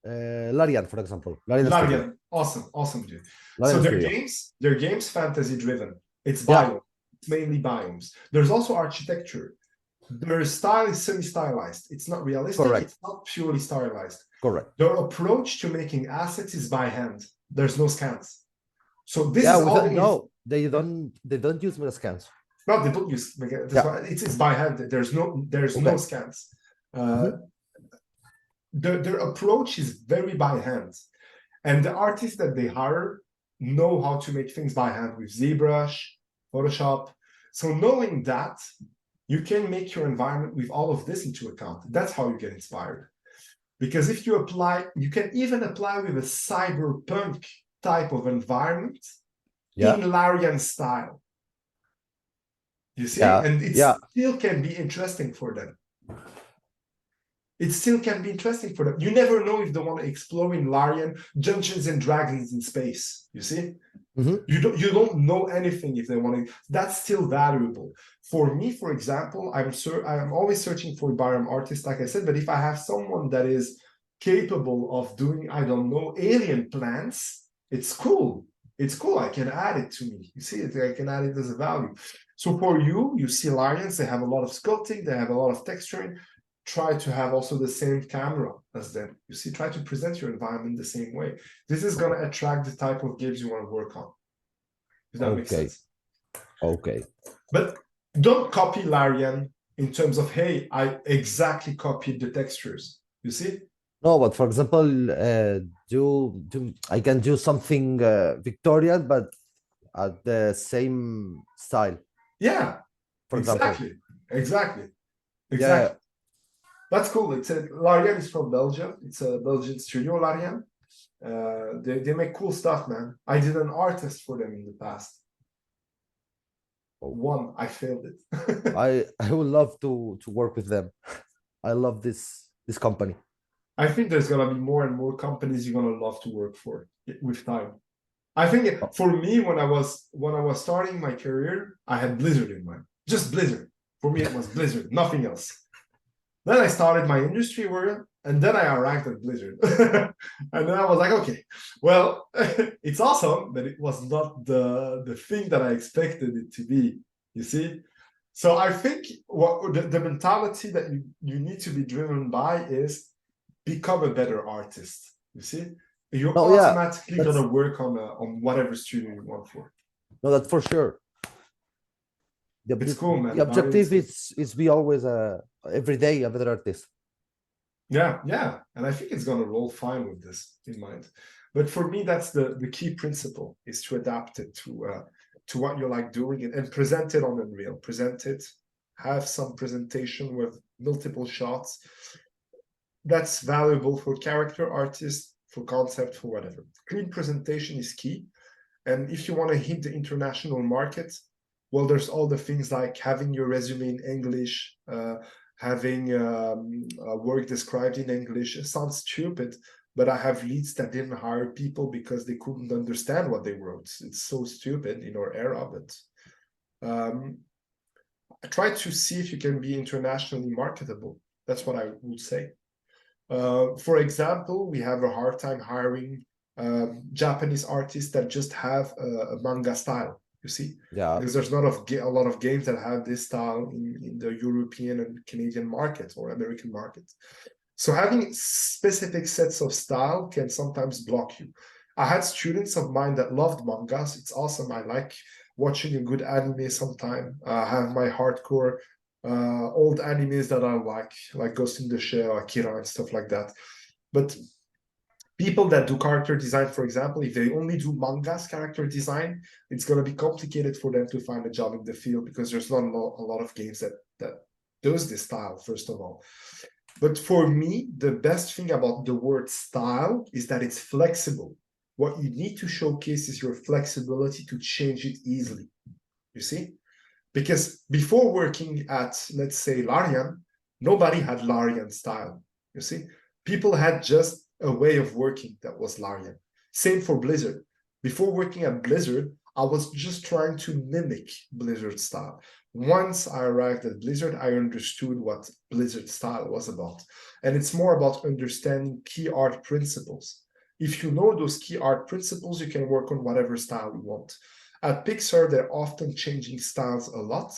Larian, for example. Larian, awesome, dude. Larian so studio. their games fantasy driven. It's biome, it's mainly biomes. There's also architecture. Their style is semi-stylized. It's not realistic. Correct. It's not purely stylized. Correct. Their approach to making assets is by hand. There's no scans. So this is all. No, they don't use scans. No, they don't use. That's why it's by hand. There's no scans. their approach is very by hand. And the artists that they hire know how to make things by hand with ZBrush, Photoshop. So knowing that, you can make your environment with all of this into account. That's how you get inspired. Because if you apply, you can even apply with a cyberpunk type of environment in Larian style. You see? And it still can be interesting for them. It still can be interesting for them. You never know if they want to explore in Larian Dungeons and Dragons in space. You see? You don't know anything if they want to. That's still valuable. For me, for example, I'm always searching for Bayram artists, like I said, but if I have someone that is capable of doing, I don't know, alien plants, it's cool. It's cool. I can add it to me. You see it, I can add it as a value. So for you see Larians, they have a lot of sculpting, they have a lot of texturing. Try to have also the same camera as them. You see, try to present your environment the same way. This is going to attract the type of games you want to work on. Does that make sense? Okay. But don't copy Larian in terms of, hey, I exactly copied the textures. You see? No, but for example, I can do something Victorian, but at the same style. Yeah, for example. Exactly. Yeah. That's cool. Larian is from Belgium. It's a Belgian studio, Larian. They make cool stuff, man. I did an artist for them in the past. I failed it. I would love to work with them. I love this company. I think there's gonna be more and more companies you're gonna love to work for with time. I think for me, when I was starting my career, I had Blizzard in mind. Just Blizzard. For me, it was Blizzard, nothing else. Then I started my industry work, and then I arrived at Blizzard. And then I was like, okay, well, it's awesome, but it was not the thing that I expected it to be, you see? So I think the mentality that you need to be driven by is become a better artist, you see? You're automatically going to work on whatever studio you want for. No, that's for sure. It's cool, man. The objective is be always every day a better artist. Yeah, and I think it's gonna roll fine with this in mind. But for me, that's the key principle, is to adapt it to what you like doing and present it on Unreal. Present it, have some presentation with multiple shots. That's valuable for character artists, for concept, for whatever. Clean presentation is key. And if you want to hit the international market, well, there's all the things like having your resume in English, having work described in English. It sounds stupid, but I have leads that didn't hire people because they couldn't understand what they wrote. It's so stupid in our era, but try to see if you can be internationally marketable. That's what I would say. For example, we have a hard time hiring Japanese artists that just have a manga style. You see, because there's not a lot of games that have this style in the European and Canadian market or American market. So having specific sets of style can sometimes block you. I had students of mine that loved mangas. It's awesome. I like watching a good anime sometime. I have my hardcore old animes that I like Ghost in the Shell, Akira, and stuff like that. But people that do character design, for example, if they only do mangas character design, it's going to be complicated for them to find a job in the field because there's not a lot of games that does this style, first of all. But for me, the best thing about the word style is that it's flexible. What you need to showcase is your flexibility to change it easily. You see? Because before working at, let's say, Larian, nobody had Larian style. You see? People had just a way of working that was Larian. Same for Blizzard. Before working at Blizzard, I was just trying to mimic Blizzard style. Once I arrived at Blizzard, I understood what Blizzard style was about. And it's more about understanding key art principles. If you know those key art principles, you can work on whatever style you want. At Pixar, they're often changing styles a lot.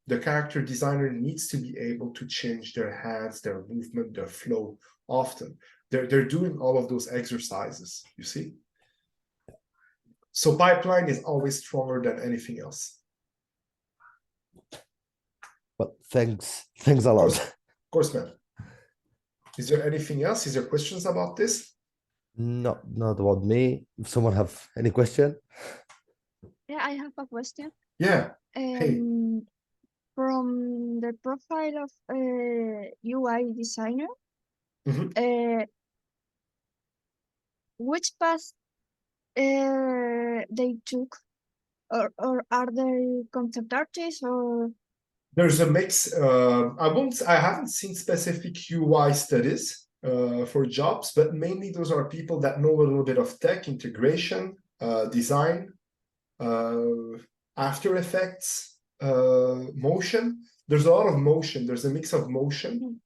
The character designer needs to be able to change their hands, their movement, their flow often. They're doing all of those exercises, you see? So pipeline is always stronger than anything else. Well, thanks a lot. Of course, man. Is there anything else? Is there questions about this? No, not about me. If someone have any question? Yeah, I have a question. Yeah. Hey. From the profile of UI designer, which path they took, or are they concept artists, or There's a mix. I haven't seen specific UI studies for jobs, but mainly those are people that know a little bit of tech integration, design, After Effects, motion. There's a lot of motion. There's a mix of motion.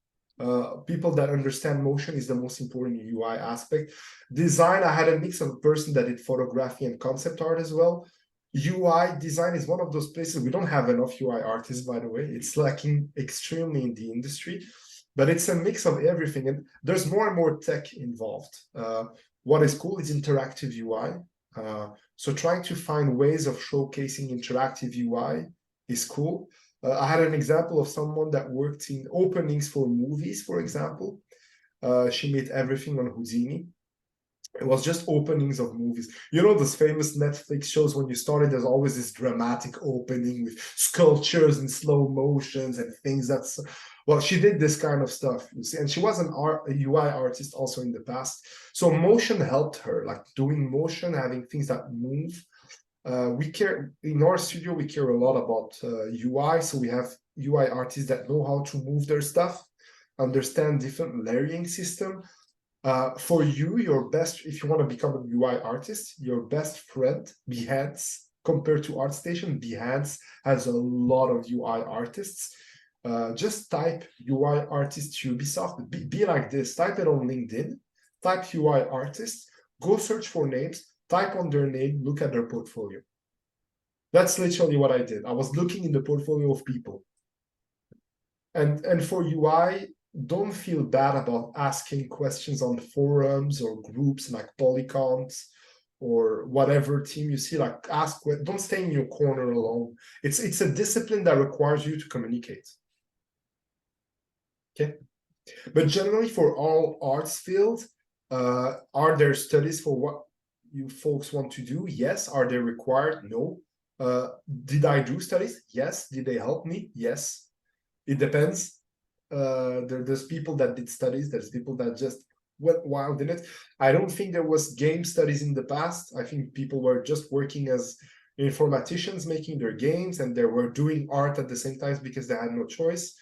People that understand motion is the most important UI aspect. Design, I had a mix of a person that did photography and concept art as well. UI design is one of those places we don't have enough UI artists, by the way. It's lacking extremely in the industry, but it's a mix of everything, and there's more and more tech involved. What is cool is interactive UI. So trying to find ways of showcasing interactive UI is cool. I had an example of someone that worked in openings for movies, for example. She made everything on Houdini. It was just openings of movies. You know, those famous Netflix shows, when you started, there's always this dramatic opening with sculptures and slow motions and things that's, well, she did this kind of stuff, you see, and she was a UI artist also in the past. So motion helped her, like doing motion, having things that move. We care, in our studio, we care a lot about UI. So we have UI artists that know how to move their stuff, understand different layering system. For you, your best, if you want to become a UI artist, your best friend, Behance, compared to ArtStation, Behance has a lot of UI artists. Just type UI artist Ubisoft, be like this, type it on LinkedIn, type UI artist, go search for names, type on their name, look at their portfolio. That's literally what I did. I was looking in the portfolio of people. And for UI, don't feel bad about asking questions on forums or groups like Polycons or whatever team you see, like don't stay in your corner alone. It's a discipline that requires you to communicate. Okay. But generally for all arts fields, are there studies for what you folks want to do? Yes. Are they required? No. Did I do studies? Yes. Did they help me? Yes. It depends. There's people that did studies, there's people that just went wild in it. I don't think there was game studies in the past. I think people were just working as informaticians, making their games, and they were doing art at the same time because they had no choice.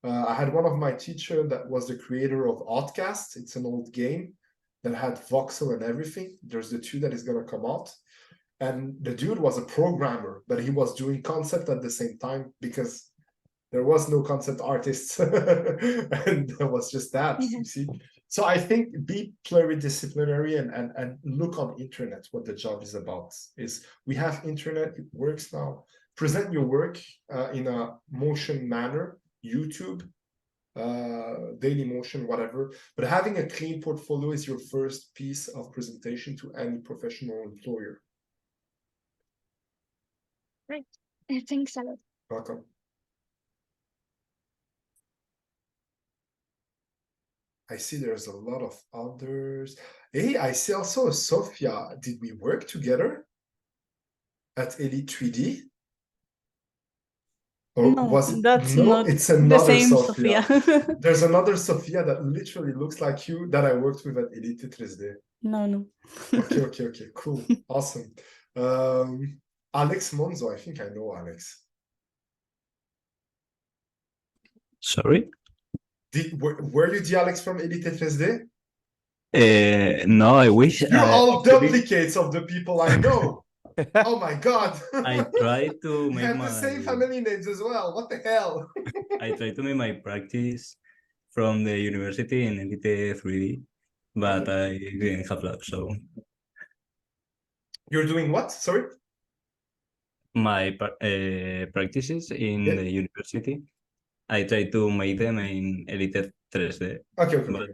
I had one of my teachers that was the creator of Outcast. It's an old game that had voxel and everything. There's the 2 that is going to come out. And the dude was a programmer, but he was doing concept at the same time because there was no concept artists and there was just that, you see. So I think be pluridisciplinary and look on internet what the job is about. Is we have internet, it works now. Present your work in a motion manner, YouTube, Daily Motion, whatever. But having a clean portfolio is your first piece of presentation to any professional employer. Right. Thanks a lot. Welcome. I see there's a lot of others. Hey, I see also Sophia. Did we work together at Elite 3D? Or No, was it? that's No, not it's the another same Sophia. Sophia. There's another Sophia that literally looks like you that I worked with at Elite 3D. No. Okay, cool, awesome. Alex Monzo, I think I know Alex. Sorry? Were you the Alex from Elite 3D? No, I wish. You're all duplicates of the people I know. Oh my god. I try to You make have the same family names as well. What the hell? I try to make my practice from the university in Elite 3D, but I didn't have luck, so. You're doing what? Sorry? My practices in the university, I try to make them in Elite 3D. Okay. But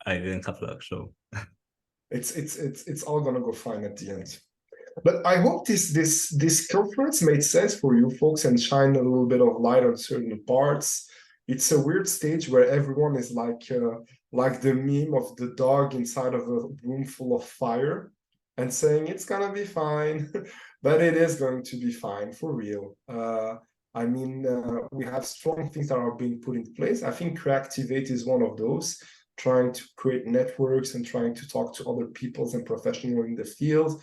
I didn't have luck, so. It's all gonna go fine at the end. But I hope this conference made sense for you folks and shine a little bit of light on certain parts. it's a weird stage where everyone is like the meme of the dog inside of a room full of fire and saying it's gonna be fine, but it is going to be fine for real. I mean, we have strong things that are being put in place. I think Reactivate is one of those, trying to create networks and trying to talk to other peoples and professionals in the field,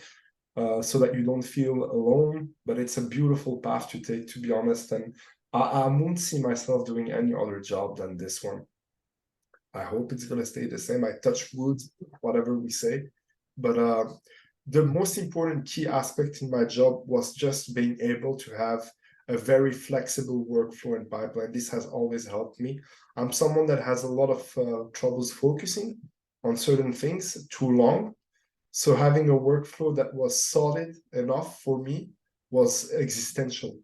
so that you don't feel alone. But it's a beautiful path to take, to be honest, and I won't see myself doing any other job than this one. I hope it's gonna stay the same. I touch wood, whatever we say. But the most important key aspect in my job was just being able to have a very flexible workflow and pipeline. This has always helped me. I'm someone that has a lot of troubles focusing on certain things too long. So having a workflow that was solid enough for me was existential,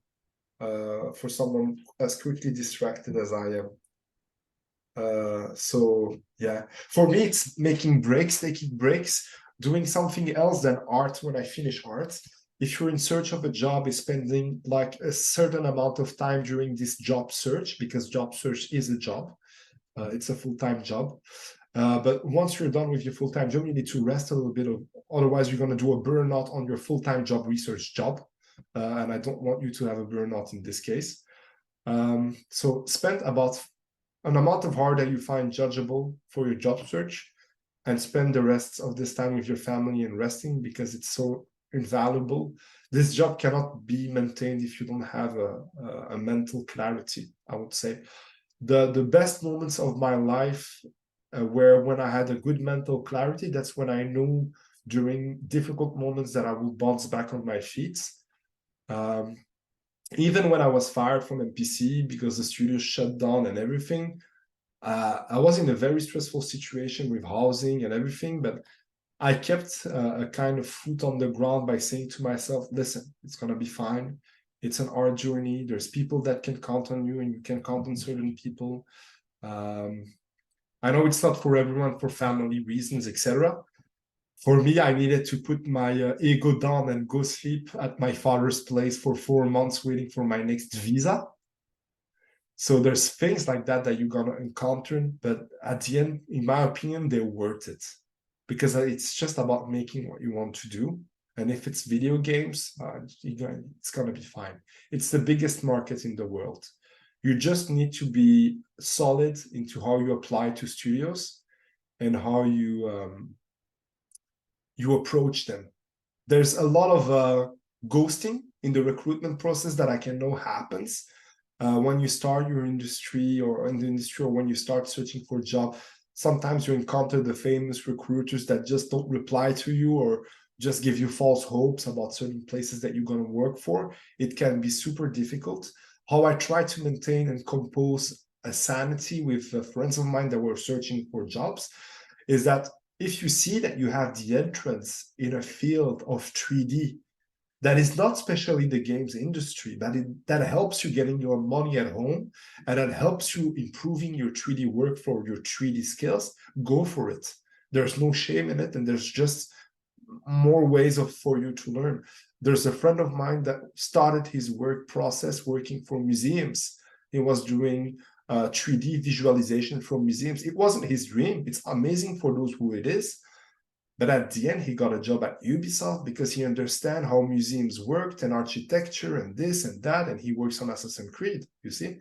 for someone as quickly distracted as I am. So yeah, for me, it's taking breaks, doing something else than art when I finish art. If you're in search of a job, is spending like a certain amount of time during this job search, because job search is a job. It's a full-time job. But once you're done with your full-time job, you need to rest a little bit, otherwise you're going to do a burnout on your full-time job research job. And I don't want you to have a burnout in this case. So spend about an amount of hour that you find judgeable for your job search, and spend the rest of this time with your family and resting, because it's so invaluable. This job cannot be maintained if you don't have a mental clarity, I would say. The best moments of my life were when I had a good mental clarity. That's when I knew during difficult moments that I will bounce back on my feet. Even when I was fired from MPC because the studio shut down and everything, I was in a very stressful situation with housing and everything, but I kept a kind of foot on the ground by saying to myself, listen, it's going to be fine. It's an art journey. There's people that can count on you, and you can count on certain people. I know it's not for everyone, for family reasons, etc. For me, I needed to put my ego down and go sleep at my father's place for 4 months waiting for my next visa. So there's things like that that you're going to encounter, but at the end, in my opinion, they're worth it, because it's just about making what you want to do. And if it's video games, it's going to be fine. It's the biggest market in the world. You just need to be solid into how you apply to studios and how you approach them. There's a lot of ghosting in the recruitment process that I can know happens when you start your industry, or in the industry, or when you start searching for a job. Sometimes you encounter the famous recruiters that just don't reply to you, or just give you false hopes about certain places that you're going to work for. It can be super difficult. How I try to maintain and compose a sanity with friends of mine that were searching for jobs is that if you see that you have the entrance in a field of 3D that is not especially the games industry, but that helps you getting your money at home, and that helps you improving your 3D workflow, your 3D skills, go for it. There's no shame in it, and there's just more ways for you to learn. There's a friend of mine that started his work process working for museums. He was doing 3D visualization from museums. It wasn't his dream. It's amazing for those who it is. But at the end, he got a job at Ubisoft because he understands how museums worked and architecture and this and that, and he works on Assassin's Creed, you see?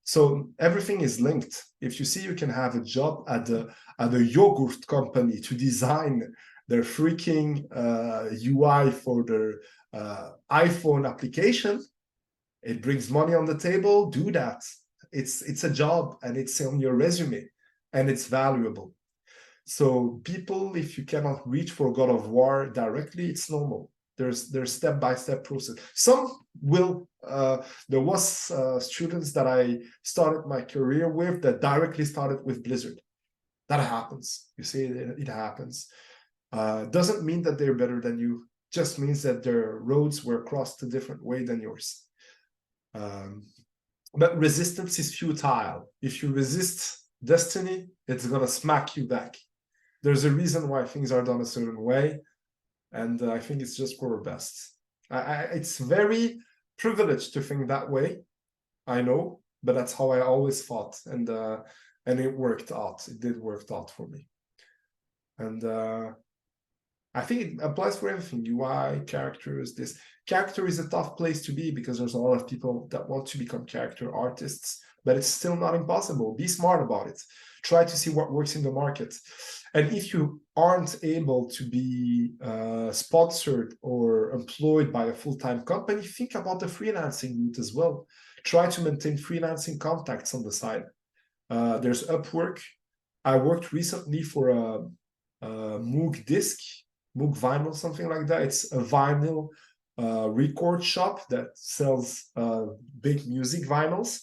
So everything is linked. If you see you can have a job at a yogurt company to design their freaking UI for their iPhone application, it brings money on the table, do that. It's a job, and it's on your resume, and it's valuable. So people, if you cannot reach for God of War directly, it's normal. There's step-by-step process. Some will, there was students that I started my career with that directly started with Blizzard. That happens. You see, it happens. Doesn't mean that they're better than you, just means that their roads were crossed a different way than yours. But resistance is futile. If you resist destiny, it's gonna smack you back. There's a reason why things are done a certain way, and I think it's just for our best. It's very privileged to think that way, I know, but that's how I always thought, and it worked out. It did work out for me, and I think it applies for everything. UI, characters. This character is a tough place to be because there's a lot of people that want to become character artists, but it's still not impossible. Be smart about it. Try to see what works in the market. And if you aren't able to be sponsored or employed by a full-time company, think about the freelancing route as well. Try to maintain freelancing contacts on the side. There's Upwork. I worked recently for a Moog disc, Moog vinyl, something like that. It's a vinyl record shop that sells big music vinyls.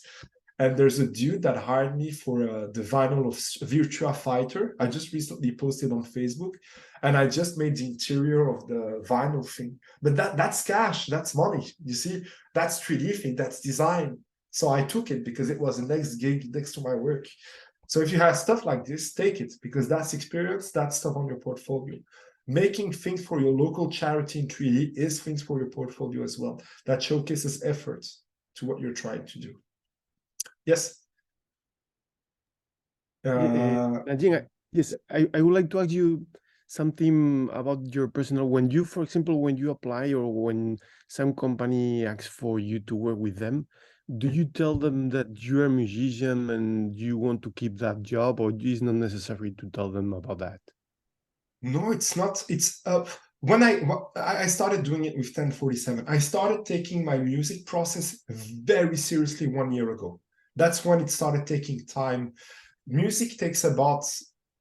And there's a dude that hired me for the vinyl of Virtua Fighter. I just recently posted on Facebook, and I just made the interior of the vinyl thing. But that's cash, that's money. You see, that's 3D thing, that's design. So I took it because it was the next gig next to my work. So if you have stuff like this, take it, because that's experience, that's stuff on your portfolio. Making things for your local charity in 3D is things for your portfolio as well. That showcases effort to what you're trying to do. Yes. Najim, yes, I would like to ask you something about your personal, when you, for example, when you apply or when some company asks for you to work with them, do you tell them that you're a musician and you want to keep that job, or is not necessary to tell them about that? No, it's not. It's up. When I started doing it with 1047, I started taking my music process very seriously 1 year ago. That's when it started taking time. Music takes about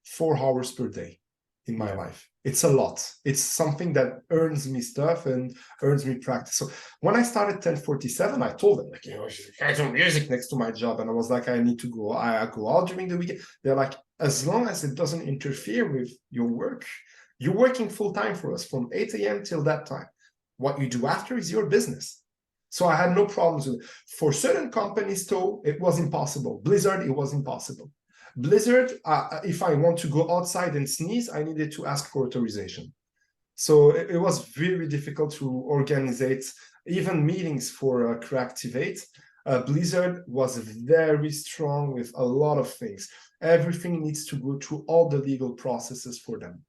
4 hours per day in my life. It's a lot. It's something that earns me stuff and earns me practice. So when I started 1047, I told them, like, I do music next to my job. And I was like, I need to go. I go out during the weekend. They're like, as long as it doesn't interfere with your work, you're working full time for us from 8 a.m. till that time. What you do after is your business. So I had no problems with it. For certain companies, though, it was impossible. Blizzard, it was impossible. Blizzard, if I want to go outside and sneeze, I needed to ask for authorization. So it was very difficult to organize even meetings for Creativate. Blizzard was very strong with a lot of things. Everything needs to go through all the legal processes for them.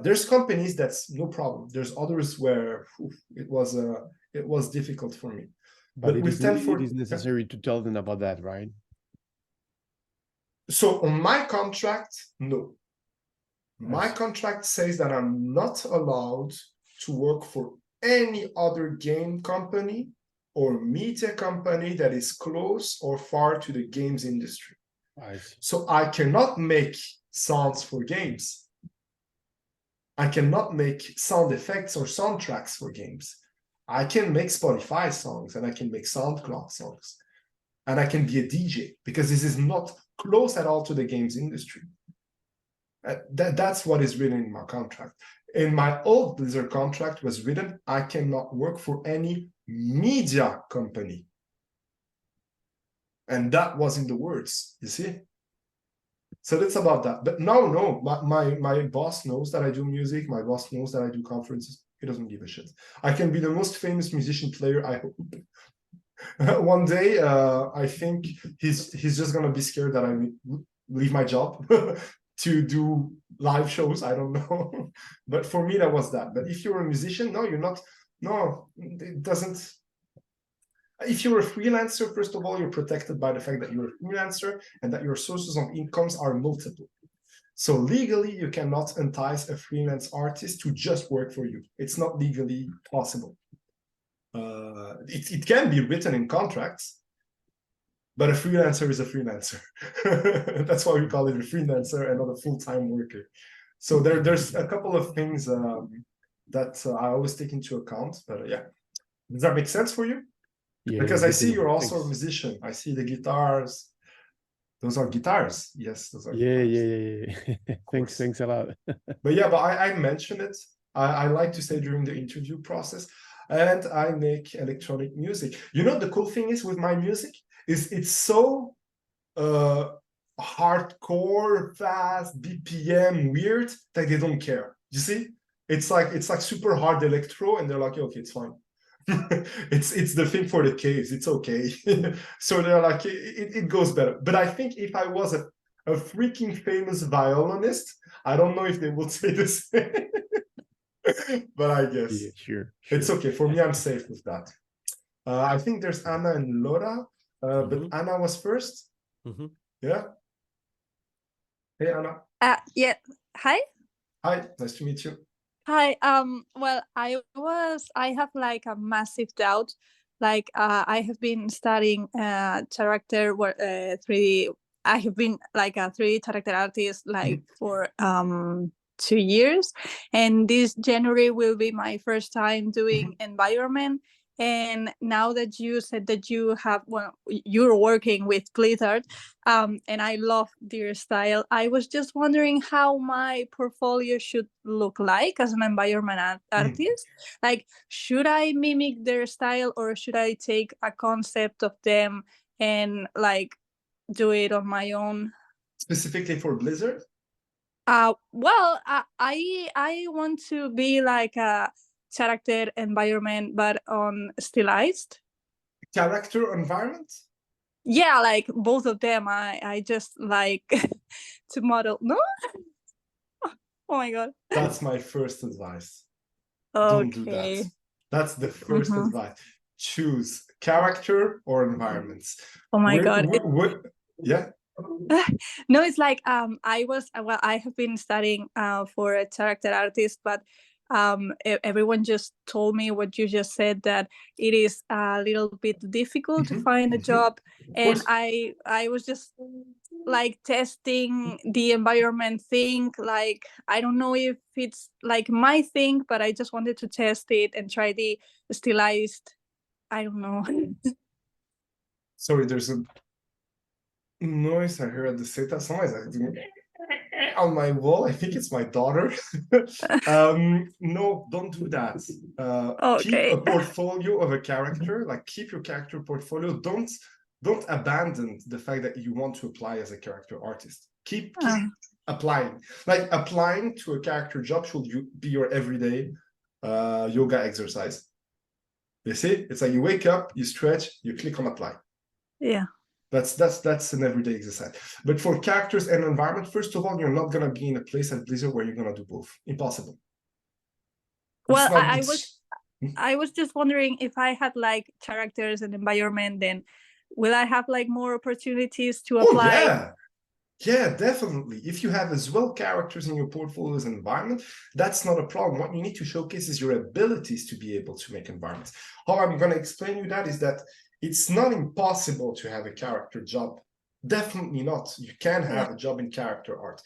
There's companies that's no problem. There's others where it was difficult for me. But it is necessary to tell them about that, right? So on my contract, no. My contract says that I'm not allowed to work for any other game company or media company that is close or far to the games industry. So I cannot make sounds for games. I cannot make sound effects or soundtracks for games. I can make Spotify songs and I can make SoundCloud songs. And I can be a DJ, because this is not close at all to the games industry. That's what is written in my contract. In my old Blizzard contract was written, I cannot work for any media company. And that was in the words, you see? So that's about that. But no, my boss knows that I do music. My boss knows that I do conferences. He doesn't give a shit. I can be the most famous musician player, I hope. One day, I think he's just gonna be scared that I leave my job to do live shows. I don't know. But for me, that was that. But if you're a musician, no, you're not. No, it doesn't. If you're a freelancer, first of all, you're protected by the fact that you're a freelancer and that your sources of incomes are multiple. So legally, you cannot entice a freelance artist to just work for you. It's not legally possible. It can be written in contracts, but a freelancer is a freelancer. That's why we call it a freelancer and not a full-time worker. So there's a couple of things that I always take into account. But yeah, does that make sense for you? Yeah, because I see you're also a musician. I see the guitars. Those are guitars. Yes, those are guitars. Yeah. Thanks a lot. But yeah, but I mention it. I like to say during the interview process. And I make electronic music. You know, the cool thing is with my music is it's so hardcore, fast, BPM, weird that they don't care. You see, it's like super hard electro, and they're like, okay, it's fine. It's the thing for the caves. It's okay. So they're like, it goes better. But I think if I was a freaking famous violinist, I don't know if they would say the same. But I guess Yeah, sure. it's okay. For me, I'm safe with that. I think there's Anna and Laura, but Anna was first. Yeah. Hey, Anna. Yeah. Hi. Hi. Nice to meet you. Hi. Well, I have like a massive doubt. Like, I have been studying character 3D. I have been like a 3D character artist like for 2 years, and this January will be my first time doing environment. And now that you said that you're working with Blizzard, and I love their style, I was just wondering how my portfolio should look like as an environment artist. Like, should I mimic their style, or should I take a concept of them and like do it on my own? Specifically for Blizzard? Well, I want to be like a character environment, but on stylized. Character environment? Yeah, like both of them. I just like to model. No? Oh my god. That's my first advice. Okay. Don't do that. That's the first advice. Choose character or environments. Oh my god. Yeah. No, it's like I have been studying for a character artist, but everyone just told me what you just said, that it is a little bit difficult to find a job, and I was just like testing the environment thing. Like, I don't know if it's like my thing, but I just wanted to test it and try the stylized. I don't know. Sorry, there's a noise I heard at the same time. Someone's like on my wall. I think it's my daughter. No, don't do that. Okay. Keep a portfolio of a character. Like, keep your character portfolio. Don't abandon the fact that you want to apply as a character artist. Keep applying. Like, applying to a character job should be your everyday yoga exercise. You see, it's like you wake up, you stretch, you click on apply. Yeah. That's an everyday exercise. But for characters and environment, first of all, you're not gonna be in a place at Blizzard where you're gonna do both. Impossible. Well, I was just wondering, if I had like characters and environment, then will I have like more opportunities to apply? Oh, yeah, definitely. If you have as well characters in your portfolio as environment, that's not a problem. What you need to showcase is your abilities to be able to make environments. How I'm going to explain you that is that it's not impossible to have a character job. Definitely not. You can have a job in character art.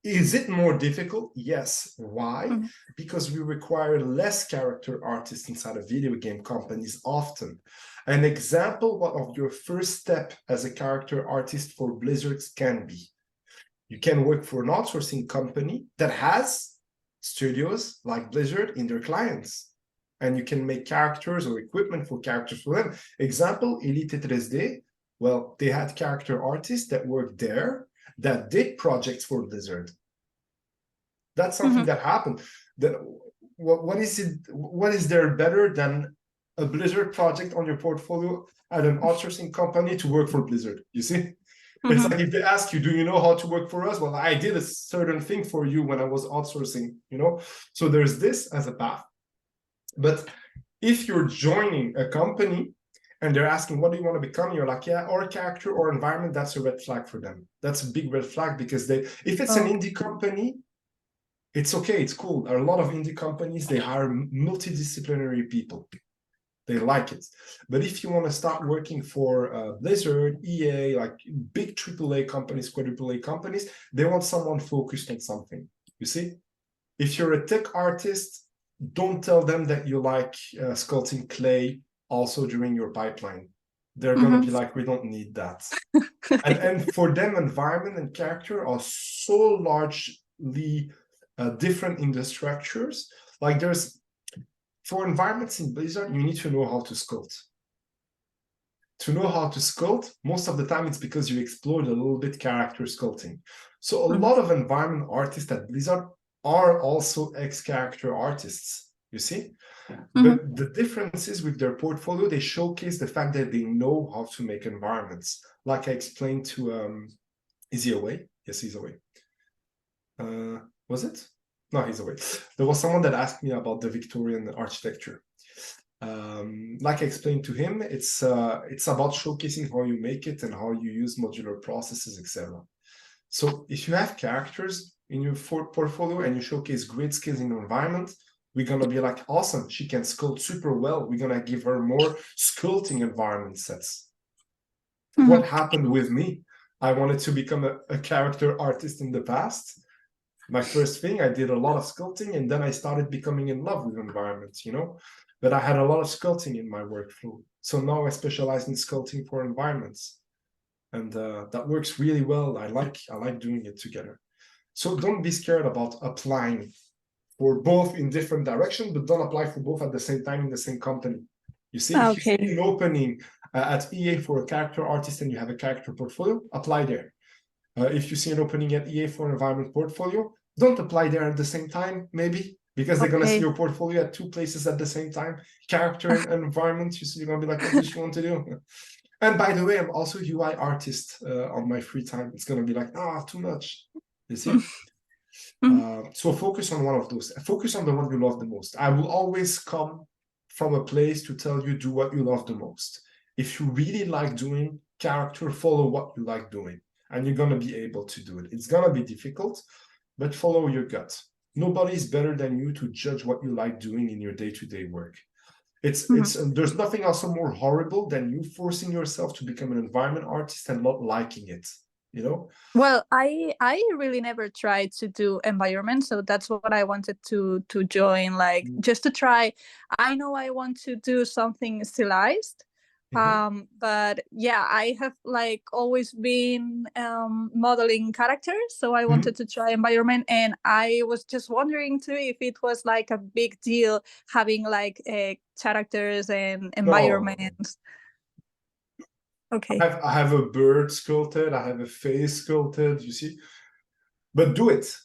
Is it more difficult? Yes. Why? Because we require less character artists inside of video game companies often. An example of your first step as a character artist for Blizzards can be, you can work for an outsourcing company that has studios like Blizzard in their clients, and you can make characters or equipment for characters for them. Example, Elite 3D. Well, they had character artists that worked there that did projects for Blizzard. That's something that happened. What is there better than a Blizzard project on your portfolio at an outsourcing company to work for Blizzard? You see? It's like if they ask you, do you know how to work for us? Well, I did a certain thing for you when I was outsourcing, you know? So there's this as a path. But if you're joining a company and they're asking, what do you want to become? You're like, yeah, or character or environment, that's a red flag for them. That's a big red flag, because if it's an indie company, it's okay, it's cool. There are a lot of indie companies, they hire multidisciplinary people. They like it. But if you want to start working for Blizzard, EA, like big AAA companies, quadruple A companies, they want someone focused on something. You see? If you're a tech artist, don't tell them that you like sculpting clay also during your pipeline. They're going to be like, we don't need that. and for them, environment and character are so largely different in the structures. Like for environments in Blizzard, you need to know how to sculpt. To know how to sculpt, most of the time it's because you explored a little bit character sculpting. So a lot of environment artists at Blizzard are also ex-character artists. you see? Mhm. But the difference is with their portfolio, they showcase the fact that they know how to make environments. Like I explained to, is he away? Yes, he's away. Was it? No, he's away. There was someone that asked me about the Victorian architecture. Like I explained to him, it's about showcasing how you make it and how you use modular processes, etc. So if you have characters in your portfolio and you showcase great skills in the environment, we're gonna be like, awesome, she can sculpt super well. We're gonna give her more sculpting environment sets. What happened with me? I wanted to become a character artist in the past. My first thing, I did a lot of sculpting, and then I started becoming in love with environments, you know? But I had a lot of sculpting in my workflow. So now I specialize in sculpting for environments. And that works really well. I like doing it together. So don't be scared about applying for both in different directions, but don't apply for both at the same time in the same company. You see, if you see an opening at EA for a character artist and you have a character portfolio, apply there. If you see an opening at EA for an environment portfolio, don't apply there at the same time, maybe, because they're going to see your portfolio at two places at the same time, character and environment. You're going to be like, what does she want to do? And by the way, I'm also UI artist on my free time. It's going to be like, too much. You see? So focus on one of those. Focus on the one you love the most. I will always come from a place to tell you, do what you love the most. If you really like doing character, follow what you like doing, and you're going to be able to do it. It's going to be difficult, but follow your gut. Nobody is better than you to judge what you like doing in your day-to-day work. There's nothing also more horrible than you forcing yourself to become an environment artist and not liking it, you know? Well, I really never tried to do environment, so that's what I wanted to join, like just to try. I know I want to do something stylized, but yeah, I have like always been modeling characters, so I wanted to try environment, and I was just wondering too if it was like a big deal having like characters and environments. Okay. I have a bird sculpted, I have a face sculpted, you see? But do it.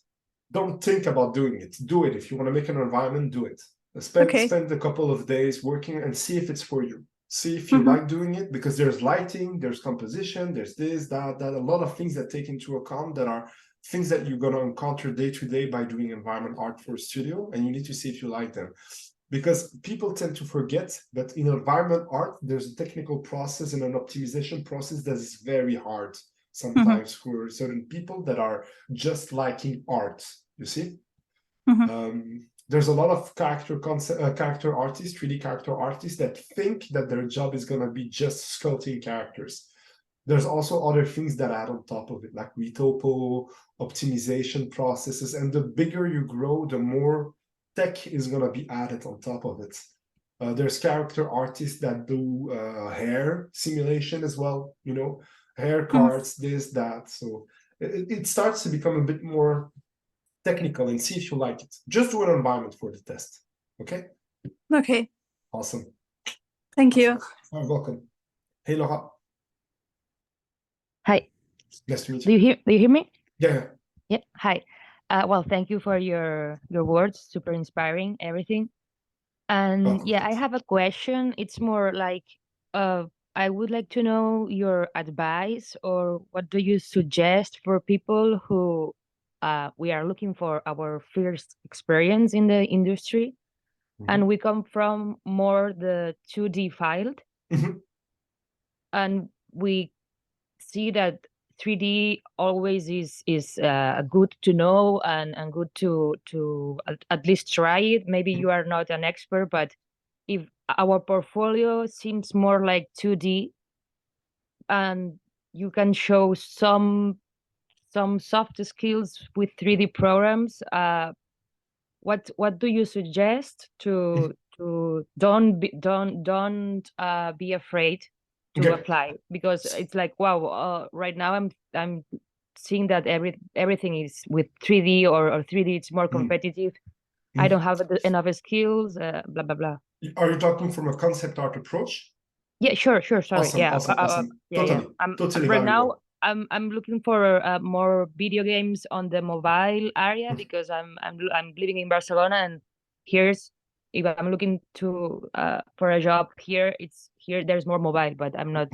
Don't think about doing it. Do it. If you want to make an environment, do it. Spend a couple of days working and see if it's for you. See if you like doing it, because there's lighting, there's composition, there's this, that, a lot of things that take into account that are things that you're going to encounter day to day by doing environment art for a studio, and you need to see if you like them. Because people tend to forget that in environment art, there's a technical process and an optimization process that is very hard sometimes for certain people that are just liking art, you see? There's a lot of character artists, 3D character artists that think that their job is going to be just sculpting characters. There's also other things that add on top of it, like retopo, optimization processes, and the bigger you grow, the more tech is going to be added on top of it. There's character artists that do hair simulation as well, you know, hair cards, this, that. So it starts to become a bit more technical, and see if you like it. Just do an environment for the test. Okay? Okay. Awesome. Thank you. You're welcome. Hey, Laura. Hi. Nice to meet Do you. you hear me? Yeah. Yeah. Hi. Well, thank you for your words. Super inspiring, everything. And yeah, I have a question. It's more like I would like to know your advice, or what do you suggest for people who we are looking for our first experience in the industry, and we come from more the 2D field, and we see that 3D always is good to know and good to at least try it. Maybe you are not an expert, but if our portfolio seems more like 2D, and you can show some soft skills with 3D programs, what do you suggest to don't be afraid to apply? Because it's like, wow, right now I'm seeing that everything is with 3D or 3D. It's more competitive. I don't have enough skills. Blah blah blah. Are you talking from a concept art approach? Yeah, sure. Sorry. Awesome, Yeah, awesome. yeah. Totally Right valuable. now, I'm looking for more video games on the mobile area, because I'm living in Barcelona, and here's if I'm looking to for a job here, it's here. There's more mobile, but I'm not.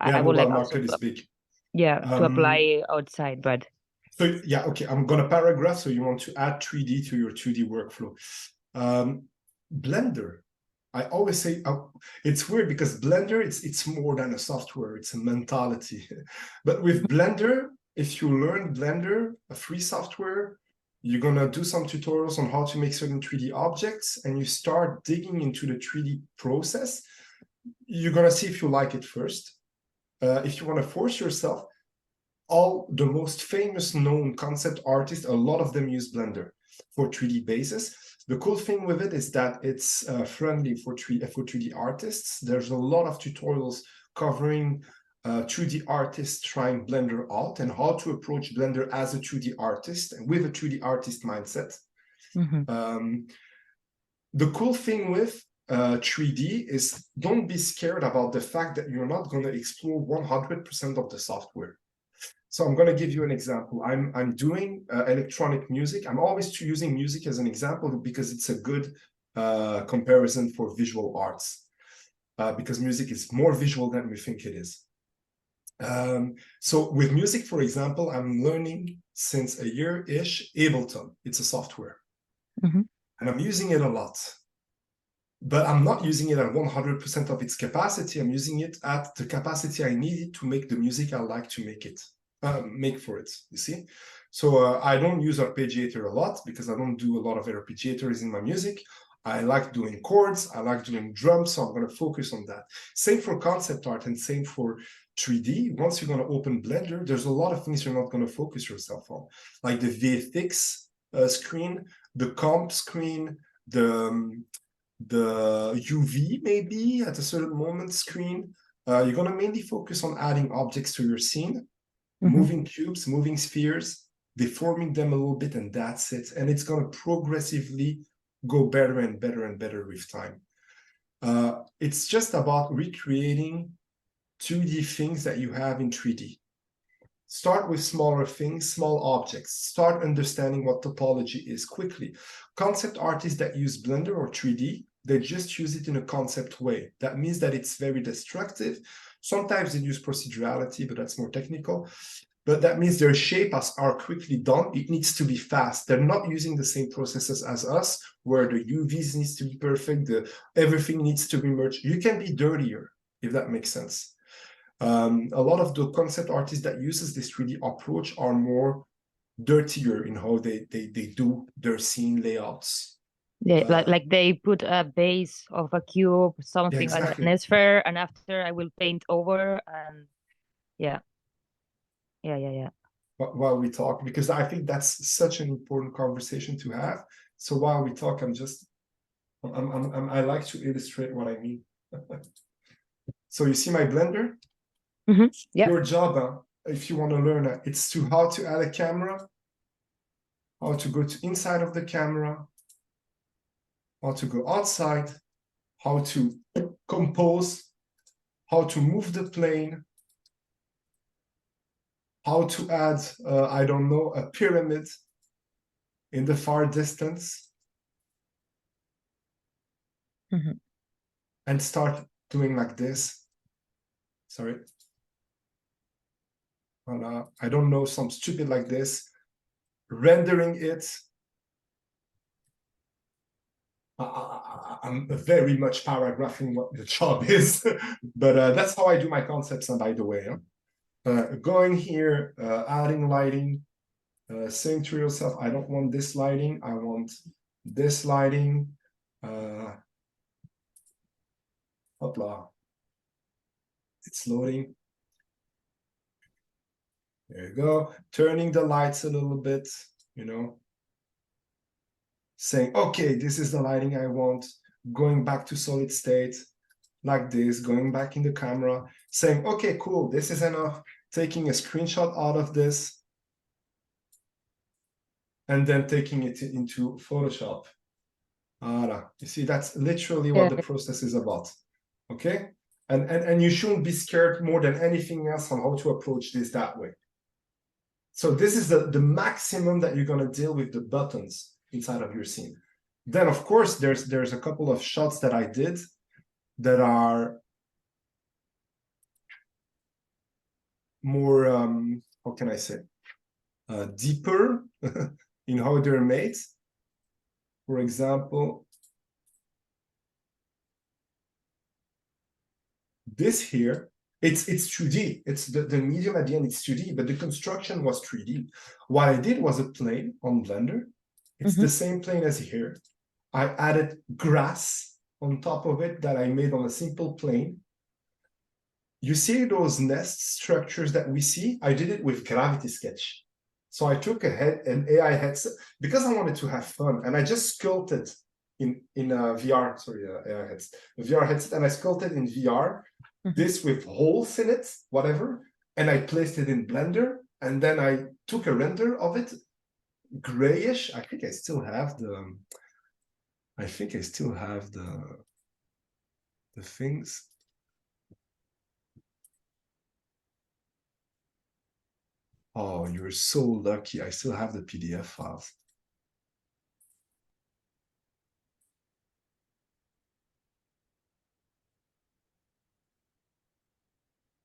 Yeah, I would mobile like also market is big. to apply outside, but. So yeah, okay, I'm gonna paragraph. So you want to add 3D to your 2D workflow. Blender. I always say it's weird because Blender, it's more than a software, it's a mentality. But with Blender, if you learn Blender, a free software, you're gonna do some tutorials on how to make certain 3D objects, and you start digging into the 3D process. You're gonna see if you like it first. If you want to force yourself, all the most famous known concept artists, a lot of them use Blender for 3D basis. The cool thing with it is that it's friendly for 3D artists. There's a lot of tutorials covering 3D artists trying Blender out and how to approach Blender as a 3D artist and with a 3D artist mindset. The cool thing with 3D is don't be scared about the fact that you're not going to explore 100% of the software. So I'm going to give you an example. I'm doing electronic music. I'm always using music as an example because it's a good comparison for visual arts, because music is more visual than we think it is. So with music, for example, I'm learning since a year-ish Ableton. It's a software. And I'm using it a lot. But I'm not using it at 100% of its capacity. I'm using it at the capacity I needed to make the music I like to make for it, you see? So I don't use arpeggiator a lot because I don't do a lot of arpeggiators in my music. I like doing chords, I like doing drums, so I'm going to focus on that. Same for concept art and same for 3D. Once you're going to open Blender, there's a lot of things you're not going to focus yourself on, like the VFX screen, the comp screen, the UV maybe at a certain moment screen. You're going to mainly focus on adding objects to your scene, moving cubes, moving spheres, deforming them a little bit, and that's it. And it's going to progressively go better and better and better with time. It's just about recreating 2D things that you have in 3D. Start with smaller things, small objects. Start understanding what topology is quickly. Concept artists that use Blender or 3D, they just use it in a concept way. That means that it's very destructive. Sometimes they use procedurality, but that's more technical. But that means their shapes are quickly done. It needs to be fast. They're not using the same processes as us, where the UVs needs to be perfect, everything needs to be merged. You can be dirtier, if that makes sense. A lot of the concept artists that uses this 3D approach are more dirtier in how they do their scene layouts. Yeah, like they put a base of a cube, something exactly. like an sphere, and after I will paint over, and yeah. While we talk, because I think that's such an important conversation to have. So while we talk, I like to illustrate what I mean. So you see my Blender? Yeah. Your job, if you want to learn, it's to how to add a camera, how to go to inside of the camera, how to go outside, how to compose, how to move the plane, how to add, I don't know, a pyramid in the far distance, and start doing like this. Sorry. I don't know, some stupid like this, rendering it. I'm very much paragraphing what the job is, but that's how I do my concepts. And by the way, going here, adding lighting, saying to yourself, I don't want this lighting, I want this lighting. Hopla. It's loading. There you go. Turning the lights a little bit, you know. Saying, okay, this is the lighting I want. Going back to solid state, like this, going back in the camera, saying, okay, cool, this is enough. Taking a screenshot out of this, and then taking it into Photoshop. You see, that's literally what the process is about. Okay? And you shouldn't be scared more than anything else on how to approach this that way. So this is the maximum that you're going to deal with the buttons inside of your scene. Then, of course, there's a couple of shots that I did that are more, how can I say, deeper in how they're made. For example, this here, it's 2D. It's the medium at the end, it's 2D, but the construction was 3D. What I did was a plane on Blender. It's the same plane as here. I added grass on top of it that I made on a simple plane. You see those nest structures that we see? I did it with Gravity Sketch. So I took an AI headset because I wanted to have fun, and I just sculpted in a VR, sorry, AI headset, a VR headset, and I sculpted in VR this with holes in it, whatever, and I placed it in Blender, and then I took a render of it, grayish. I think I still have the things. Oh, you're so lucky. I still have the PDF files.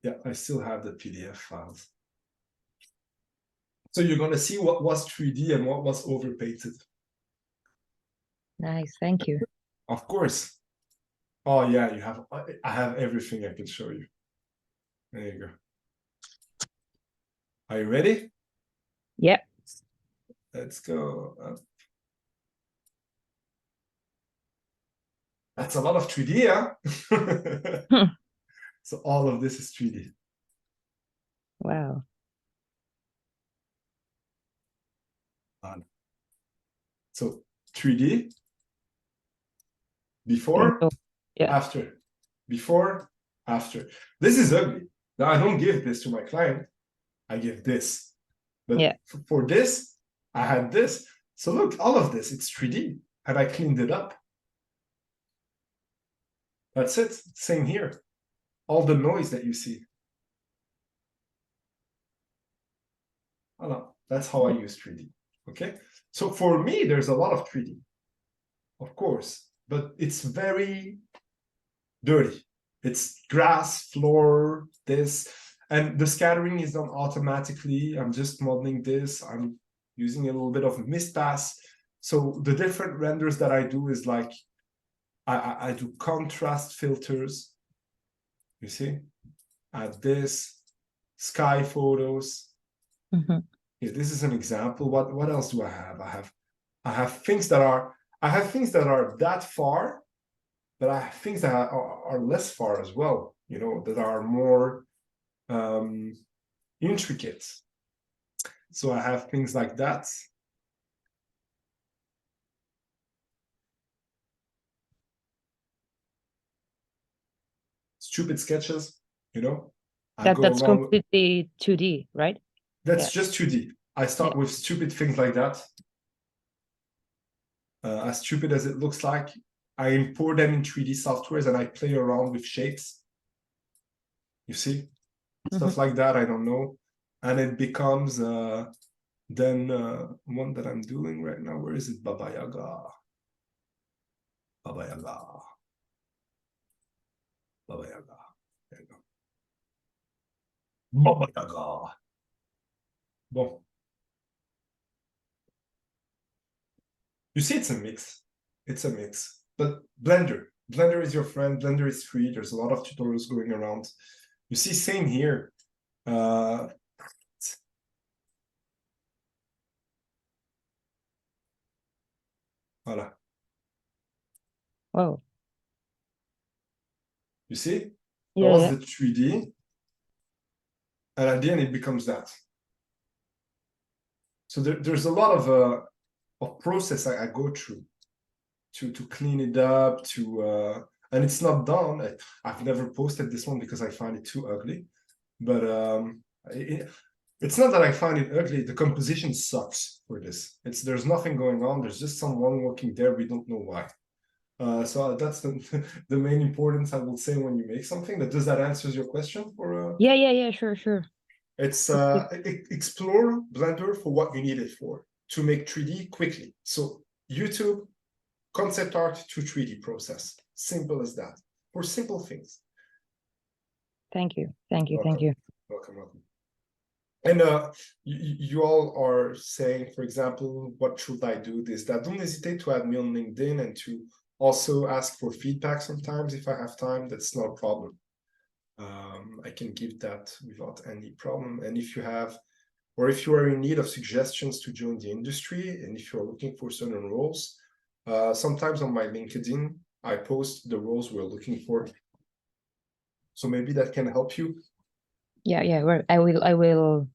Yeah, I still have the PDF files. So you're going to see what was 3D and what was overpainted. Nice, thank you. Of course. Oh yeah, I have everything I can show you. There you go. Are you ready? Yeah. Let's go. That's a lot of 3D, huh? So all of this is 3D. Wow. So 3D, before, yeah. After, before, after. This is ugly. Now I don't give this to my client. I give this. But yeah. For this, I had this. So look, all of this, it's 3D. And I cleaned it up. That's it. Same here. All the noise that you see. Voilà. That's how I use 3D. Okay. So for me, there's a lot of 3D, of course, but it's very dirty. It's grass, floor, this, and the scattering is done automatically. I'm just modeling this. I'm using a little bit of mist pass. So the different renders that I do is like, I do contrast filters. You see, add this, sky photos. Yeah, this is an example. What else do I have? I have things that are that far, but I have things that are less far as well, you know, that are more intricate. So I have things like that. Stupid sketches, you know. That's completely 2D, right? That's just 2D. I start with stupid things like that. As stupid as it looks like, I import them in 3D softwares and I play around with shapes. You see? Stuff like that, I don't know. And it becomes then one that I'm doing right now. Where is it? Baba Yaga. Baba Yaga. Baba Yaga. There you go. Baba Yaga. Bon. You see, it's a mix. It's a mix. But Blender is your friend. Blender is free. There's a lot of tutorials going around. You see, same here. Voilà. Wow. You see? Yeah, that was the 3D. And at the end, it becomes that. So there's a lot of process I go through to clean it up, and it's not done. I've never posted this one because I find it too ugly. But it's not that I find it ugly. The composition sucks for this. There's nothing going on. There's just someone working there. We don't know why. So that's the main importance I will say when you make something. Does that answer your question? Yeah, sure. It's explore Blender for what you need it for, to make 3D quickly. So YouTube, concept art to 3D process. Simple as that. For simple things. Thank you. Thank you. Welcome. Thank you. Welcome, welcome. And you all are saying, for example, what should I do, this, that. Don't hesitate to add me on LinkedIn and to also ask for feedback sometimes if I have time. That's not a problem. I can give that without any problem. And if you have, or if you are in need of suggestions to join the industry, and if you're looking for certain roles, sometimes on my LinkedIn, I post the roles we're looking for. So maybe that can help you. Yeah. Well, I will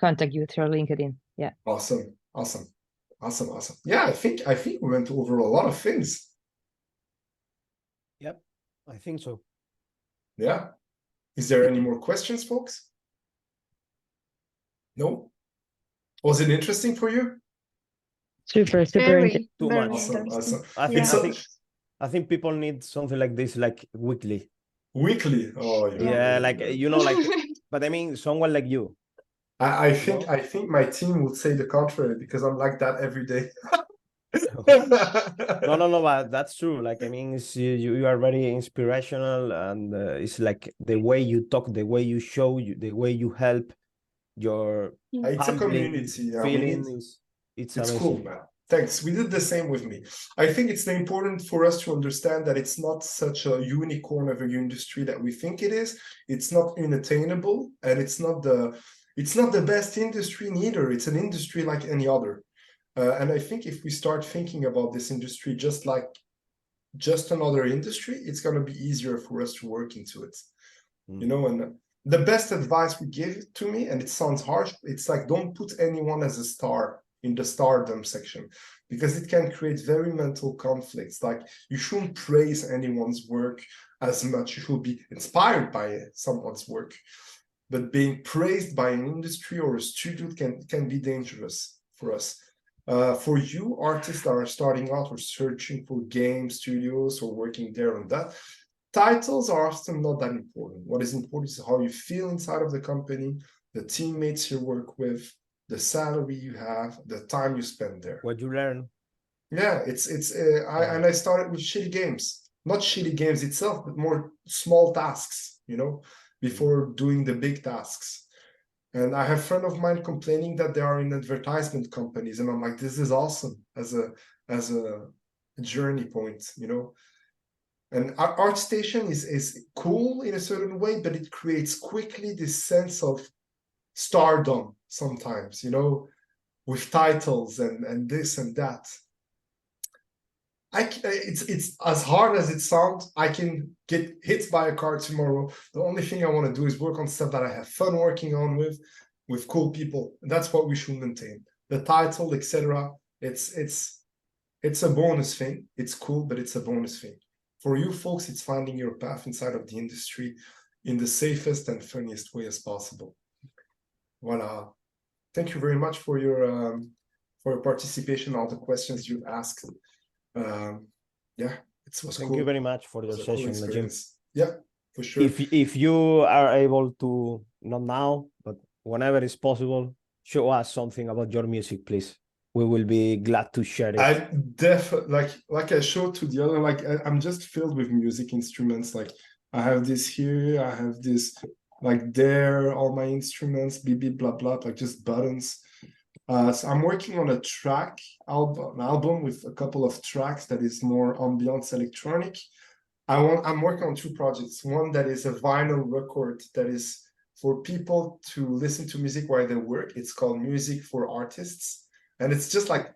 contact you through LinkedIn. Yeah. Awesome. Yeah, I think we went over a lot of things. Yep, I think so. Yeah. Is there any more questions, folks? No? Was it interesting for you? Super Very, Too very much. interesting. Awesome. I think people need something like this, like weekly. Weekly. Oh Yeah, like like. But I mean, someone like you. I think my team would say the contrary because I'm like that every day. No, but that's true. Like, I mean, it's, you are very inspirational, and it's like the way you talk, the way you show, the way you help your it's a community. feeling it's amazing. cool, man. Thanks. We did the same with me. I think it's important for us to understand that it's not such a unicorn of a industry that we think it is. It's not unattainable, and it's not the best industry neither. It's an industry like any other. And I think if we start thinking about this industry just another industry, it's going to be easier for us to work into it. And the best advice we give to me, and it sounds harsh, it's like, don't put anyone as a star in the stardom section, because it can create very mental conflicts. Like, you shouldn't praise anyone's work as much. You should be inspired by someone's work, but being praised by an industry or a studio can be dangerous for us. For you artists that are starting out or searching for game studios or working there and that, titles are often not that important. What is important is how you feel inside of the company, the teammates you work with, the salary you have, the time you spend there. What you learn. Yeah, I started with shitty games. Not shitty games itself, but more small tasks, before doing the big tasks. And I have a friend of mine complaining that they are in advertisement companies, and I'm like, this is awesome as a journey point, And ArtStation is cool in a certain way, but it creates quickly this sense of stardom sometimes, with titles and this and that. It's as hard as it sounds. I can get hit by a car tomorrow. The only thing I want to do is work on stuff that I have fun working on with cool people. And that's what we should maintain. The title, etc. It's a bonus thing. It's cool, but it's a bonus thing. For you folks, it's finding your path inside of the industry in the safest and funniest way as possible. Voila. Thank you very much for your participation, all the questions you've asked. It was Thank cool. you very much for your session, Najim. Yeah, for sure. If you are able to, not now, but whenever it's possible, show us something about your music, please. We will be glad to share it. I definitely like I showed to the other, I'm just filled with music instruments. Like, I have this here, I have this there, all my instruments, beep, beep, blah, blah, just buttons. So I'm working on a album with a couple of tracks that is more ambiance electronic. I'm working on two projects. One that is a vinyl record that is for people to listen to music while they work. It's called Music for Artists. And it's just like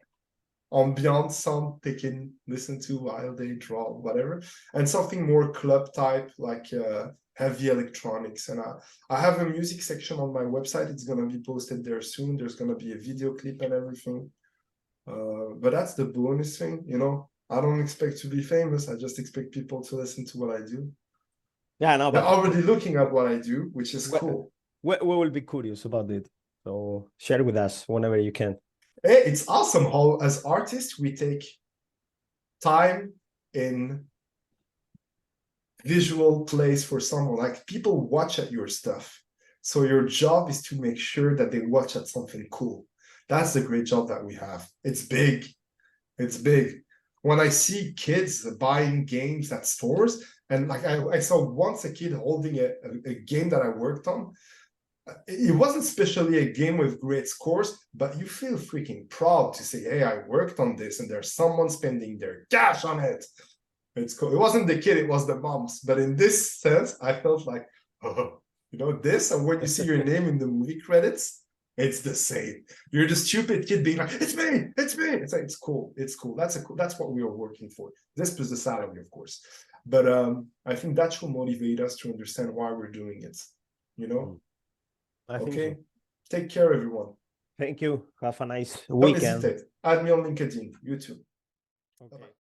ambient sound they can listen to while they draw, whatever. And something more club type, like heavy electronics. And I have a music section on my website. It's going to be posted there soon. There's going to be a video clip and everything. But that's the bonus thing, I don't expect to be famous. I just expect people to listen to what I do. Yeah, no, they're already looking at what I do, which is cool. We will be curious about it. So share with us whenever you can. Hey, it's awesome how, as artists, we take time in visual place for someone. Like, people watch at your stuff. So your job is to make sure that they watch at something cool. That's the great job that we have. It's big. It's big. when I see kids buying games at stores, and like I saw once a kid holding a game that I worked on. It wasn't especially a game with great scores, but you feel freaking proud to say, hey, I worked on this, and there's someone spending their cash on it. It's cool. It wasn't the kid, it was the moms. But in this sense, I felt like, oh, you know, this, and when you see your name in the movie credits, it's the same. You're the stupid kid being like, it's me, it's me. It's like, it's cool, it's cool. That's what we are working for. This plus the salary, of course. But I think that should motivate us to understand why we're doing it, you know? Okay, so. Take care, everyone. Thank you. Have a nice Don't weekend. hesitate. Add me on LinkedIn, YouTube. Okay.